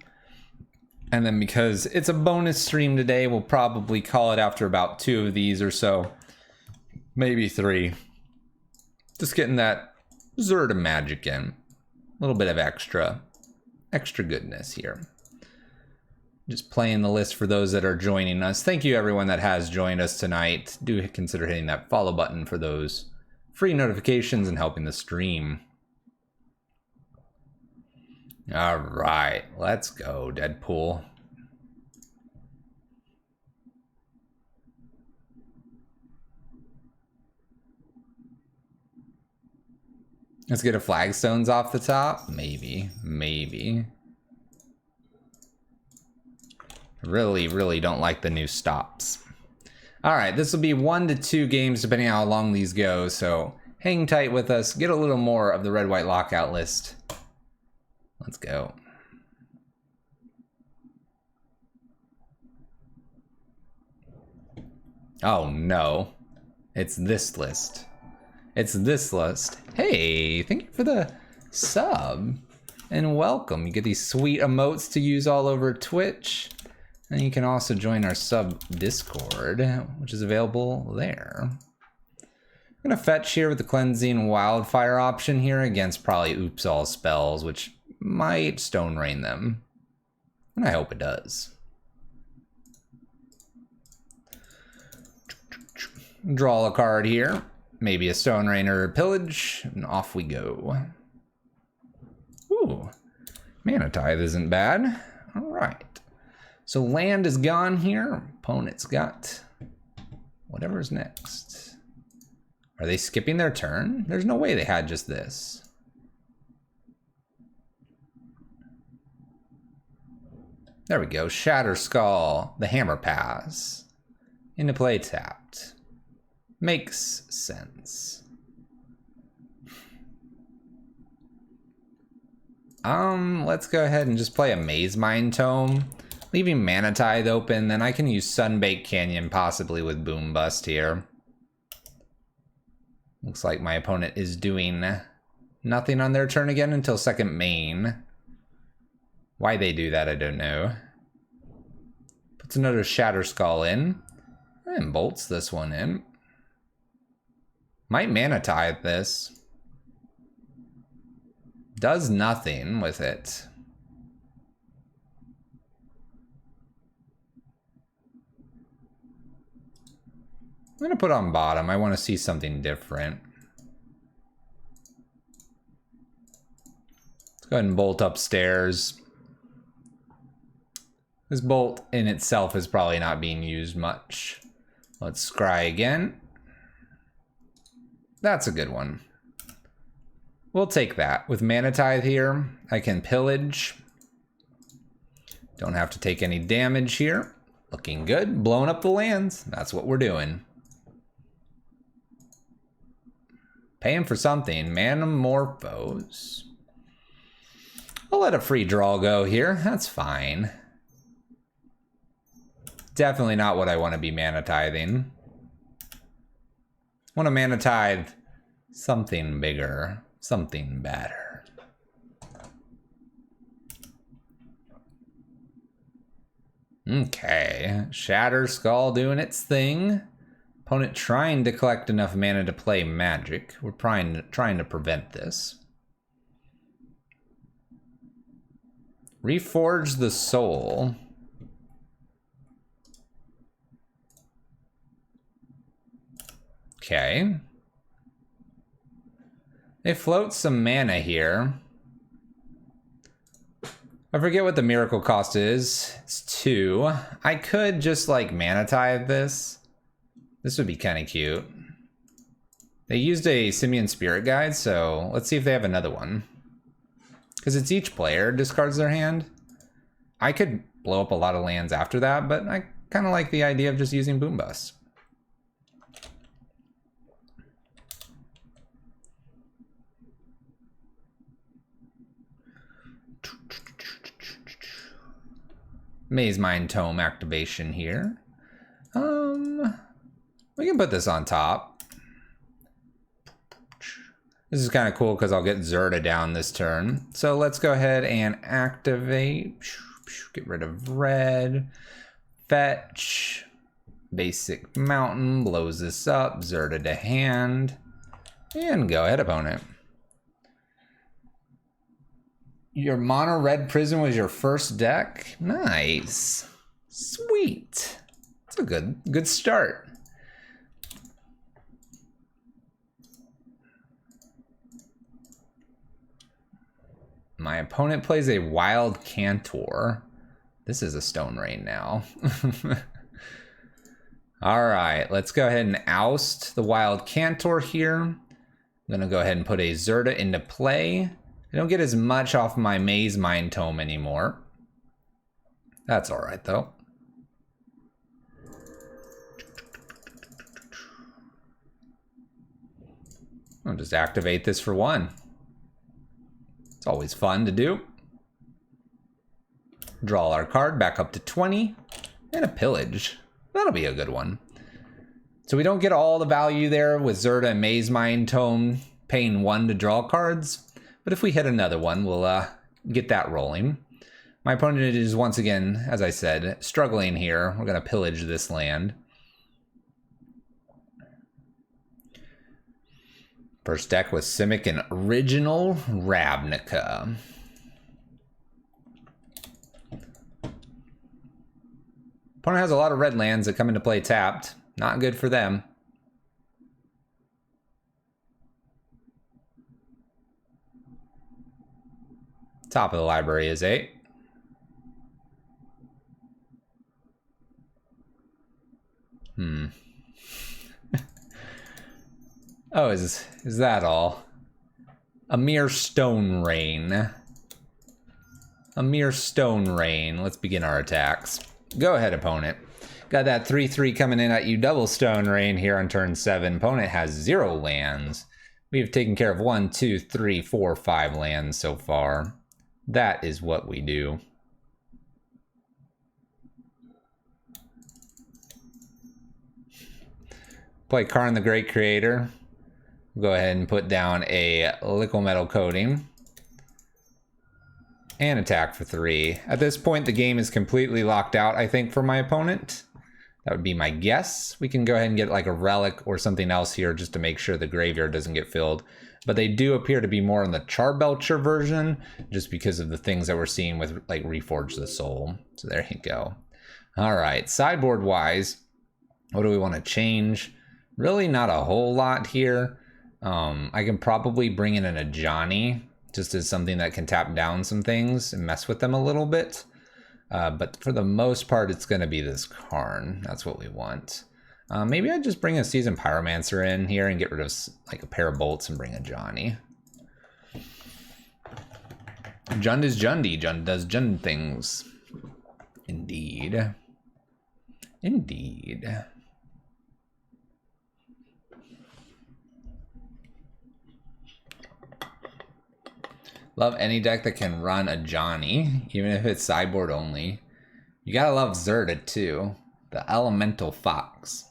And then because it's a bonus stream today, we'll probably call it after about 2 of these or so. Maybe 3. Just getting that Zirda magic in. A little bit of extra goodness here. Just playing the list for those that are joining us. Thank you everyone that has joined us tonight. Do consider hitting that follow button for those free notifications and helping the stream. All right, let's go, Deadpool. Let's get a Flagstones off the top. Maybe. Really don't like the new stops. All right, this will be 1 to 2 games depending on how long these go. So hang tight with us. Get a little more of the red-white lockout list. Let's go. Oh no, it's this list. It's this list. Hey, thank you for the sub and welcome. You get these sweet emotes to use all over Twitch. And you can also join our sub Discord, which is available there. I'm gonna fetch here with the cleansing wildfire option here against probably oops all spells, which might stone rain them. And I hope it does. Draw a card here. Maybe a stone rain or pillage, and off we go. Ooh, mana tithe isn't bad. All right. So land is gone here. Opponent's got whatever's next. Are they skipping their turn? There's no way they had just this. There we go. Shatter Skull, the hammer pass. Into play tapped. Makes sense. Let's go ahead and just play a Maze Mind Tome. Leaving Mana Tithe open, then I can use Sunbaked Canyon possibly with Boom Bust here. Looks like my opponent is doing nothing on their turn again until second main. Why they do that, I don't know. Puts another Shatter Skull in. And bolts this one in. Might Mana Tithe this. Does nothing with it. I'm gonna put on bottom. I want to see something different. Let's go ahead and bolt upstairs. This bolt in itself is probably not being used much. Let's scry again. That's a good one. We'll take that. With Mana Tithe here, I can pillage. Don't have to take any damage here. Looking good. Blowing up the lands. That's what we're doing. Paying for something. Manamorphose. I'll let a free draw go here. That's fine. Definitely not what I want to be Mana Tithing. I want to Mana Tithe something bigger. Something better. Okay. Shatter Skull doing its thing. Opponent trying to collect enough mana to play magic. We're trying to prevent this. Reforge the Soul. Okay. They float some mana here. I forget what the miracle cost is. It's 2. I could just like Mana Tithe this. This would be kind of cute. They used a Simian Spirit Guide, so let's see if they have another one. Because it's each player discards their hand. I could blow up a lot of lands after that, but I kind of like the idea of just using Boom Bust. Maze Mind Tome activation here. We can put this on top. This is kind of cool because I'll get Zirda down this turn. So let's go ahead and activate. Get rid of red. Fetch. Basic Mountain. Blows this up. Zirda to hand. And go ahead, opponent. Your mono red prison was your first deck? Nice. Sweet. That's a good start. My opponent plays a Wild Cantor. This is a Stone Rain now. All right, let's go ahead and oust the Wild Cantor here. I'm gonna go ahead and put a Zirda into play. I don't get as much off my Maze Mind Tome anymore. That's all right though. I'll just activate this for 1. It's always fun to do. Draw our card back up to 20. And a pillage. That'll be a good one. So we don't get all the value there with Zirda and Maze Mind Tome paying 1 to draw cards. But if we hit another one, we'll get that rolling. My opponent is once again, as I said, struggling here. We're going to pillage this land. First deck was Simic and Original Ravnica. Opponent has a lot of red lands that come into play tapped. Not good for them. Top of the library is 8. Oh, is that all? A mere stone rain. A mere stone rain. Let's begin our attacks. Go ahead, opponent. Got that 3/3 coming in at you. Double stone rain here on turn 7. Opponent has 0 lands. We have taken care of 1, 2, 3, 4, 5 lands so far. That is what we do. Play Karn the Great Creator. We'll go ahead and put down a Liquid Metal Coating. And attack for 3. At this point, the game is completely locked out, I think, for my opponent. That would be my guess. We can go ahead and get like a relic or something else here just to make sure the graveyard doesn't get filled. But they do appear to be more in the Charbelcher version, just because of the things that we're seeing with like Reforge the Soul. So there you go. All right, sideboard-wise, what do we want to change? Really not a whole lot here. I can probably bring in an Ajani, just as something that can tap down some things and mess with them a little bit. But for the most part, it's going to be this Karn. That's what we want. Maybe I just bring a Seasoned Pyromancer in here and get rid of like a pair of bolts and bring a Johnny. Jund is Jundy. Jund does Jund things. Indeed. Indeed. Love any deck that can run a Johnny, even if it's sideboard only. You gotta love Zirda too. The Elemental Fox.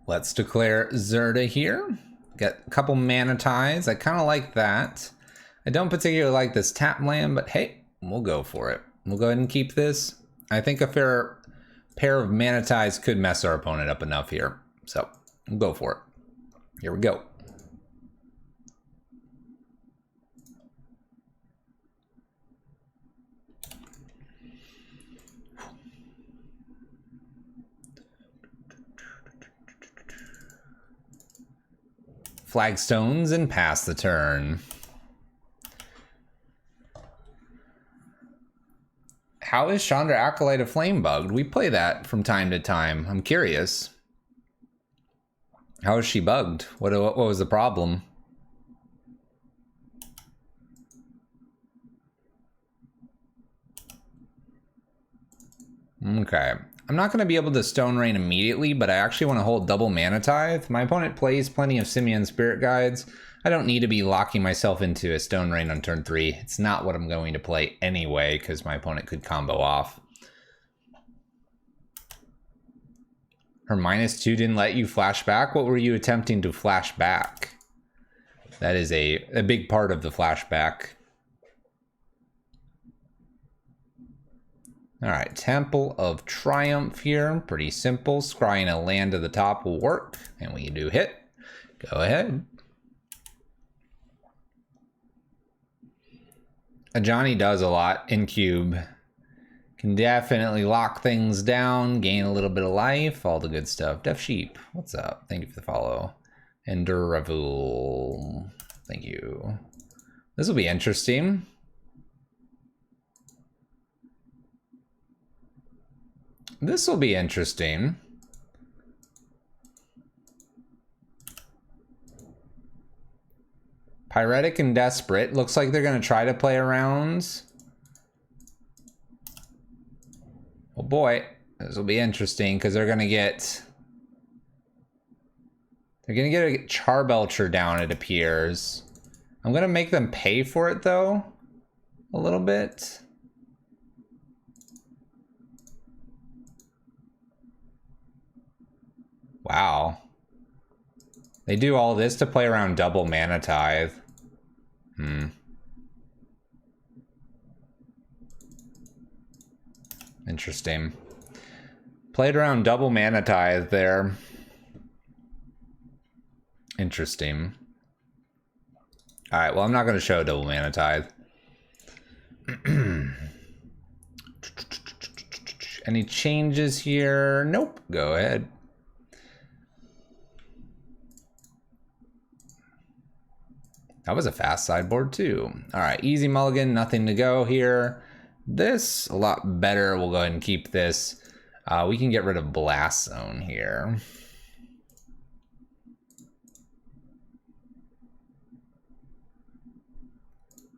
Let's declare Zirda here. Got a couple mana ties. I kind of like that. I don't particularly like this tap land, but hey, we'll go for it. We'll go ahead and keep this. I think a fair pair of mana ties could mess our opponent up enough here. So we'll go for it. Here we go. Flagstones and pass the turn. How is Chandra Acolyte of Flame bugged? We play that from time to time. I'm curious. How is she bugged? What was the problem? Okay. I'm not going to be able to Stone Rain immediately, but I actually want to hold double Mana Tithe. My opponent plays plenty of Simian Spirit Guides. I don't need to be locking myself into a Stone Rain on turn 3. It's not what I'm going to play anyway, because my opponent could combo off. Her -2 didn't let you flash back? What were you attempting to flash back? That is a big part of the flashback. Alright, Temple of Triumph here. Pretty simple. Scrying a land to the top will work. And we do hit. Go ahead. Ajani does a lot in cube. Can definitely lock things down, gain a little bit of life, all the good stuff. Deaf Sheep, what's up? Thank you for the follow. Enduravul, thank you. This will be interesting. This will be interesting. Pyretic and Desperate. Looks like they're going to try to play around. Oh boy, this will be interesting because they're going to get They're gonna get a Charbelcher down, it appears. I'm gonna make them pay for it though, a little bit. Wow. They do all this to play around double Mana Tithe. Interesting. Played around double Mana Tithe there. Interesting. Alright, well, I'm not going to show double Mana Tithe. Any changes here? Nope. Go ahead. That was a fast sideboard too. Alright, easy mulligan, nothing to go here. This, a lot better. We'll go ahead and keep this. We can get rid of Blast Zone here.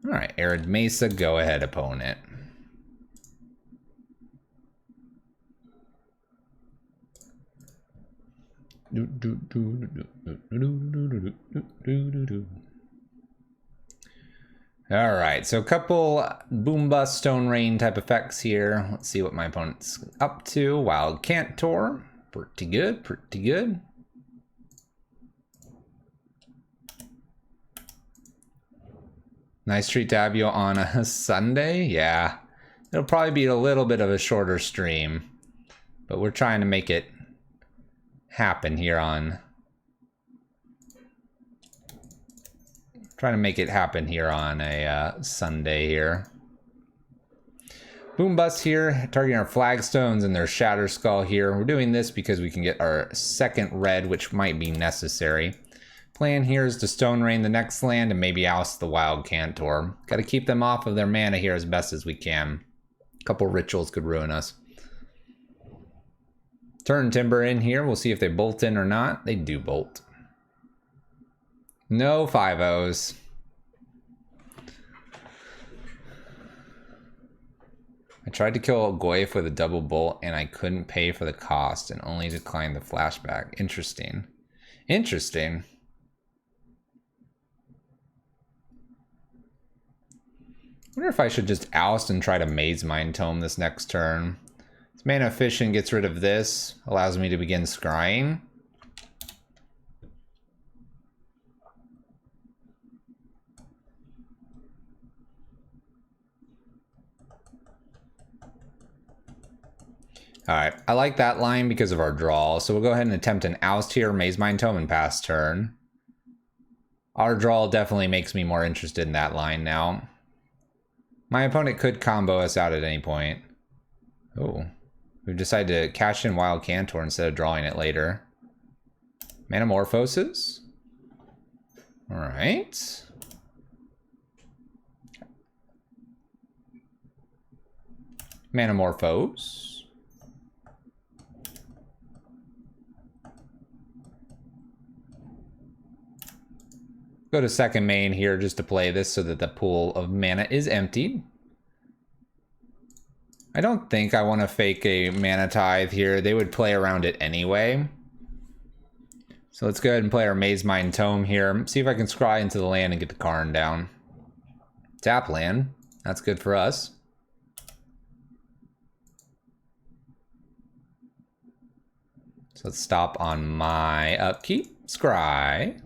Alright, Arid Mesa, go ahead, opponent. Alright, so a couple Boom Bust, Stone Rain type effects here. Let's see what my opponent's up to. Wild Cantor, pretty good, pretty good. Nice treat to have you on a Sunday. Yeah, it'll probably be a little bit of a shorter stream, but we're trying to make it happen here on... a Sunday here. Boom Bust here, targeting our Flagstones and their Shatter Skull here. We're doing this because we can get our second red, which might be necessary. Plan here is to Stone Rain the next land and maybe oust the Wild Cantor. Got to keep them off of their mana here as best as we can. A couple rituals could ruin us. Turn Timber in here. We'll see if they bolt in or not. They do bolt. No 5-0s. I tried to kill a Goyf with a double bolt and I couldn't pay for the cost and only declined the flashback. Interesting. Interesting. I wonder if I should just oust and try to Maze Mind Tome this next turn. It's mana efficient, gets rid of this, allows me to begin scrying. Alright, I like that line because of our draw, so we'll go ahead and attempt an oust here, Maze Mind Tome, and pass turn. Our draw definitely makes me more interested in that line now. My opponent could combo us out at any point. Oh, we've decided to cash in Wild Cantor instead of drawing it later. Manamorphosis. Alright. Manamorphose. Go to second main here just to play this so that the pool of mana is emptied. I don't think I want to fake a Mana Tithe here. They would play around it anyway. So let's go ahead and play our Maze Mind Tome here. See if I can scry into the land and get the Karn down. Tap land. That's good for us. So let's stop on my upkeep. Scry.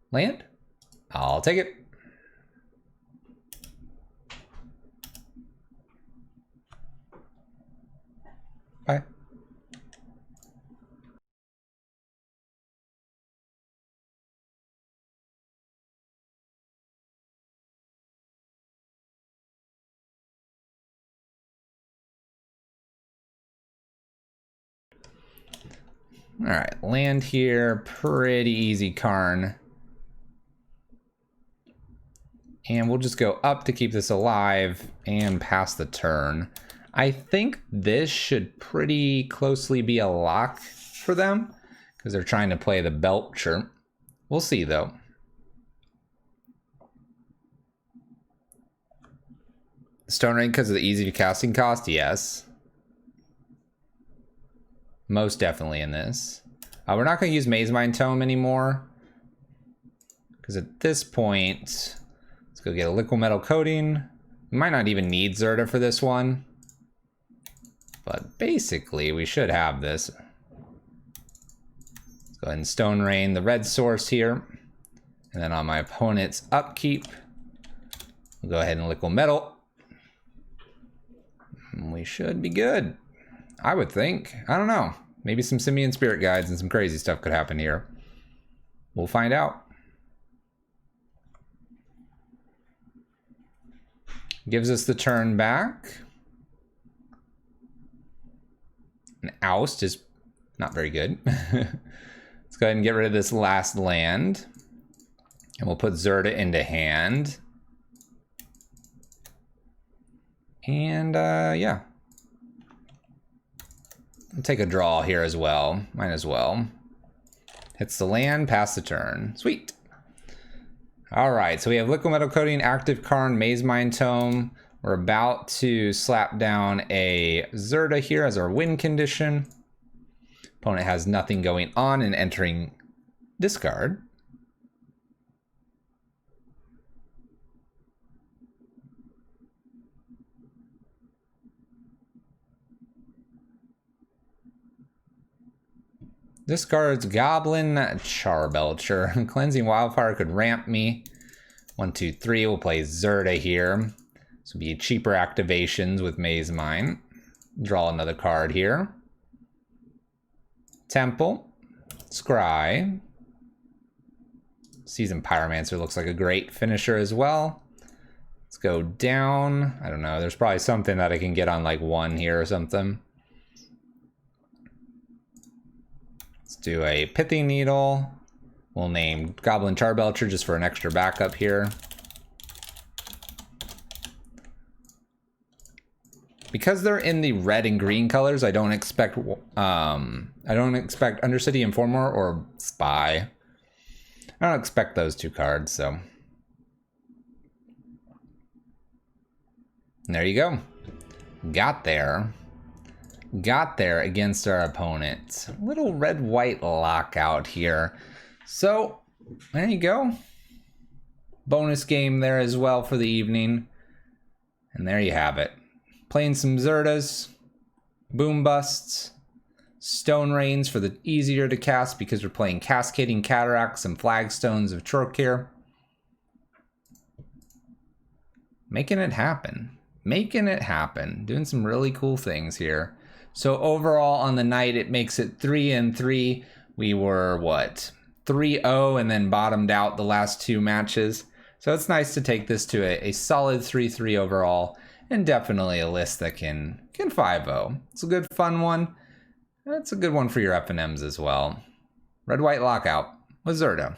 Land? I'll take it. Bye. All right, land here, pretty easy Karn. And we'll just go up to keep this alive and pass the turn. I think this should pretty closely be a lock for them because they're trying to play the Belcher. We'll see though. Stone Rain because of the easy casting cost? Yes. Most definitely in this. We're not going to use Maze Mine Tome anymore, because at this point, let's go get a liquid metal coating. We might not even need Zirda for this one, but basically we should have this. Let's go ahead and Stone Rain the red source here, and then on my opponent's upkeep, we'll go ahead and liquid metal. We should be good, I would think. I don't know. Maybe some Simian Spirit Guides and some crazy stuff could happen here. We'll find out. Gives us the turn back. An Oust is not very good. Let's go ahead and get rid of this last land. And we'll put Zirda into hand. And yeah. We'll take a draw here as well. Might as well. Hits the land, pass the turn. Sweet. All right, so we have Liquid Metal Coating, Active Karn, Maze Mine Tome. We're about to slap down a Zirda here as our win condition. Opponent has nothing going on and entering discard. Discards Goblin Charbelcher. Cleansing Wildfire could ramp me. 1, 2, 3. We'll play Zirda here. This will be cheaper activations with Maze Mine. Draw another card here. Temple. Scry. Seasoned Pyromancer looks like a great finisher as well. Let's go down. I don't know. There's probably something that I can get on like 1 here or something. Do a Pithing Needle. We'll name Goblin Charbelcher just for an extra backup here. Because they're in the red and green colors, I don't expect Undercity Informer or Spy. I don't expect those 2 cards, so. And there you go. Got there against our opponent. Little red-white lockout here. So, there you go. Bonus game there as well for the evening. And there you have it. Playing some Zirdas, Boom Busts, Stone Rains for the easier to cast because we're playing Cascading Cataracts and Flagstones of Churk here. Making it happen. Making it happen. Doing some really cool things here. So overall on the night, it makes it 3-3. We were, what, 3-0 and then bottomed out the last 2 matches. So it's nice to take this to a solid 3-3 overall, and definitely a list that can 5-0. It's a good fun one. It's a good one for your FNMs as well. Red-White Lockout with Zirda.